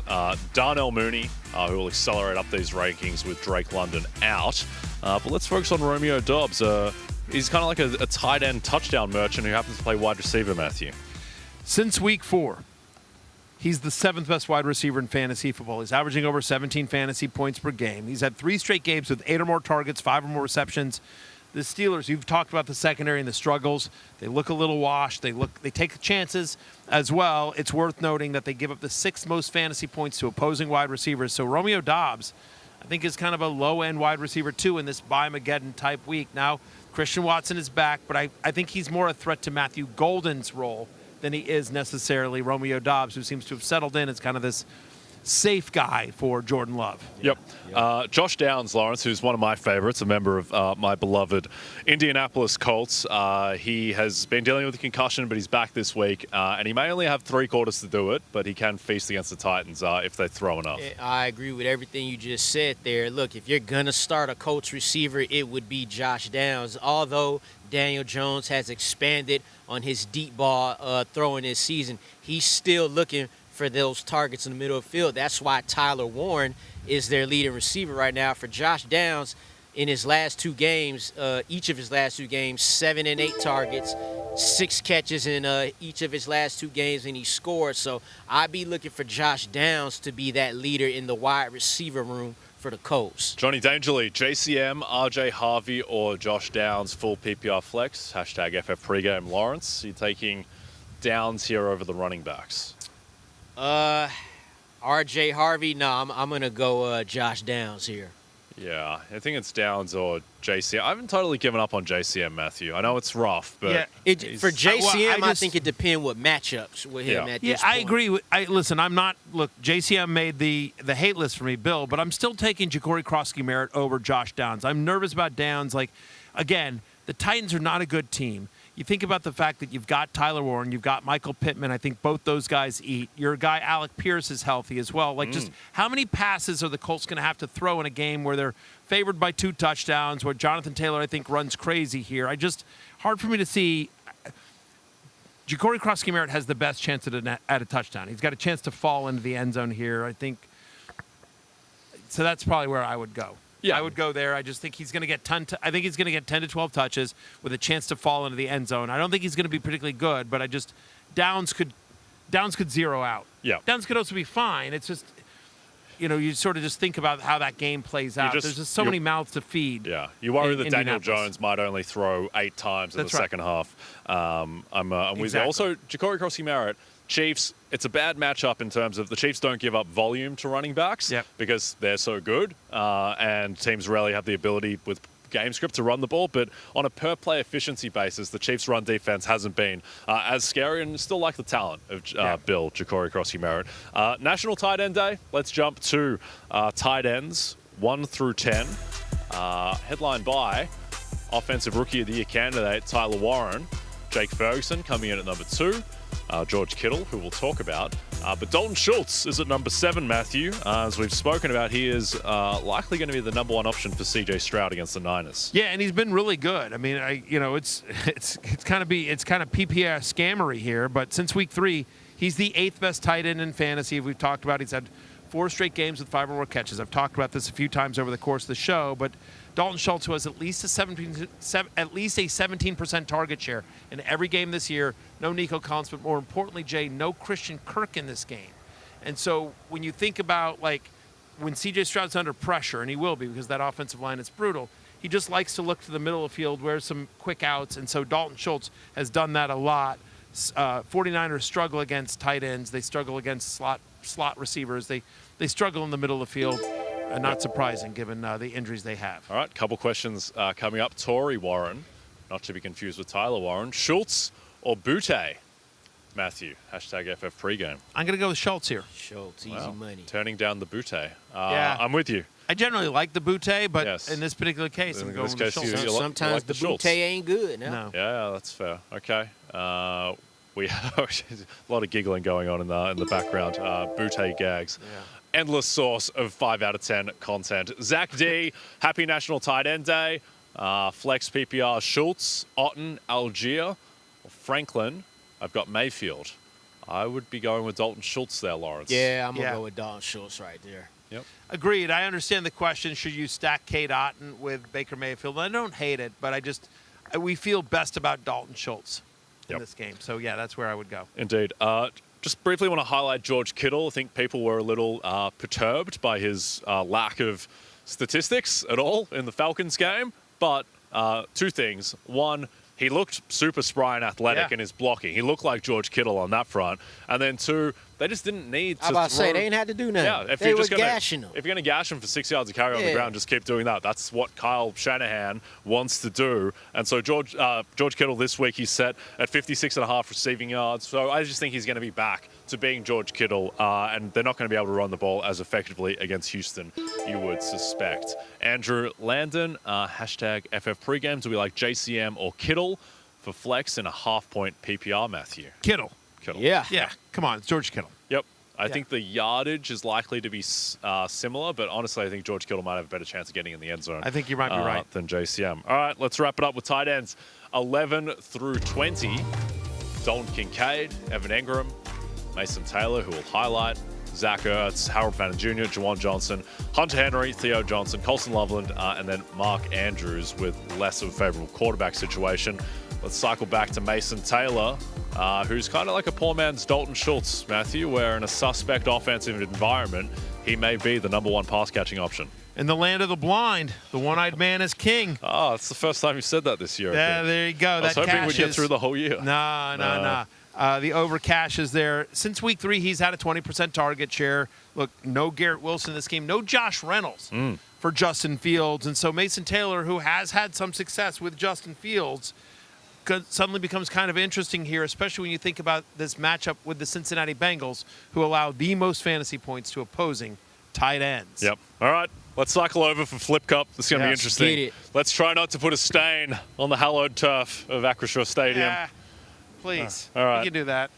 Darnell Mooney, who will accelerate up these rankings with Drake London out. But let's focus on Romeo Doubs. He's kind of like a tight end touchdown merchant who happens to play wide receiver, Matthew. Since week 4, he's the 7th best wide receiver in fantasy football. He's averaging over 17 fantasy points per game. He's had 3 straight games with 8 or more targets, 5 or more receptions. The Steelers, you've talked about the secondary and the struggles. They look a little washed. They take chances as well. It's worth noting that they give up the 6th most fantasy points to opposing wide receivers. So Romeo Doubs, I think, is kind of a low-end wide receiver, too, in this Buy-Mageddon type week. Now, Christian Watson is back, but I think he's more a threat to Matthew Golden's role than he is necessarily Romeo Doubs, who seems to have settled in as kind of this safe guy for Jordan Love. Yep. Josh Downs, Lawrence, who's one of my favorites, a member of my beloved Indianapolis Colts. He has been dealing with a concussion, but he's back this week, and he may only have 3 quarters to do it, but he can feast against the Titans if they throw enough. I agree with everything you just said there. Look, if you're going to start a Colts receiver, it would be Josh Downs. Although Daniel Jones has expanded on his deep ball throwing this season, he's still looking for those targets in the middle of the field. That's why Tyler Warren is their leading receiver right now. For Josh Downs, in his last 2 games, each of his last 2 games, 7 and 8 targets, 6 catches in each of his last 2 games, and he scored. So I'd be looking for Josh Downs to be that leader in the wide receiver room for the Colts. Johnny Dangerly, JCM, RJ Harvey, or Josh Downs, full PPR flex. Hashtag FF Pregame. Lawrence, you're taking Downs here over the running backs. RJ Harvey, no, I'm going to go Josh Downs here. Yeah, I think it's Downs or JCM. I haven't totally given up on JCM, Matthew. I know it's rough, but for JCM, I think it depends what matchups with him at this point. I agree. Listen, I'm not. Look, JCM made the hate list for me, Bill, but I'm still taking Ja'Cory Krosky-Merritt over Josh Downs. I'm nervous about Downs. Like, again, the Titans are not a good team. You think about the fact that you've got Tyler Warren, you've got Michael Pittman. I think both those guys eat. Your guy Alec Pierce is healthy as well. Like, just how many passes are the Colts going to have to throw in a game where they're favored by 2 touchdowns, where Jonathan Taylor, I think, runs crazy here? Hard for me to see. Ja'Cory Krosky-Merritt has the best chance at a touchdown. He's got a chance to fall into the end zone here, I think. So that's probably where I would go. Yeah, I would go there. I just think he's going to get 10 to 12 touches with a chance to fall into the end zone. I don't think he's going to be particularly good, but Downs could zero out. Yeah. Downs could also be fine. It's just, you sort of just think about how that game plays out. There's just so many mouths to feed. Yeah, you worry that Daniel Indianapolis. Jones might only throw 8 times in the second half. I'm with you. Also, Ja'Cory Crossy-Merritt, Chiefs, it's a bad matchup in terms of the Chiefs don't give up volume to running backs because they're so good, and teams rarely have the ability with game script to run the ball, but on a per-play efficiency basis, the Chiefs' run defense hasn't been as scary, and still like the talent of Bill Ja'Cory Crossy-Merritt. National Tight End Day, let's jump to tight ends 1 through 10, headlined by Offensive Rookie of the Year candidate Tyler Warren, Jake Ferguson coming in at number 2, George Kittle, who we'll talk about. But Dalton Schultz is at number 7, Matthew. As we've spoken about, he is likely going to be the number 1 option for C.J. Stroud against the Niners. Yeah, and he's been really good. I mean, it's kind of PPR scammery here, but since week 3, he's the 8th best tight end in fantasy. We've talked about he's had 4 straight games with 5 or more catches. I've talked about this a few times over the course of the show, but Dalton Schultz, who has at least a 17% target share in every game this year. No Nico Collins, but more importantly, Jay, no Christian Kirk in this game. And so when you think about, when C.J. Stroud's under pressure, and he will be because that offensive line is brutal, he just likes to look to the middle of the field, where some quick outs, and so Dalton Schultz has done that a lot. 49ers struggle against tight ends. They struggle against slot receivers. They struggle in the middle of the field. Not surprising given the injuries they have. All right, couple questions coming up. Tory Warren, not to be confused with Tyler Warren. Schultz or Butte? Matthew, hashtag FF pregame. I'm going to go with Schultz here. Schultz, easy money. Turning down the Butte. Yeah. I'm with you. I generally like the Butte, but in this particular case, I'm going with Schultz. Sometimes the Butte ain't good. No. Yeah, that's fair. Okay. We have a lot of giggling going on in the background. Butte gags. Yeah. Endless source of 5 out of 10 content. Zach D, happy National Tight End Day. Flex PPR, Schultz, Otten, Algier, or Franklin. I've got Mayfield. I would be going with Dalton Schultz there, Lawrence. Yeah, I'm going to go with Dalton Schultz right there. Yep. Agreed. I understand the question, should you stack Cade Otten with Baker Mayfield? I don't hate it, but we feel best about Dalton Schultz in this game. So, yeah, that's where I would go. Indeed. Just briefly want to highlight George Kittle. I think people were a little perturbed by his lack of statistics at all in the Falcons game. But 2 things. One, he looked super spry and athletic in his blocking. He looked like George Kittle on that front. And then 2, they just didn't need to I was about to say, they ain't had to do nothing. Yeah, they were gashing him. If you're going to gash him for 6 yards of carry on the ground, just keep doing that. That's what Kyle Shanahan wants to do. And so George Kittle this week, he's set at 56.5 receiving yards. So I just think he's going to be back to being George Kittle, and they're not going to be able to run the ball as effectively against Houston, you would suspect. Andrew Landon, hashtag FF pregame. Do we like JCM or Kittle for flex in a half-point PPR, Matthew? Kittle. Yeah. Come on, it's George Kittle. Yep. I think the yardage is likely to be similar, but honestly, I think George Kittle might have a better chance of getting in the end zone. I think you might be right. Than JCM. All right, let's wrap it up with tight ends. 11 through 20. Dalton Kincaid, Evan Engram, Mason Taylor, who will highlight, Zach Ertz, Harold Fannin Jr., Juwan Johnson, Hunter Henry, Theo Johnson, Colson Loveland, and then Mark Andrews with less of a favorable quarterback situation. Let's cycle back to Mason Taylor, who's kind of like a poor man's Dalton Schultz, Matthew, where in a suspect offensive environment, he may be the number 1 pass-catching option. In the land of the blind, the one-eyed man is king. Oh, it's the first time you've said that this year. Yeah, there you go. I was hoping we'd get through the whole year. No. The over-cash is there. Since week 3, he's had a 20% target share. Look, no Garrett Wilson in this game. No Josh Reynolds for Justin Fields. And so Mason Taylor, who has had some success with Justin Fields, suddenly becomes kind of interesting here, especially when you think about this matchup with the Cincinnati Bengals, who allow the most fantasy points to opposing tight ends. Yep. All right. Let's cycle over for Flip Cup. This is going to be interesting. Get it. Let's try not to put a stain on the hallowed turf of Acrisure Stadium. Yeah, please. All right. You can do that.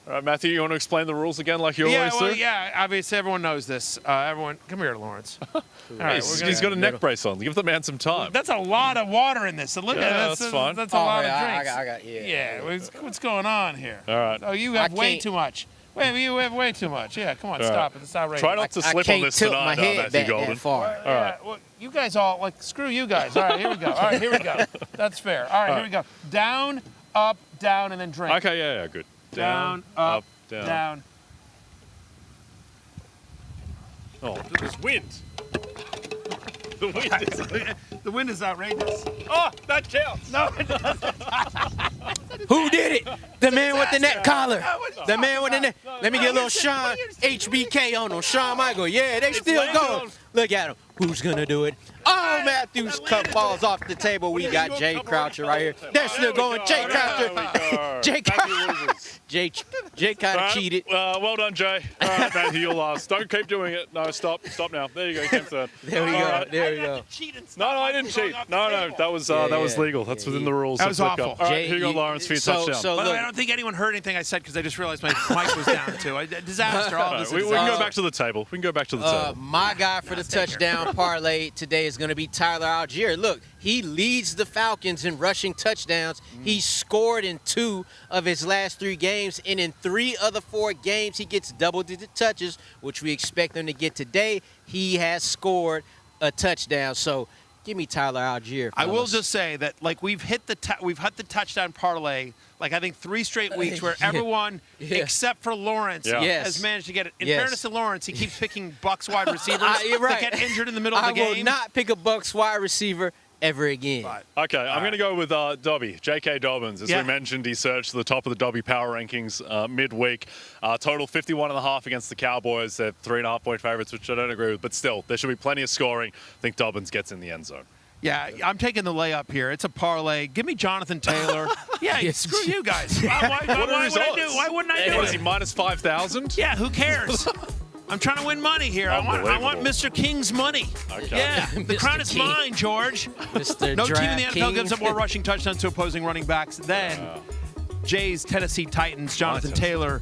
All right, Matthew, you want to explain the rules again like you always do? Yeah, obviously everyone knows this. Everyone, come here, Lawrence. All right, he's got a neck brace on. Give the man some time. That's a lot of water in this. So look at that's fine. That's a lot of drinks. I got What's going on here? All right. Oh, you have way too much. Wait, you have way too much. Yeah, come on, stop it. It's outrageous. Try not to slip on this tonight, Matthew Golden. Far. All right. Well, you guys all, screw you guys. All right, here we go. All right, here we go. That's fair. All right, here we go. Down, up, down, and then drink. Okay, yeah, good. Down, up, down. Oh, there's wind. The wind is... The wind is outrageous. Oh, that counts. No, it doesn't. Who did it? The man with the neck collar. The man with the neck. Let me get a little Sean HBK on him. Shawn Michael. Yeah, they still going. Look at him. Who's going to do it? Oh, Matthews cup falls off the table. We got Jay Croucher right here. They're still going. Jay Croucher. Jay kind of cheated. Well done, Jay. All right, Matthew, you're last. Don't keep doing it. No, stop. Stop now. There you go. You came third. There we go. There we go. No, I didn't cheat. No, that was legal. That's within the rules. That was awful. All right, here you go, Lawrence, for your touchdown. By the way, I don't think anyone heard anything I said because I just realized my mic was down too. A disaster. All this. We can go back to the table. My guy for the touchdown parlay today is going to be Tyler Algier. Look, he leads the Falcons in rushing touchdowns. He scored in 2 of his last 3 games, and in 3 of the 4 games, he gets double-digit touches, which we expect him to get today. He has scored a touchdown. So give me Tyler Algier. I will just say that, like, we've hit the touchdown parlay, like, I think 3 straight weeks where everyone except for Lawrence has managed to get it. In fairness to Lawrence, he keeps picking Bucs wide receivers that get injured in the middle of the game. I will not pick a Bucs wide receiver ever again. Okay, I'm going to go with Dobby, J.K. Dobbins. As we mentioned, he surged to the top of the Dobby power rankings midweek. Total 51.5 against the Cowboys. They're 3.5-point favorites, which I don't agree with. But still, there should be plenty of scoring. I think Dobbins gets in the end zone. Yeah, I'm taking the layup here. It's a parlay. Give me Jonathan Taylor. Screw you guys. Why wouldn't I do it? What is he, minus 5,000? Yeah, who cares? I'm trying to win money here. I want Mr. King's money. Okay. Yeah, the crown is mine, George. Mr. No team in the NFL King. gives up more rushing touchdowns to opposing running backs than Jay's Tennessee Titans, Jonathan Taylor.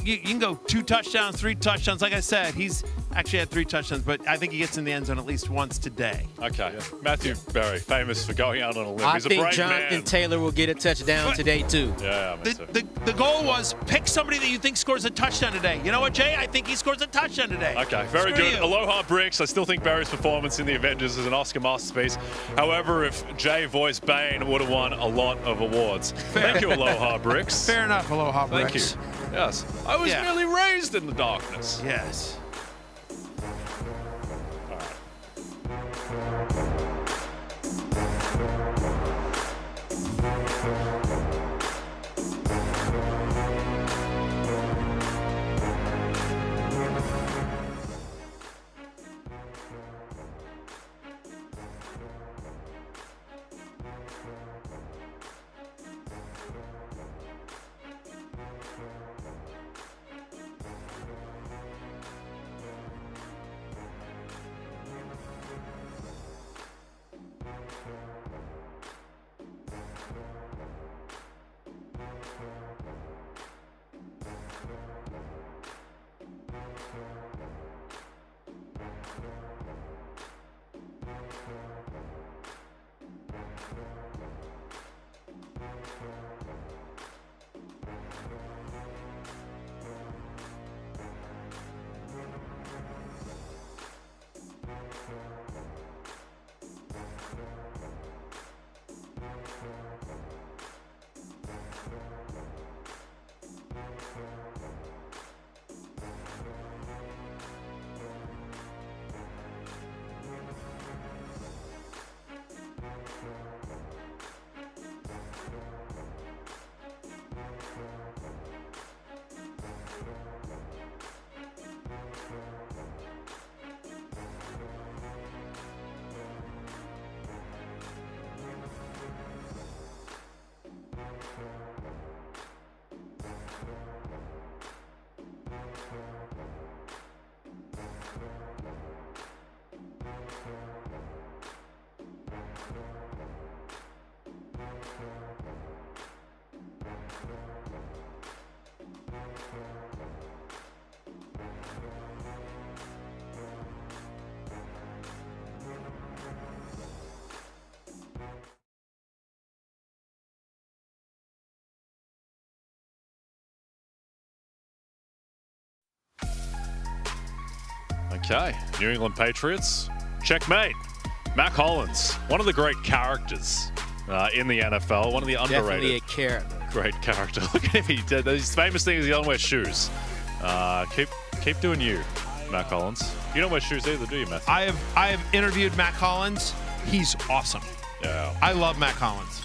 You can go 2 touchdowns, 3 touchdowns. Like I said, he's actually had 3 touchdowns, but I think he gets in the end zone at least once today. Okay. Yeah. Matthew Berry, famous for going out on a limb. He's a brave brave Jonathan man. Taylor will get a touchdown today, too. Yeah, the goal was pick somebody that you think scores a touchdown today. You know what, Jay? I think he scores a touchdown today. Okay, very good. Aloha Bricks. I still think Barry's performance in the Avengers is an Oscar masterpiece. However, if Jay voiced Bane, would have won a lot of awards. Thank you, Aloha Bricks. Fair enough, Aloha Bricks. Thank you. Yes. I was merely raised in the darkness. Yes. Okay, New England Patriots, checkmate. Mac Hollins, one of the great characters in the NFL, one of the underrated. Definitely a character. Great character. Look at him. His famous thing is he doesn't wear shoes. Keep doing you. Matt Collins. You don't wear shoes either, do you, Matthew? I have interviewed Matt Collins. He's awesome. Yeah. I love Matt Collins.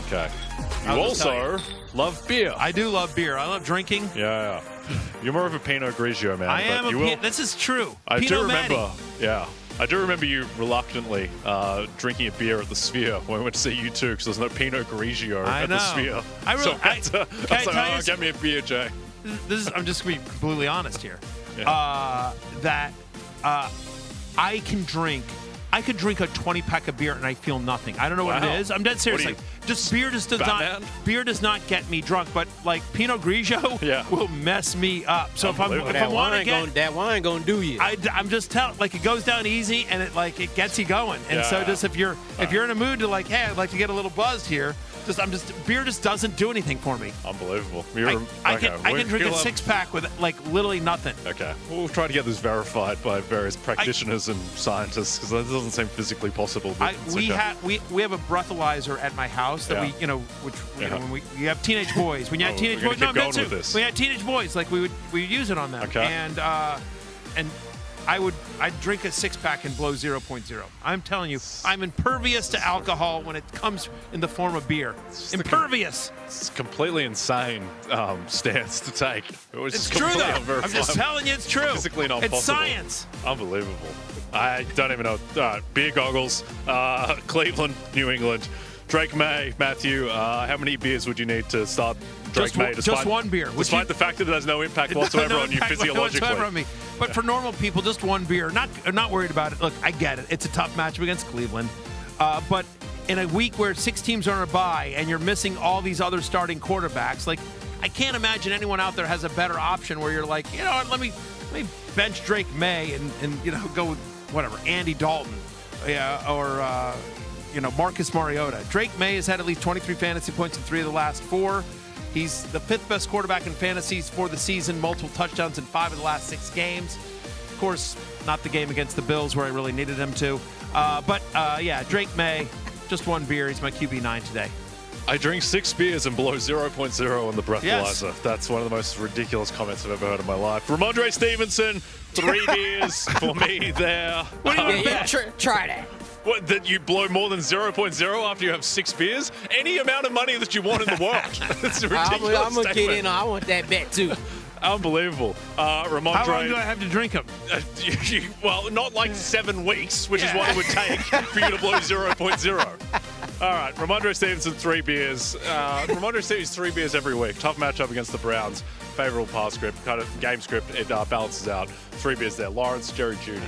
Okay. You I'll just also love beer. I do love beer. I love drinking. Yeah. You're more of a Pinot Grigio man. I am this is true. Pinot do remember. Matty. Yeah. I do remember you reluctantly drinking a beer at the Sphere when we went to see you too, because there's no Pinot Grigio at the Sphere. I was like, get me a beer, Jay. I'm just going to be completely honest here. Yeah. I could drink a 20-pack of beer and I feel nothing. I don't know what it is. I'm dead serious. Beer does not get me drunk, but like Pinot Grigio will mess me up. So if I want to get that wine gonna do you. I'm just telling, like, it goes down easy and it gets you going. And just if you're in a mood to like, hey, I'd like to get a little buzzed here, beer just doesn't do anything for me. Unbelievable. I can drink a 6-pack with like literally nothing. Okay. We'll try to get this verified by various practitioners and scientists, because that doesn't seem physically possible. We have a breathalyzer at my house that when we have teenage boys. When you have teenage boys, when you have teenage boys, like we would use it on them. Okay. And I'd drink a 6-pack and blow 0.0. I'm telling you, I'm impervious to alcohol when it comes in the form of beer. Impervious. It's a completely insane stance to take. It's true, though. I'm just telling you, it's true. Physically not possible. It's science. Unbelievable. I don't even know. All right, beer goggles. Cleveland, New England. Drake May, Matthew, how many beers would you need to start Drake May? Just one beer. Despite the fact that it has no impact whatsoever on you physiologically. Whatsoever on me. But for normal people, just one beer. Not worried about it. Look, I get it. It's a tough matchup against Cleveland. But in a week where 6 teams are on a bye and you're missing all these other starting quarterbacks, like, I can't imagine anyone out there has a better option where you're like, you know what, let me bench Drake May and go with whatever, Andy Dalton, or Marcus Mariota. Drake May has had at least 23 fantasy points in 3 of the last 4. He's the 5th best quarterback in fantasies for the season, multiple touchdowns in 5 of the last 6 games. Of course, not the game against the Bills where I really needed him to. But Drake May, just one beer. He's my QB9 today. I drink 6 beers and blow 0.0 on the breathalyzer. Yes. That's one of the most ridiculous comments I've ever heard in my life. Ramondre Stevenson, 3 beers for me there. What do you bet? Try that. What, that you blow more than 0.0 after you have 6 beers? Any amount of money that you want in the world. It's a ridiculous I'm going to get in. I want that bet, too. Unbelievable. Ramondre. How long do I have to drink them? Well, not like 7 weeks, which is what it would take for you to blow 0.0. All right, Ramondre Stevenson, 3 beers. Ramondre Stevenson, 3 beers every week. Tough matchup against the Browns. Favorable pass script, kind of game script. It balances out. 3 beers there. Lawrence, Jerry Jeudy.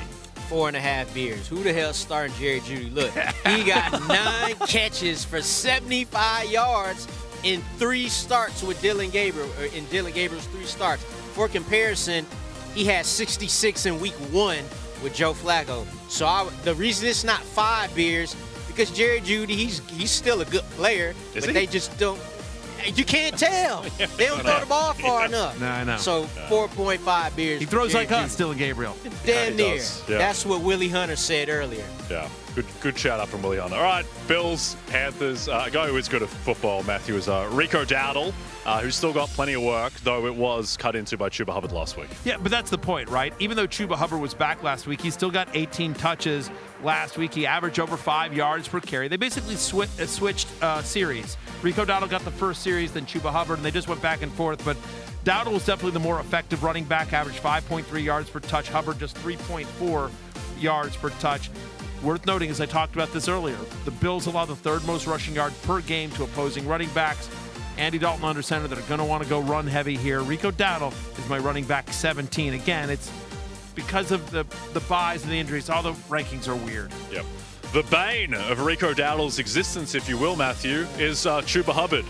4.5 beers. Who the hell's starting Jerry Jeudy? Look, he got 9 catches for 75 yards in 3 starts with Dylan Gabriel, or in Dylan Gabriel's 3 starts. For comparison, he had 66 in week 1 with Joe Flacco. So the reason it's not 5 beers, because Jerry Jeudy, he's still a good player, but they just don't. You can't tell. They don't throw the ball far enough. No, I know. So 4.5 beers. He throws Jerry like us, Dylan Gabriel. Damn near. Yeah. That's what Willie Hunter said earlier. Yeah, good shout out from Willie Hunter. All right, Bills, Panthers. A guy who is good at football, Matthew, is Rico Dowdle, who's still got plenty of work, though it was cut into by Chuba Hubbard last week. Yeah, but that's the point, right? Even though Chuba Hubbard was back last week, he still got 18 touches last week. He averaged over 5 yards per carry. They basically switched series. Rico Dowdle got the first series, then Chuba Hubbard, and they just went back and forth. But Dowdle was definitely the more effective running back, averaged 5.3 yards per touch. Hubbard just 3.4 yards per touch. Worth noting, as I talked about this earlier, the Bills allow the 3rd most rushing yard per game to opposing running backs. Andy Dalton under center that are going to want to go run heavy here. Rico Dowdle is my running back 17. Again, it's because of the buys and the injuries. All the rankings are weird. Yep. The bane of Rico Dowdle's existence, if you will, Matthew, is Chuba Hubbard,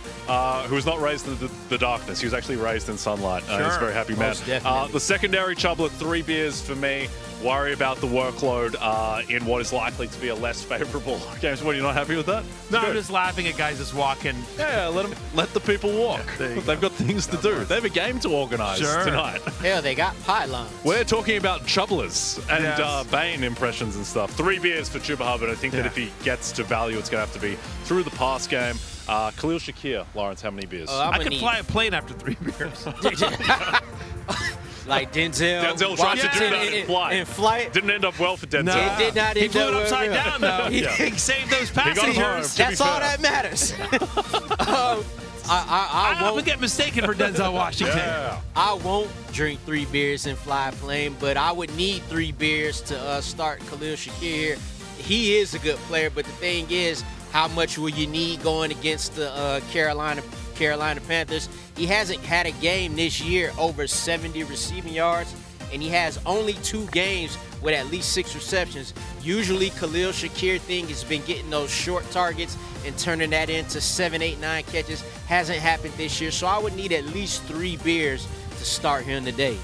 who was not raised in the darkness. He was actually raised in sunlight. He's a very happy man. The secondary Chublet, 3 beers for me. Worry about the workload in what is likely to be a less favorable game. What, are you not happy with that? No, I'm just laughing at guys just walking. Yeah, let the people walk. They've got things to do. They have a game to organize tonight. Hell, they got pylons. We're talking about Chublers and Bane impressions and stuff. 3 beers for Chuba Hubbard. I think that if he gets to value, it's going to have to be through the pass game. Khalil Shakir, Lawrence, how many beers? I could fly a plane after 3 beers. like Denzel. Denzel tried to do that in flight. In flight. Didn't end up well for Denzel. No. It did not He end flew up it upside well. down, though. He saved those passengers. That's all that matters. I often get mistaken for Denzel Washington. Yeah. I won't drink 3 beers and fly a plane, but I would need 3 beers to start Khalil Shakir here. He is a good player, but the thing is, how much will you need going against the Carolina Panthers? He hasn't had a game this year over 70 receiving yards, and he has only 2 games with at least 6 receptions. Usually Khalil Shakir thing has been getting those short targets and turning that into 7, 8, 9 catches. Hasn't happened this year, so I would need at least 3 beers to start him today.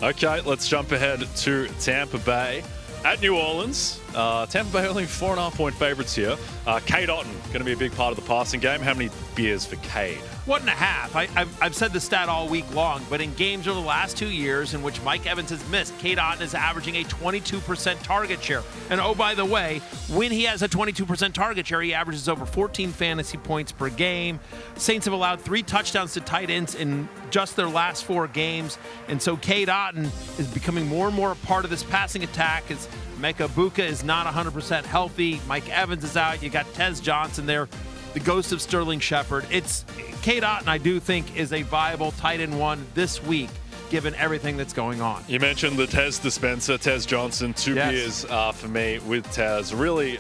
Okay, let's jump ahead to Tampa Bay. At New Orleans, Tampa Bay only 4.5-point favorites here. Cade Otton going to be a big part of the passing game. How many beers for Cade? 1.5. I've said the stat all week long, but in games over the last 2 years in which Mike Evans has missed, Cade Otton is averaging a 22% target share. And oh, by the way, when he has a 22% target share, he averages over 14 fantasy points per game. Saints have allowed 3 touchdowns to tight ends in just their last 4 games. And so Cade Otton is becoming more and more a part of this passing attack as Mecca Buka is not 100% healthy. Mike Evans is out. You got Tez Johnson there, the ghost of Sterling Shepard. It's Cade Otton, I do think, is a viable tight end 1 this week, given everything that's going on. You mentioned the Tez dispenser, Tez Johnson, 2 beers for me with Tez. Really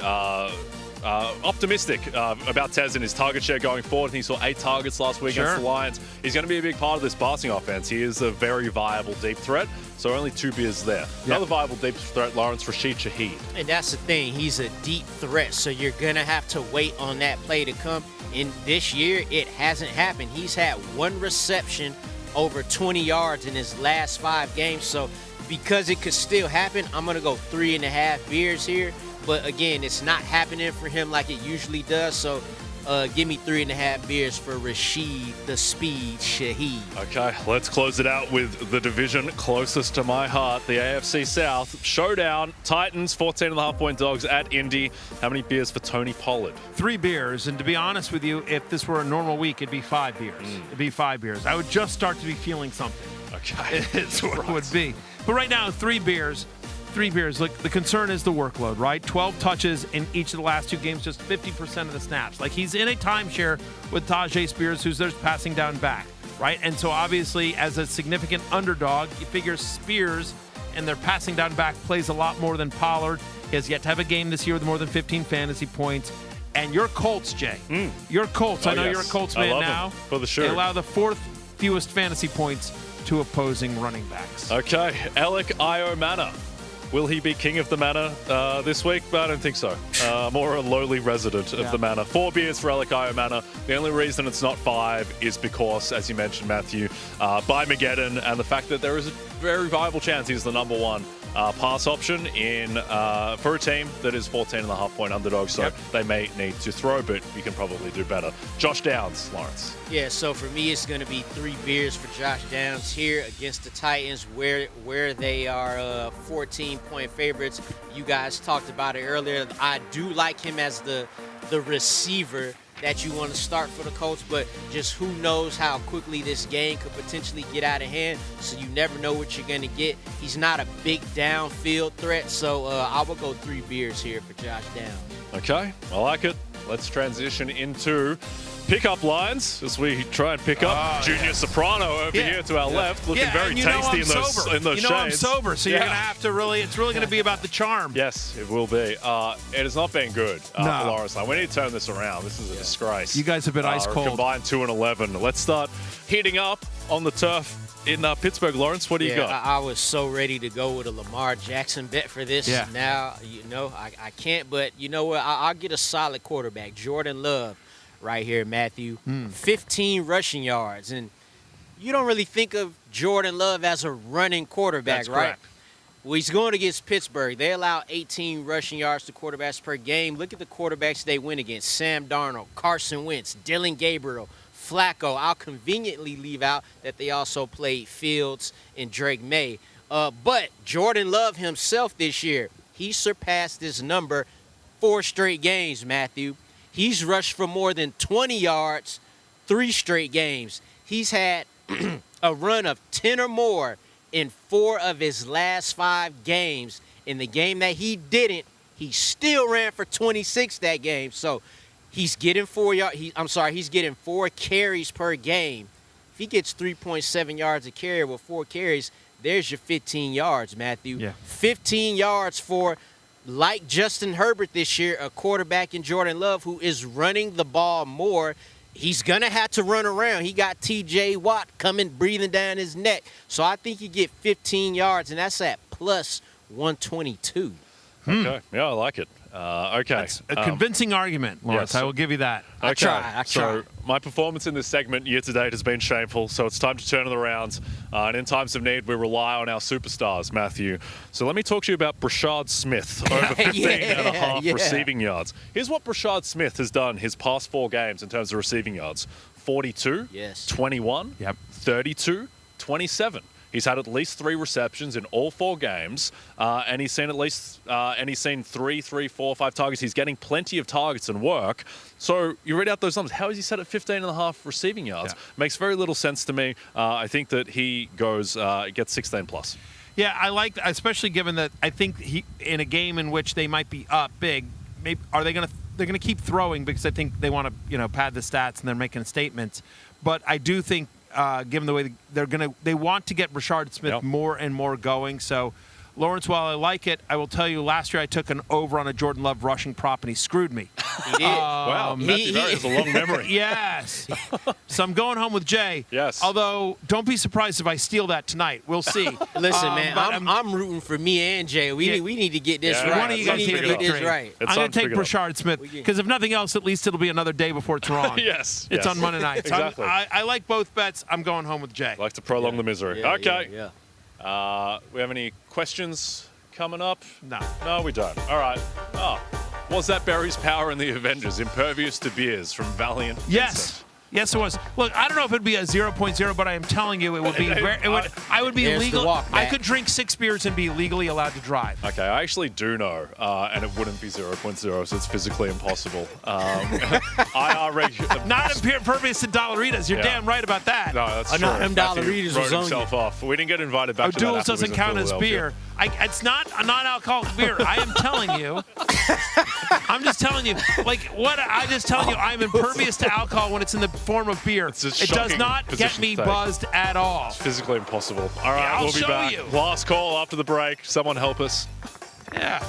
optimistic about Tez and his target share going forward. He saw 8 targets last week against the Lions. He's going to be a big part of this passing offense. He is a very viable deep threat, so only 2 beers there. Another viable deep threat, Lawrence, Rashid Shaheed. And that's the thing. He's a deep threat, so you're going to have to wait on that play to come. In this year, it hasn't happened. He's had 1 reception over 20 yards in his last 5 games. So because it could still happen, I'm going to go 3.5 beers here. But again, it's not happening for him like it usually does. So give me 3.5 beers for Rashid the Speed Shaheed. Okay, let's close it out with the division closest to my heart, the AFC South. Showdown, Titans, 14.5-point dogs at Indy. How many beers for Tony Pollard? 3 beers, and to be honest with you, if this were a normal week, it'd be 5 beers. It'd be 5 beers. I would just start to be feeling something. Okay. It's what it would be. But right now, 3 beers. 3 beers. Look, the concern is the workload, right? 12 touches in each of the last 2 games, just 50% of the snaps. Like, he's in a timeshare with Tajay Spears, who's there's passing down back, right? And so, obviously, as a significant underdog, you figure Spears and their passing down back plays a lot more than Pollard. He has yet to have a game this year with more than 15 fantasy points. And your Colts, Jay. Your Colts. I know you're a Colts man now. For the sure. They allow the 4th fewest fantasy points to opposing running backs. Okay, Alec Iomana. Will he be king of the manor this week? I don't think so. More a lowly resident of the manor. 4 beers for Alec Iomana. The only reason it's not 5 is because, as you mentioned, Matthew, by Mageddon and the fact that there is a very viable chance he's the number 1 pass option in for a team that is 14.5-point underdog. So they may need to throw, but you can probably do better. Josh Downs, Lawrence. Yeah, so for me, it's going to be 3 beers for Josh Downs here against the Titans, where they are 14-point favorites. You guys talked about it earlier. I do like him as the receiver that you want to start for the Colts, but just who knows how quickly this game could potentially get out of hand, so you never know what you're going to get. He's not a big downfield threat, so I will go 3 beers here for Josh Downs. Okay, I like it. Let's transition into pickup lines as we try and pick up Junior Soprano over here to our left, looking very tasty in those shades. I'm sober, so you're going to have to it's really going to be about the charm. Yes, it will be. It has not been good for Lawrence. We need to turn this around. This is a disgrace. You guys have been ice cold. Combined 2-11. Let's start heating up on the turf in Pittsburgh. Lawrence, what do you got? I was so ready to go with a Lamar Jackson bet for this. Yeah. Now, I can't, but you know what? I'll get a solid quarterback, Jordan Love. Right here, Matthew. 15 rushing yards. And you don't really think of Jordan Love as a running quarterback, That's right? Correct. Well, he's going against Pittsburgh. They allow 18 rushing yards to quarterbacks per game. Look at the quarterbacks they win against. Sam Darnold, Carson Wentz, Dylan Gabriel, Flacco. I'll conveniently leave out that they also played Fields and Drake May. But Jordan Love himself this year, he surpassed this number 4 straight games, Matthew. He's rushed for more than 20 yards 3 straight games. He's had a run of 10 or more in 4 of his last 5 games. In the game that he didn't, he still ran for 26 that game. So he's getting 4 he's getting 4 carries per game. If he gets 3.7 yards a carry with 4 carries, there's your 15 yards, Matthew. Yeah. 15 yards for, like Justin Herbert this year, a quarterback in Jordan Love who is running the ball more. He's going to have to run around. He got T.J. Watt coming, breathing down his neck. So I think you get 15 yards, and that's at plus 122. Okay. Yeah, I like it. Okay. That's a convincing argument, Lawrence. yes. I will give you that. I try. So my performance in this segment year to date has been shameful, so it's time to turn it around. And in times of need, we rely on our superstars, Matthew. So let me talk to you about Brashard Smith, over 15 and a half receiving yards. Here's what Brashard Smith has done his past 4 games in terms of receiving yards. 42, 21, 32, 27. He's had at least 3 receptions in all 4 games, and he's seen he's seen 3, 4, 5 targets. He's getting plenty of targets and work. So you read out those numbers. How is he set at 15 and a half receiving yards? Yeah. Makes very little sense to me. I think that he gets 16 plus. Yeah, I like that, especially given that I think he, in a game in which they might be up big, maybe they're going to keep throwing because I think they want to pad the stats and they're making statements. But I do think, given the way they want to get Brashard Smith more and more going. So, Lawrence, while I like it, I will tell you, last year I took an over on a Jordan Love rushing prop, and he screwed me. He did. Wow, Matthew Barry has a long memory. Yes. So I'm going home with Jay. Yes. Although, don't be surprised if I steal that tonight. We'll see. Listen, man, I'm rooting for me and Jay. We need to get this right. One of you guys need to get this right. I'm going to take Brashard Smith because if nothing else, at least it'll be another day before it's wrong. Yes. It's on Monday night. So exactly. I like both bets. I'm going home with Jay. Like to prolong the misery. Okay. Yeah. We have any questions coming up? No, we don't. All right. Was that Barry's power in the Avengers? Impervious to beers from Valiant. Yes. Vincent. Yes, it was. Look, I don't know if it'd be a 0.0, but I am telling you, it would be. I would be legal. I could drink 6 beers and be legally allowed to drive. Okay, I actually do know, and it wouldn't be 0.0, so it's physically impossible. Not impervious to Dollaritas. You're damn right about that. No, that's true. Them Dollaritas wrote was on himself off. We didn't get invited back to that. O'Doul's doesn't count as beer. It's not a non-alcoholic beer. I am telling you. I'm just telling you. I'm just telling you. I'm impervious to alcohol when it's in the form of beer. It does not get me buzzed at all. It's physically impossible. All right, we'll be back. You. Last call after the break. Someone help us. Yeah.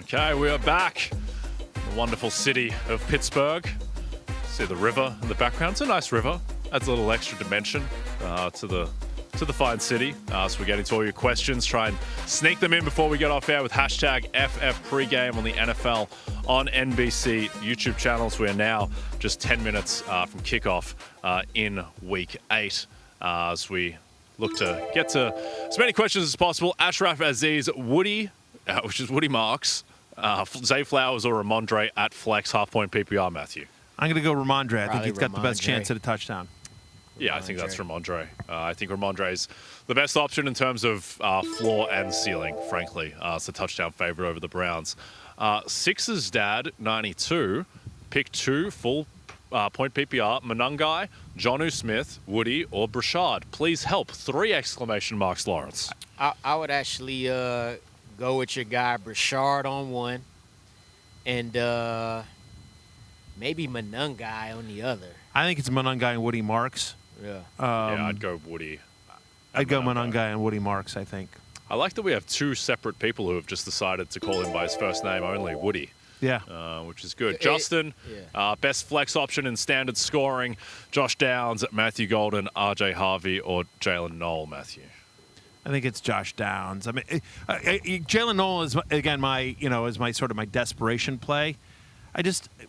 Okay, we are back in the wonderful city of Pittsburgh. See the river in the background. It's a nice river. Adds a little extra dimension to the fine city. So we're getting to all your questions. Try and sneak them in before we get off air with hashtag FF Pregame on the NFL on NBC YouTube channels. We are now just 10 minutes from kickoff in Week 8 as we look to get to as many questions as possible. Ashraf Aziz, Woody, which is Woody Marks, Zay Flowers or Ramondre at flex, half-point PPR, Matthew. I'm going to go Ramondre. I think Probably he's got the best Ramondre. chance at a touchdown. Yeah, I think that's Ramondre. I think Ramondre is the best option in terms of floor and ceiling, frankly. It's a touchdown favorite over the Browns. Sixers dad, 92, pick 2, full point PPR, Monungai, Jonnu Smith, Woody, or Brashard. Please help. 3 exclamation marks, Lawrence. I would actually go with your guy Brashard on 1, and maybe Monungai on the other. I think it's Monungai and Woody Marks. Yeah. Yeah, I'd go Woody. I'd go Monungai and Woody Marks, I think. I like that we have 2 separate people who have just decided to call him by his first name only, Woody. Yeah. Which is good. Justin, best flex option in standard scoring, Josh Downs, Matthew Golden, RJ Harvey, or Jalen Knoll, Matthew? I think it's Josh Downs. I mean, Jalen Knoll is, again, is my sort of my desperation play.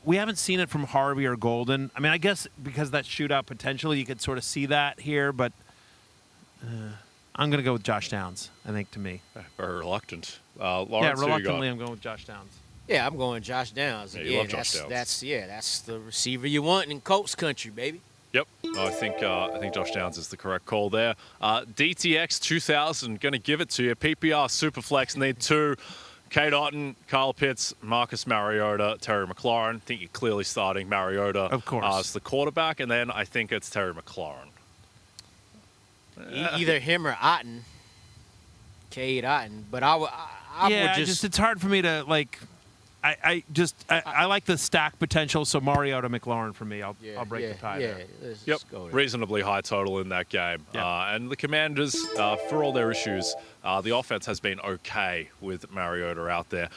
We haven't seen it from Harvey or Golden. I mean, I guess because that shootout potential, you could sort of see that here, but I'm going to go with Josh Downs, I think, to me. Very reluctant. Lawrence, Yeah, who you reluctantly, got? I'm going with Josh Downs. Yeah, I'm going Josh Downs. Yeah, Again, you love Josh Downs. That's the receiver you want in Colts country, baby. Yep, I think Josh Downs is the correct call there. DTX 2000, going to give it to you. PPR Superflex need 2. Kate Otten, Kyle Pitts, Marcus Mariota, Terry McLaurin. I think you're clearly starting Mariota Of course. As the quarterback, and then I think it's Terry McLaurin. Either him or Otten. Cade Otten. But I would just it's hard for me to, like, I like the stack potential, so Mariota McLaurin for me. I'll break the tie there. Let's Yep, go there. reasonably high total in that game. Yep. And the Commanders, for all their issues, the offense has been okay with Mariota out there.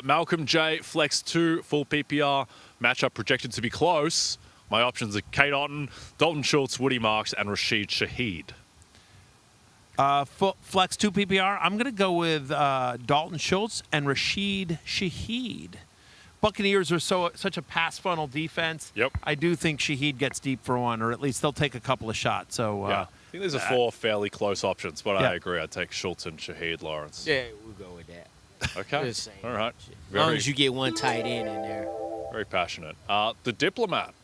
Malcolm J, flex 2, full PPR, matchup projected to be close. My options are Kate Otten, Dalton Schultz, Woody Marks, and Rashid Shaheed. Flex 2 PPR, I'm going to go with Dalton Schultz and Rashid Shaheed. Buccaneers are such a pass funnel defense. Yep. I do think Shaheed gets deep for 1, or at least they'll take a couple of shots. So Yeah, I think these are 4 fairly close options, but Yeah. I agree. I'd take Schultz and Shaheed, Lawrence. Yeah, we'll go with that. Okay, Just saying. all right. As long as you get one tight end in there. Very passionate. The Diplomat,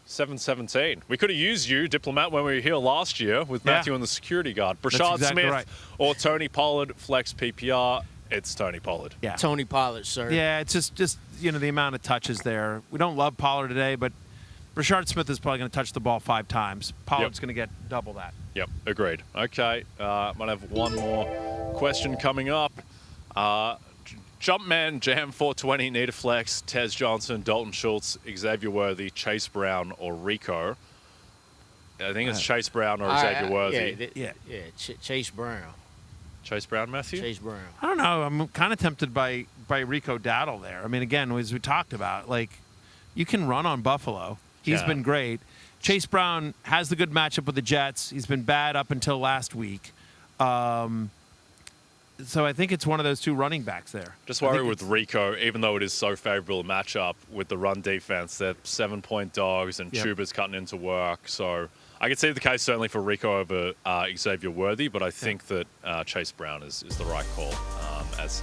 717. We could have used you, Diplomat, when we were here last year with Matthew and the security guard. Brashard exactly Smith right. or Tony Pollard, flex PPR. It's Tony Pollard. yeah. Tony Pollard, sir. Yeah, it's just the amount of touches there. We don't love Pollard today, but Brashard Smith is probably going to touch the ball 5 times. Pollard's going to get double that. Yep, agreed. Okay, might have one more question coming up. Jumpman, Jam 420, need a flex. Tez Johnson, Dalton Schultz, Xavier Worthy, Chase Brown, or Rico. I think it's Chase Brown or Xavier Worthy. Yeah, Chase Brown. Chase Brown, Matthew? Chase Brown. I don't know. I'm kind of tempted by Rico Dowdle there. I mean, again, as we talked about, like, you can run on Buffalo. He's been great. Chase Brown has the good matchup with the Jets. He's been bad up until last week. So I think it's one of those 2 running backs there. Just worry with Rico, even though it is so favorable a matchup with the run defense, they're 7-point dogs and Chuba's cutting into work. So I could see the case certainly for Rico over Xavier Worthy, but I think that Chase Brown is the right call as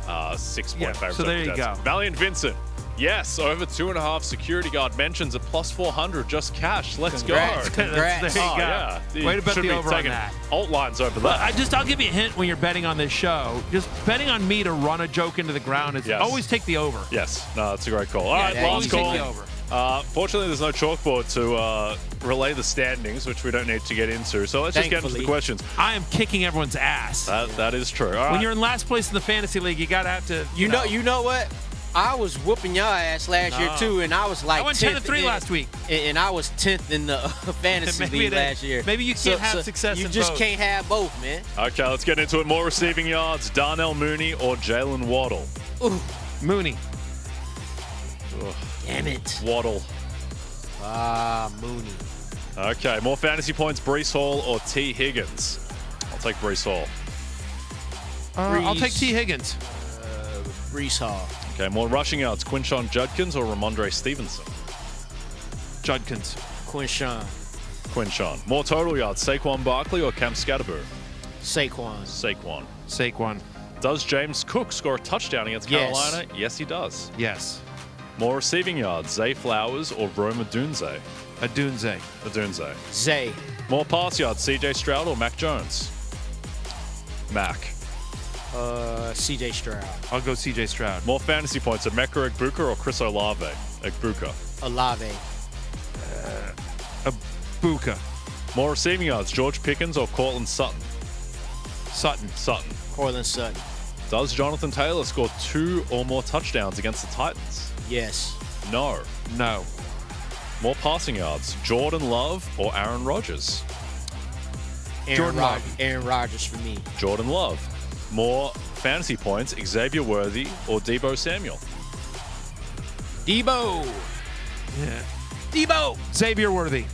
6-point favorite. So there you go. Valiant Vincent. Yes, over 2.5 security guard mentions a plus 400 just cash. Let's Congrats. go. Congrats. There you go. Yeah. Way to bet Should the be over on taking that. alt lines over But that. I'll give you a hint when you're betting on this show. Just betting on me to run a joke into the ground is always take the over. Yes, no, that's a great call. All right, last always call. take the over. Fortunately, there's no chalkboard to relay the standings, which we don't need to get into. So let's just get into the questions. I am kicking everyone's ass. That is true. All right. When you're in last place in the fantasy league, you gotta have to. You know what? I was whooping your ass last year too, and I was like I went 10th 10-3 last week, and I was 10th in the fantasy league last year. Maybe you can't have success. You in just both. can't have both, man. Okay, let's get into it. More receiving yards: Darnell Mooney or Jalen Waddle? Ooh, Mooney. damn it. Waddle. Mooney. Okay, more fantasy points, Breece Hall or T. Higgins? I'll take Breece Hall. I'll take T. Higgins. Breece Hall. Okay, more rushing yards, Quinshon Judkins or Ramondre Stevenson? Judkins. Quinshon. More total yards, Saquon Barkley or Cam Scatterbo? Saquon. Does James Cook score a touchdown against Yes. Carolina? Yes, he does. Yes. More receiving yards, Zay Flowers or Rome Odunze? Odunze. Zay. More pass yards, CJ Stroud or Mac Jones? Mac. CJ Stroud. I'll go CJ Stroud. More fantasy points, Emeka Egbuka or Chris Olave? Olave. Buka. More receiving yards, George Pickens or Cortland Sutton? Sutton. Cortland Sutton. Does Jonathan Taylor score 2 or more touchdowns against the Titans? Yes. No. No. More passing yards, Jordan Love or Aaron Rodgers? Jordan Love. Aaron Rodgers for me. Jordan Love. More fantasy points, Xavier Worthy or Deebo Samuel? Debo. Yeah. Debo. Xavier Worthy.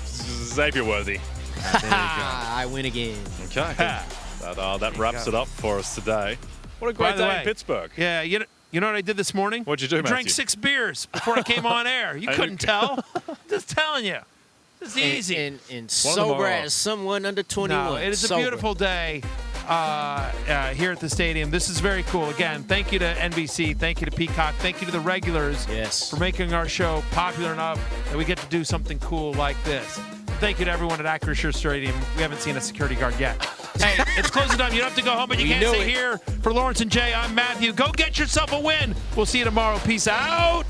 Xavier Worthy. I win again. Okay. That wraps it up for us today. What a By great the day way, in Pittsburgh. Yeah, you know what I did this morning? What'd you do, Matthew? Drank 6 beers before I came on air. You couldn't tell. Just telling you. It's easy. And sober as someone under 21. No, it is Sober. a beautiful day here at the stadium. This is very cool. Again, thank you to NBC. Thank you to Peacock. Thank you to the regulars for making our show popular enough that we get to do something cool like this. Thank you to everyone at Acrisure Stadium. We haven't seen a security guard yet. Hey, it's closing time. You don't have to go home, but you can't stay here. For Lawrence and Jay, I'm Matthew. Go get yourself a win. We'll see you tomorrow. Peace out.